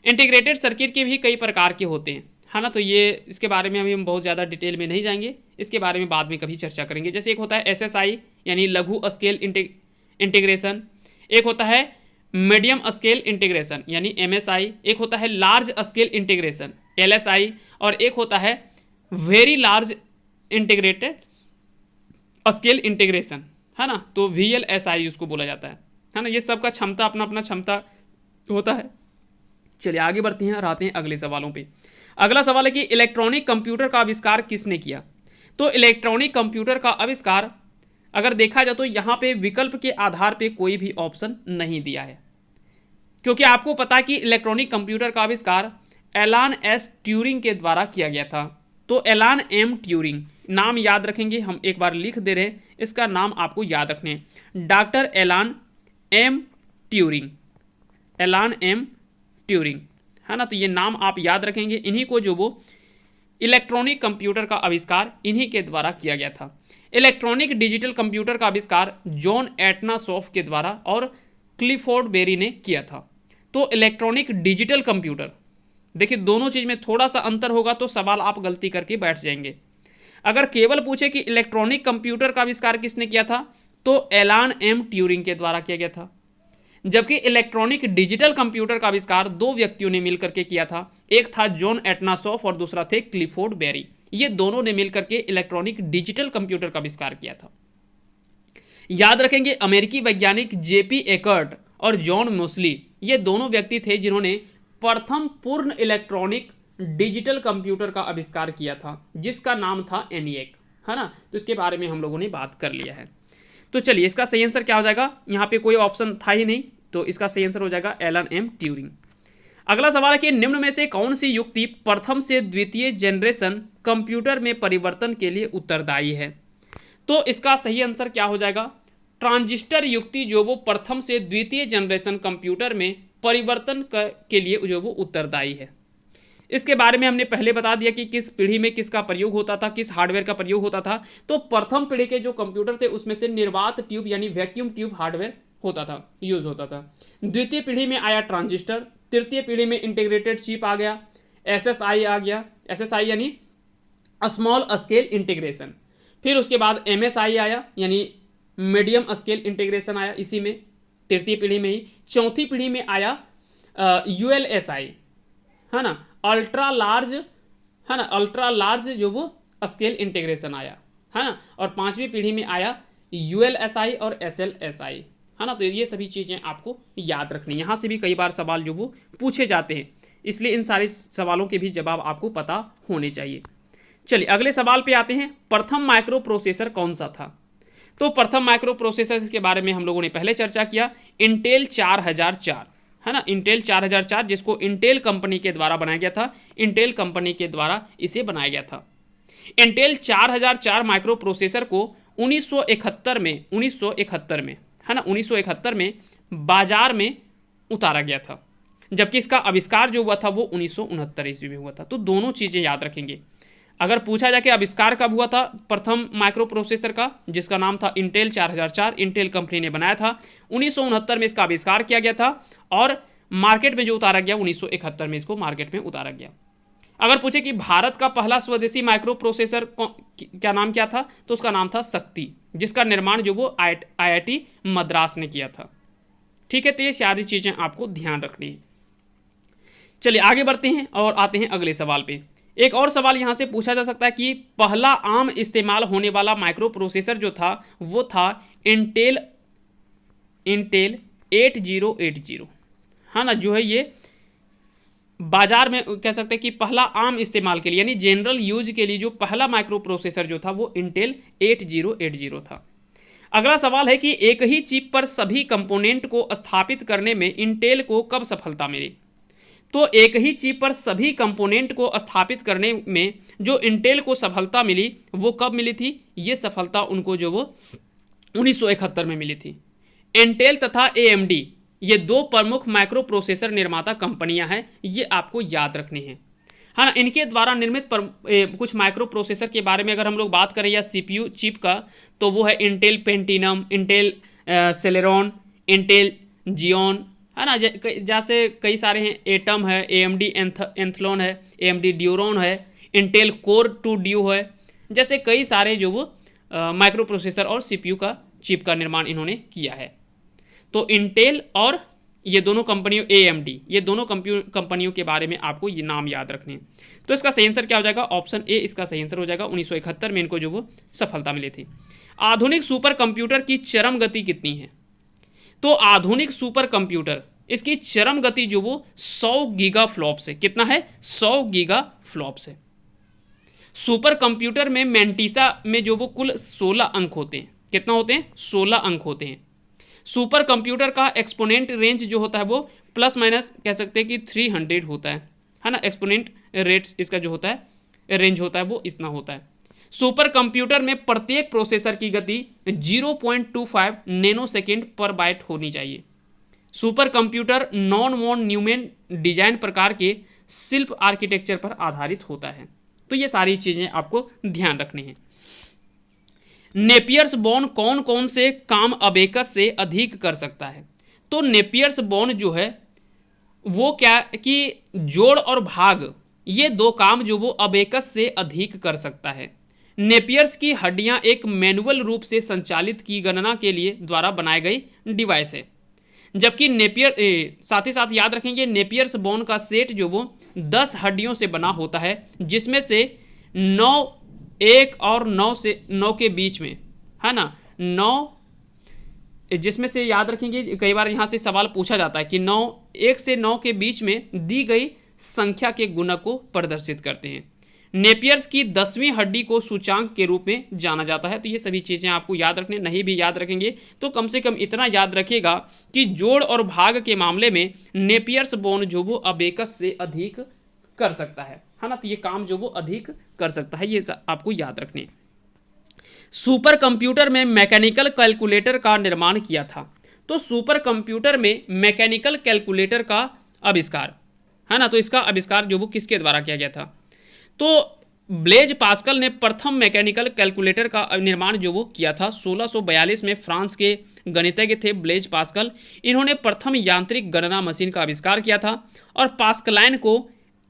इंटीग्रेटेड सर्किट के भी कई प्रकार के होते हैं, है ना। तो ये इसके बारे में अभी हम बहुत ज़्यादा डिटेल में नहीं जाएंगे, इसके बारे में बाद में कभी चर्चा करेंगे। जैसे एक होता है SSI यानी लघु स्केल इंटीग्रेशन, एक होता है मीडियम स्केल इंटीग्रेशन यानी MSI, एक होता है लार्ज स्केल इंटीग्रेशन LSI, और एक होता है very large integrated scale integration, है ना। तो VLSI उसको बोला जाता है ना। ये सबका क्षमता अपना अपना क्षमता होता है। चलिए आगे बढ़ते हैं और आते हैं अगले सवालों पे। अगला सवाल है कि इलेक्ट्रॉनिक कंप्यूटर का आविष्कार किसने किया? तो इलेक्ट्रॉनिक कंप्यूटर का आविष्कार अगर देखा जाए तो यहाँ पे विकल्प के आधार पे कोई भी ऑप्शन नहीं दिया है, क्योंकि आपको पता है कि इलेक्ट्रॉनिक कंप्यूटर का आविष्कार एलान एस ट्यूरिंग के द्वारा किया गया था। तो एलान एम ट्यूरिंग, नाम याद रखेंगे, हम एक बार लिख दे रहे हैं, इसका नाम आपको याद रखने हैं, डॉक्टर एलान एम ट्यूरिंग, एलान एम ट्यूरिंग, है ना। तो ये नाम आप याद रखेंगे, इन्हीं को जो वो इलेक्ट्रॉनिक कंप्यूटर का आविष्कार इन्हीं के द्वारा किया गया था। इलेक्ट्रॉनिक डिजिटल कंप्यूटर का आविष्कार जॉन एटनासॉफ के द्वारा और क्लिफोर्ड बेरी ने किया था। तो इलेक्ट्रॉनिक डिजिटल कंप्यूटर, देखिए दोनों चीज में थोड़ा सा अंतर होगा तो सवाल आप गलती करके बैठ जाएंगे। अगर केवल पूछे कि इलेक्ट्रॉनिक कंप्यूटर का आविष्कार किसने किया था तो एलान एम ट्यूरिंग के द्वारा किया गया था, जबकि इलेक्ट्रॉनिक डिजिटल कंप्यूटर का आविष्कार दो व्यक्तियों ने मिलकर के किया था, एक था जॉन एटनासॉफ और दूसरा थे क्लिफोर्ड बेरी। ये दोनों ने मिलकर के इलेक्ट्रॉनिक डिजिटल कंप्यूटर का आविष्कार किया था। याद रखेंगे अमेरिकी वैज्ञानिक जेपी एकर्ट और जॉन मोस्ली, ये दोनों व्यक्ति थे जिन्होंने प्रथम पूर्ण इलेक्ट्रॉनिक डिजिटल कंप्यूटर का आविष्कार किया था, जिसका नाम था ENIAC, है ना। तो इसके बारे में हम लोगों ने बात कर लिया है। तो चलिए इसका सही आंसर क्या हो जाएगा, यहाँ पे कोई ऑप्शन था ही नहीं, तो इसका सही आंसर हो जाएगा एलन एम ट्यूरिंग। अगला सवाल है कि निम्न में से कौन सी युक्ति प्रथम से द्वितीय जनरेशन कंप्यूटर में परिवर्तन के लिए उत्तरदायी है? तो इसका सही आंसर क्या हो जाएगा, ट्रांजिस्टर युक्ति जो वो प्रथम से द्वितीय जनरेशन कंप्यूटर में परिवर्तन के लिए जो वो उत्तरदायी है। इसके बारे में हमने पहले बता दिया कि किस पीढ़ी में किसका प्रयोग होता था, किस हार्डवेयर का प्रयोग होता था। तो प्रथम पीढ़ी के जो कंप्यूटर थे उसमें से निर्वात ट्यूब यानी वैक्यूम ट्यूब हार्डवेयर होता था, यूज होता था। द्वितीय पीढ़ी में आया ट्रांजिस्टर। तृतीय पीढ़ी में इंटीग्रेटेड चिप आ गया, एसएसआई आ गया, एसएसआई यानी स्मॉल स्केल इंटीग्रेशन। फिर उसके बाद एमएसआई आया यानी मीडियम स्केल इंटीग्रेशन आया इसी में, तृतीय पीढ़ी में ही। चौथी पीढ़ी में आया यूएलएसआई, है ना, अल्ट्रा लार्ज, है ना, अल्ट्रा लार्ज जो वो स्केल इंटीग्रेशन आया, है ना। और पांचवी पीढ़ी में आया यूएलएसआई और एसएलएसआई, है ना। तो ये सभी चीज़ें आपको याद रखनी, यहाँ से भी कई बार सवाल जो वो पूछे जाते हैं, इसलिए इन सारे सवालों के भी जवाब आपको पता होने चाहिए। चलिए अगले सवाल पे आते हैं। प्रथम माइक्रो प्रोसेसर कौन सा था? तो प्रथम माइक्रो प्रोसेसर के बारे में हम लोगों ने पहले चर्चा किया, इंटेल 4004, है ना, इंटेल 4004, जिसको इंटेल कंपनी के द्वारा बनाया गया था, इंटेल कंपनी के द्वारा इसे बनाया गया था। इंटेल 4004 माइक्रो प्रोसेसर को 1971 में, 1971 में, है ना, 1971 में बाजार में उतारा गया था, जबकि इसका आविष्कार जो हुआ था वो 1969 ईस्वी में हुआ था। तो दोनों चीज़ें याद रखेंगे। अगर पूछा जाए कि आविष्कार कब हुआ था प्रथम माइक्रो प्रोसेसर का, जिसका नाम था इंटेल 4004, इंटेल कंपनी ने बनाया था, 1969 में इसका आविष्कार किया गया था और मार्केट में जो उतारा गया 1971 में इसको मार्केट में उतारा गया। अगर पूछे कि भारत का पहला स्वदेशी माइक्रो प्रोसेसर क्या नाम क्या था, तो उसका नाम था शक्ति, जिसका निर्माण जो वो IIT मद्रास ने किया था। ठीक है, तो ये सारी चीज़ें आपको ध्यान रखनी है। चलिए आगे बढ़ते हैं और आते हैं अगले सवाल पे। एक और सवाल यहाँ से पूछा जा सकता है कि पहला आम इस्तेमाल होने वाला माइक्रो प्रोसेसर जो था वो था इंटेल 8080, हाँ ना, जो है ये बाजार में कह सकते हैं कि पहला आम इस्तेमाल के लिए यानी जनरल यूज के लिए जो पहला माइक्रो प्रोसेसर जो था वो इंटेल 8080 था। अगला सवाल है कि एक ही चिप पर सभी कंपोनेंट को स्थापित करने में इंटेल को कब सफलता मिली? तो एक ही चिप पर सभी कंपोनेंट को स्थापित करने में जो इंटेल को सफलता मिली वो कब मिली थी? ये सफलता उनको जो वो 1971 में मिली थी। इंटेल तथा AMD ये दो प्रमुख माइक्रो प्रोसेसर निर्माता कंपनियां हैं, ये आपको याद रखनी है, हाँ ना। इनके द्वारा निर्मित कुछ माइक्रो प्रोसेसर के बारे में अगर हम लोग बात करें या CPU चिप का, तो वो है Intel Pentium, Intel Celeron, Intel Xeon, है ना। जैसे कई सारे हैं, एटम है, AMD एंथलॉन है, AMD ड्यूरॉन है, इंटेल कोर 2 ड्यू है, जैसे कई सारे जो वो माइक्रो प्रोसेसर और CPU का चिप का निर्माण इन्होंने किया है। तो इंटेल और ये दोनों कंपनियों AMD, ये दोनों कंपनियों के बारे में आपको ये नाम याद रखने हैं। तो इसका सही आंसर क्या हो जाएगा? ऑप्शन ए इसका सही आंसर हो जाएगा। 1971 में इनको जो वो सफलता मिली थी। आधुनिक सुपर कंप्यूटर की चरम गति कितनी है? तो आधुनिक सुपर कंप्यूटर इसकी चरम गति जो वो 100 गीगा फ्लॉप्स है। कितना है? 100 गीगा फ्लॉप्स है। सुपर कंप्यूटर में मेंटिसा में जो वो कुल 16 अंक होते हैं। कितना होते हैं? 16 अंक होते हैं। सुपर कंप्यूटर का एक्सपोनेंट रेंज जो होता है वो प्लस माइनस कह सकते हैं कि 300 होता है ना। एक्सपोनेंट रेट इसका जो होता है रेंज होता है वो इतना होता है। सुपर कंप्यूटर में प्रत्येक प्रोसेसर की गति 0.25 नैनो सेकेंड पर बाइट होनी चाहिए। Super computer non von Neumann design प्रकार के शिल्प आर्किटेक्चर पर आधारित होता है। तो ये सारी चीजें आपको ध्यान रखनी है। नेपियर्स बॉन कौन कौन से काम अबेकस से अधिक कर सकता है? तो नेपियर्स बॉन जो है वो क्या कि जोड़ और भाग ये दो काम जो वो अबेकस से अधिक कर सकता है। नेपियर्स की हड्डियां एक मैनुअल रूप से संचालित की गणना के लिए द्वारा बनाई गई डिवाइस है, जबकि नेपियर साथ ही साथ याद रखेंगे नेपियर्स बोन का सेट जो वो 10 हड्डियों से बना होता है, जिसमें से 9 1 और 9 से 9 के बीच में, है ना, 9 जिसमें से याद रखेंगे कई बार यहाँ से सवाल पूछा जाता है कि 9 1 से 9 के बीच में दी गई संख्या के गुणक को प्रदर्शित करते हैं। नेपियर्स की 10वीं हड्डी को सूचांक के रूप में जाना जाता है। तो ये सभी चीज़ें आपको याद रखने, नहीं भी याद रखेंगे तो कम से कम इतना याद रखेगा कि जोड़ और भाग के मामले में नेपियर्स बोन जो वो अबेकस से अधिक कर सकता है ना। तो ये काम जो वो अधिक कर सकता है, ये आपको याद रखने। सुपर कंप्यूटर में मैकेनिकल कैलकुलेटर का निर्माण किया था। तो सुपर कंप्यूटर में मैकेनिकल कैलकुलेटर का आविष्कार, है ना। तो इसका आविष्कार जो वो किसके द्वारा किया गया था? तो ब्लेज पास्कल ने प्रथम मैकेनिकल कैलकुलेटर का निर्माण जो वो किया था 1642 में। फ्रांस के गणितज्ञ थे ब्लेज पास्कल। इन्होंने प्रथम यांत्रिक गणना मशीन का आविष्कार किया था और पास्कलाइन को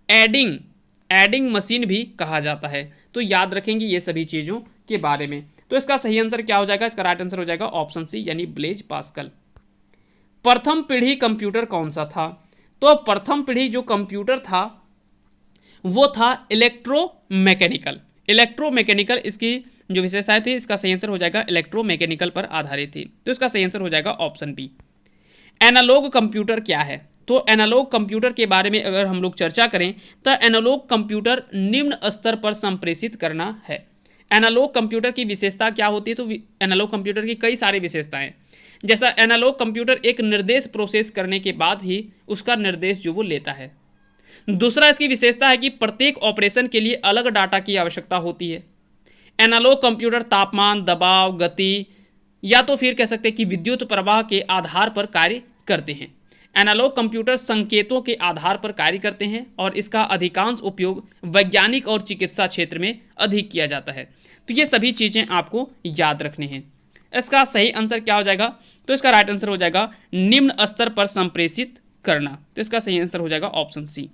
एडिंग मशीन भी कहा जाता है। तो याद रखेंगे ये सभी चीज़ों के बारे में। तो इसका सही आंसर क्या हो जाएगा? इसका राइट आंसर हो जाएगा ऑप्शन सी यानी ब्लेज पास्कल। प्रथम पीढ़ी कंप्यूटर कौन सा था? तो प्रथम पीढ़ी जो कंप्यूटर था वो था इलेक्ट्रोमैकेनिकल इसकी जो विशेषताएं थी, इसका सही आंसर हो जाएगा इलेक्ट्रोमैकेनिकल पर आधारित थी। तो इसका सही आंसर हो जाएगा ऑप्शन बी। एनालॉग कंप्यूटर क्या है? तो एनालॉग कंप्यूटर के बारे में अगर हम लोग चर्चा करें तो एनालॉग कंप्यूटर निम्न स्तर पर संप्रेषित करना है। एनालॉग कंप्यूटर की विशेषता क्या होती है? तो एनालॉग कंप्यूटर की कई सारी विशेषताएं, जैसा एनालॉग कंप्यूटर एक निर्देश प्रोसेस करने के बाद ही उसका निर्देश जो वो लेता है। दूसरा इसकी विशेषता है कि प्रत्येक ऑपरेशन के लिए अलग डाटा की आवश्यकता होती है। एनालॉग कंप्यूटर तापमान, दबाव, गति या तो फिर कह सकते हैं कि विद्युत प्रवाह के आधार पर कार्य करते हैं। एनालॉग कंप्यूटर संकेतों के आधार पर कार्य करते हैं और इसका अधिकांश उपयोग वैज्ञानिक और चिकित्सा क्षेत्र में अधिक किया जाता है। तो ये सभी चीज़ें आपको याद रखनी हैं। इसका सही आंसर क्या हो जाएगा? तो इसका राइट आंसर हो जाएगा निम्न स्तर पर संप्रेषित करना। तो इसका सही आंसर हो जाएगा ऑप्शन सी।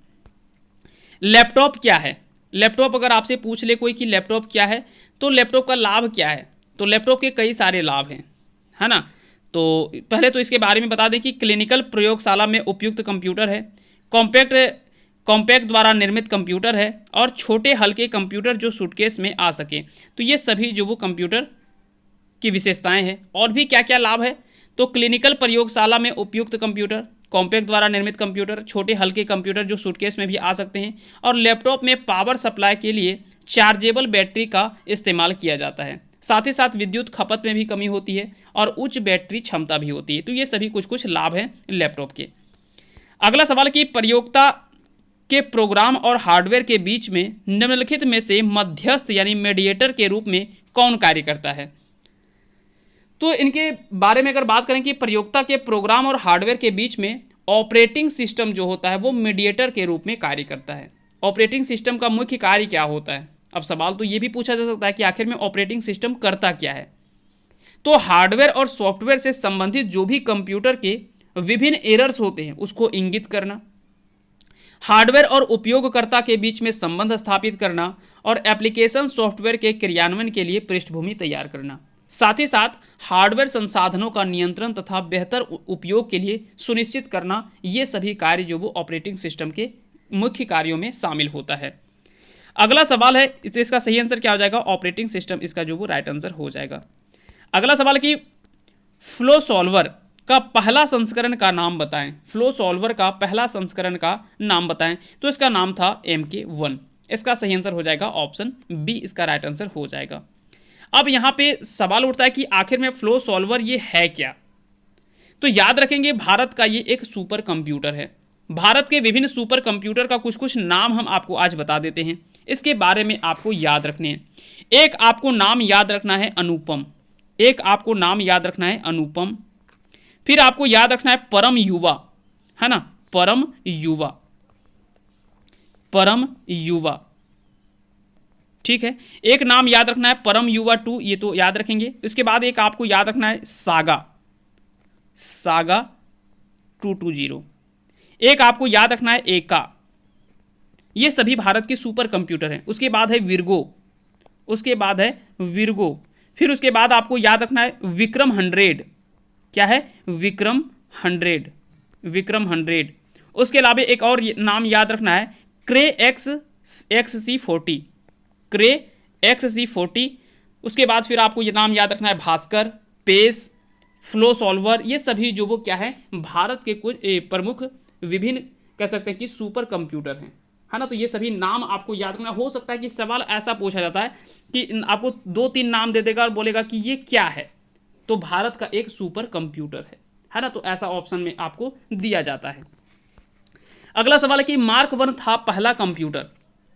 लैपटॉप क्या है? लैपटॉप अगर आपसे पूछ ले कोई कि लैपटॉप क्या है, तो लैपटॉप का लाभ क्या है? तो लैपटॉप के कई सारे लाभ हैं, है ना। तो पहले तो इसके बारे में बता दें कि क्लिनिकल प्रयोगशाला में उपयुक्त कंप्यूटर है, कॉम्पैक्ट द्वारा निर्मित कंप्यूटर है और छोटे हल्के कंप्यूटर जो सूटकेस में आ सके। तो ये सभी जो वो कंप्यूटर की विशेषताएं हैं। और भी क्या क्या लाभ है? तो क्लिनिकल प्रयोगशाला में उपयुक्त कंप्यूटर, कॉम्पैक्ट द्वारा निर्मित कंप्यूटर, छोटे हल्के कंप्यूटर जो सूटकेस में भी आ सकते हैं, और लैपटॉप में पावर सप्लाई के लिए चार्जेबल बैटरी का इस्तेमाल किया जाता है। साथ ही साथ विद्युत खपत में भी कमी होती है और उच्च बैटरी क्षमता भी होती है। तो ये सभी कुछ लाभ हैं लैपटॉप के। अगला सवाल कि प्रयोक्ता के प्रोग्राम और हार्डवेयर के बीच में निम्नलिखित में से मध्यस्थ यानी मीडिएटर के रूप में कौन कार्य करता है? तो इनके बारे में अगर बात करें कि प्रयोक्ता के प्रोग्राम और हार्डवेयर के बीच में ऑपरेटिंग सिस्टम जो होता है वो मीडिएटर के रूप में कार्य करता है। ऑपरेटिंग सिस्टम का मुख्य कार्य क्या होता है? अब सवाल तो ये भी पूछा जा सकता है कि आखिर में ऑपरेटिंग सिस्टम करता क्या है। तो हार्डवेयर और सॉफ्टवेयर से संबंधित जो भी कंप्यूटर के विभिन्न एरर्स होते हैं उसको इंगित करना, हार्डवेयर और उपयोगकर्ता के बीच में संबंध स्थापित करना और एप्लीकेशन सॉफ्टवेयर के क्रियान्वयन के लिए पृष्ठभूमि तैयार करना। साथ ही साथ हार्डवेयर संसाधनों का नियंत्रण तथा बेहतर उपयोग के लिए सुनिश्चित करना, ये सभी कार्य जो वो ऑपरेटिंग सिस्टम के मुख्य कार्यों में शामिल होता है। अगला सवाल है, तो इसका सही आंसर क्या हो जाएगा? ऑपरेटिंग सिस्टम इसका जो वो राइट आंसर हो जाएगा। अगला सवाल कि फ्लो सॉल्वर का पहला संस्करण का नाम बताएं। फ्लो सॉल्वर का पहला संस्करण का नाम बताएं। तो इसका नाम था MK1। इसका सही आंसर हो जाएगा ऑप्शन बी, इसका राइट आंसर हो जाएगा। अब यहाँ पे सवाल उठता है कि आखिर में फ्लो सॉल्वर ये है क्या? तो याद रखेंगे भारत का ये एक सुपर कंप्यूटर है। भारत के विभिन्न सुपर कंप्यूटर का कुछ नाम हम आपको आज बता देते हैं, इसके बारे में आपको याद रखने हैं। एक आपको नाम याद रखना है अनुपम, एक आपको नाम याद रखना है अनुपम, फिर आपको याद रखना है परम युवा, है ना, परम युवा, परम युवा, ठीक है। एक नाम याद रखना है परम युवा 2, ये तो याद रखेंगे। इसके बाद एक आपको याद रखना है सागा, सागा 220। एक आपको याद रखना है एका, ये सभी भारत के सुपर कंप्यूटर हैं। उसके बाद है विर्गो, उसके बाद है विर्गो, फिर उसके बाद आपको याद रखना है विक्रम 100, क्या है? विक्रम 100, विक्रम 100। उसके अलावा एक और नाम याद रखना है क्रे XC40, क्रे XC40। उसके बाद फिर आपको ये नाम याद रखना है भास्कर, पेस, फ्लो सॉल्वर, ये सभी जो वो क्या है भारत के कुछ प्रमुख विभिन्न कह सकते हैं कि सुपर कंप्यूटर हैं, है ना। तो ये सभी नाम आपको याद रखना। हो सकता है कि सवाल ऐसा पूछा जाता है कि आपको 2-3 नाम दे देगा और बोलेगा कि ये क्या है, तो भारत का एक सुपर कंप्यूटर है ना। तो ऐसा ऑप्शन में आपको दिया जाता है। अगला सवाल है कि मार्क 1 था पहला कंप्यूटर,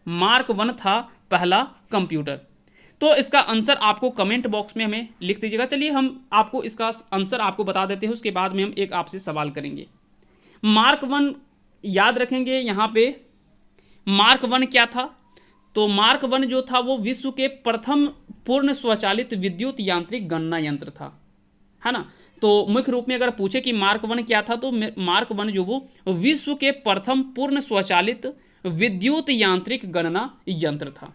मार्क 1 था पहला कंप्यूटर। तो इसका आंसर आपको कमेंट बॉक्स में हमें लिख दीजिएगा। चलिए हम आपको इसका आंसर आपको बता देते हैं, उसके बाद में हम एक आपसे सवाल करेंगे। मार्क 1 याद रखेंगे यहाँ पे मार्क 1 क्या था, तो मार्क 1 जो था वो विश्व के प्रथम पूर्ण स्वचालित विद्युत यांत्रिक गणना यंत्र था, है ना। तो मुख्य रूप में अगर पूछे कि मार्क 1 क्या था, तो मार्क 1 जो वो विश्व के प्रथम पूर्ण स्वचालित विद्युत यांत्रिक गणना यंत्र था।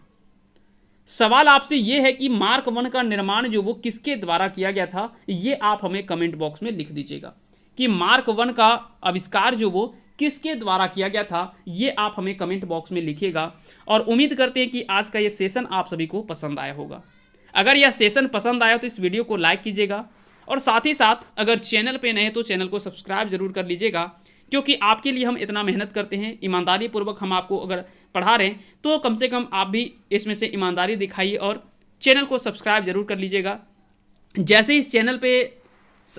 सवाल आपसे यह है कि मार्क 1 का निर्माण जो वो किसके द्वारा किया गया था, ये आप हमें कमेंट बॉक्स में लिख दीजिएगा कि मार्क 1 का आविष्कार जो वो किसके द्वारा किया गया था, ये आप हमें कमेंट बॉक्स में लिखिएगा। और उम्मीद करते हैं कि आज का ये सेशन आप सभी को पसंद आया होगा। अगर यह सेशन पसंद आया तो इस वीडियो को लाइक कीजिएगा, और साथ ही साथ अगर चैनल पे नए हैं तो चैनल को सब्सक्राइब जरूर कर लीजिएगा, क्योंकि आपके लिए हम इतना मेहनत करते हैं, ईमानदारी पूर्वक हम आपको अगर पढ़ा रहे हैं तो कम से कम आप भी इसमें से ईमानदारी दिखाइए और चैनल को सब्सक्राइब जरूर कर लीजिएगा। जैसे ही इस चैनल पे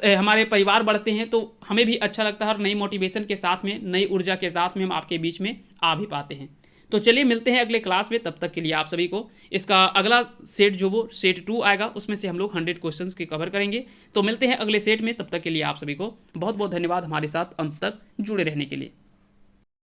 हमारे परिवार बढ़ते हैं तो हमें भी अच्छा लगता है, और नई मोटिवेशन के साथ में, नई ऊर्जा के साथ में हम आपके बीच में आ भी पाते हैं। तो चलिए मिलते हैं अगले क्लास में, तब तक के लिए आप सभी को इसका अगला सेट जो वो सेट 2 आएगा, उसमें से हम लोग 100 क्वेश्चंस के कवर करेंगे। तो मिलते हैं अगले सेट में, तब तक के लिए आप सभी को बहुत बहुत धन्यवाद हमारे साथ अंत तक जुड़े रहने के लिए।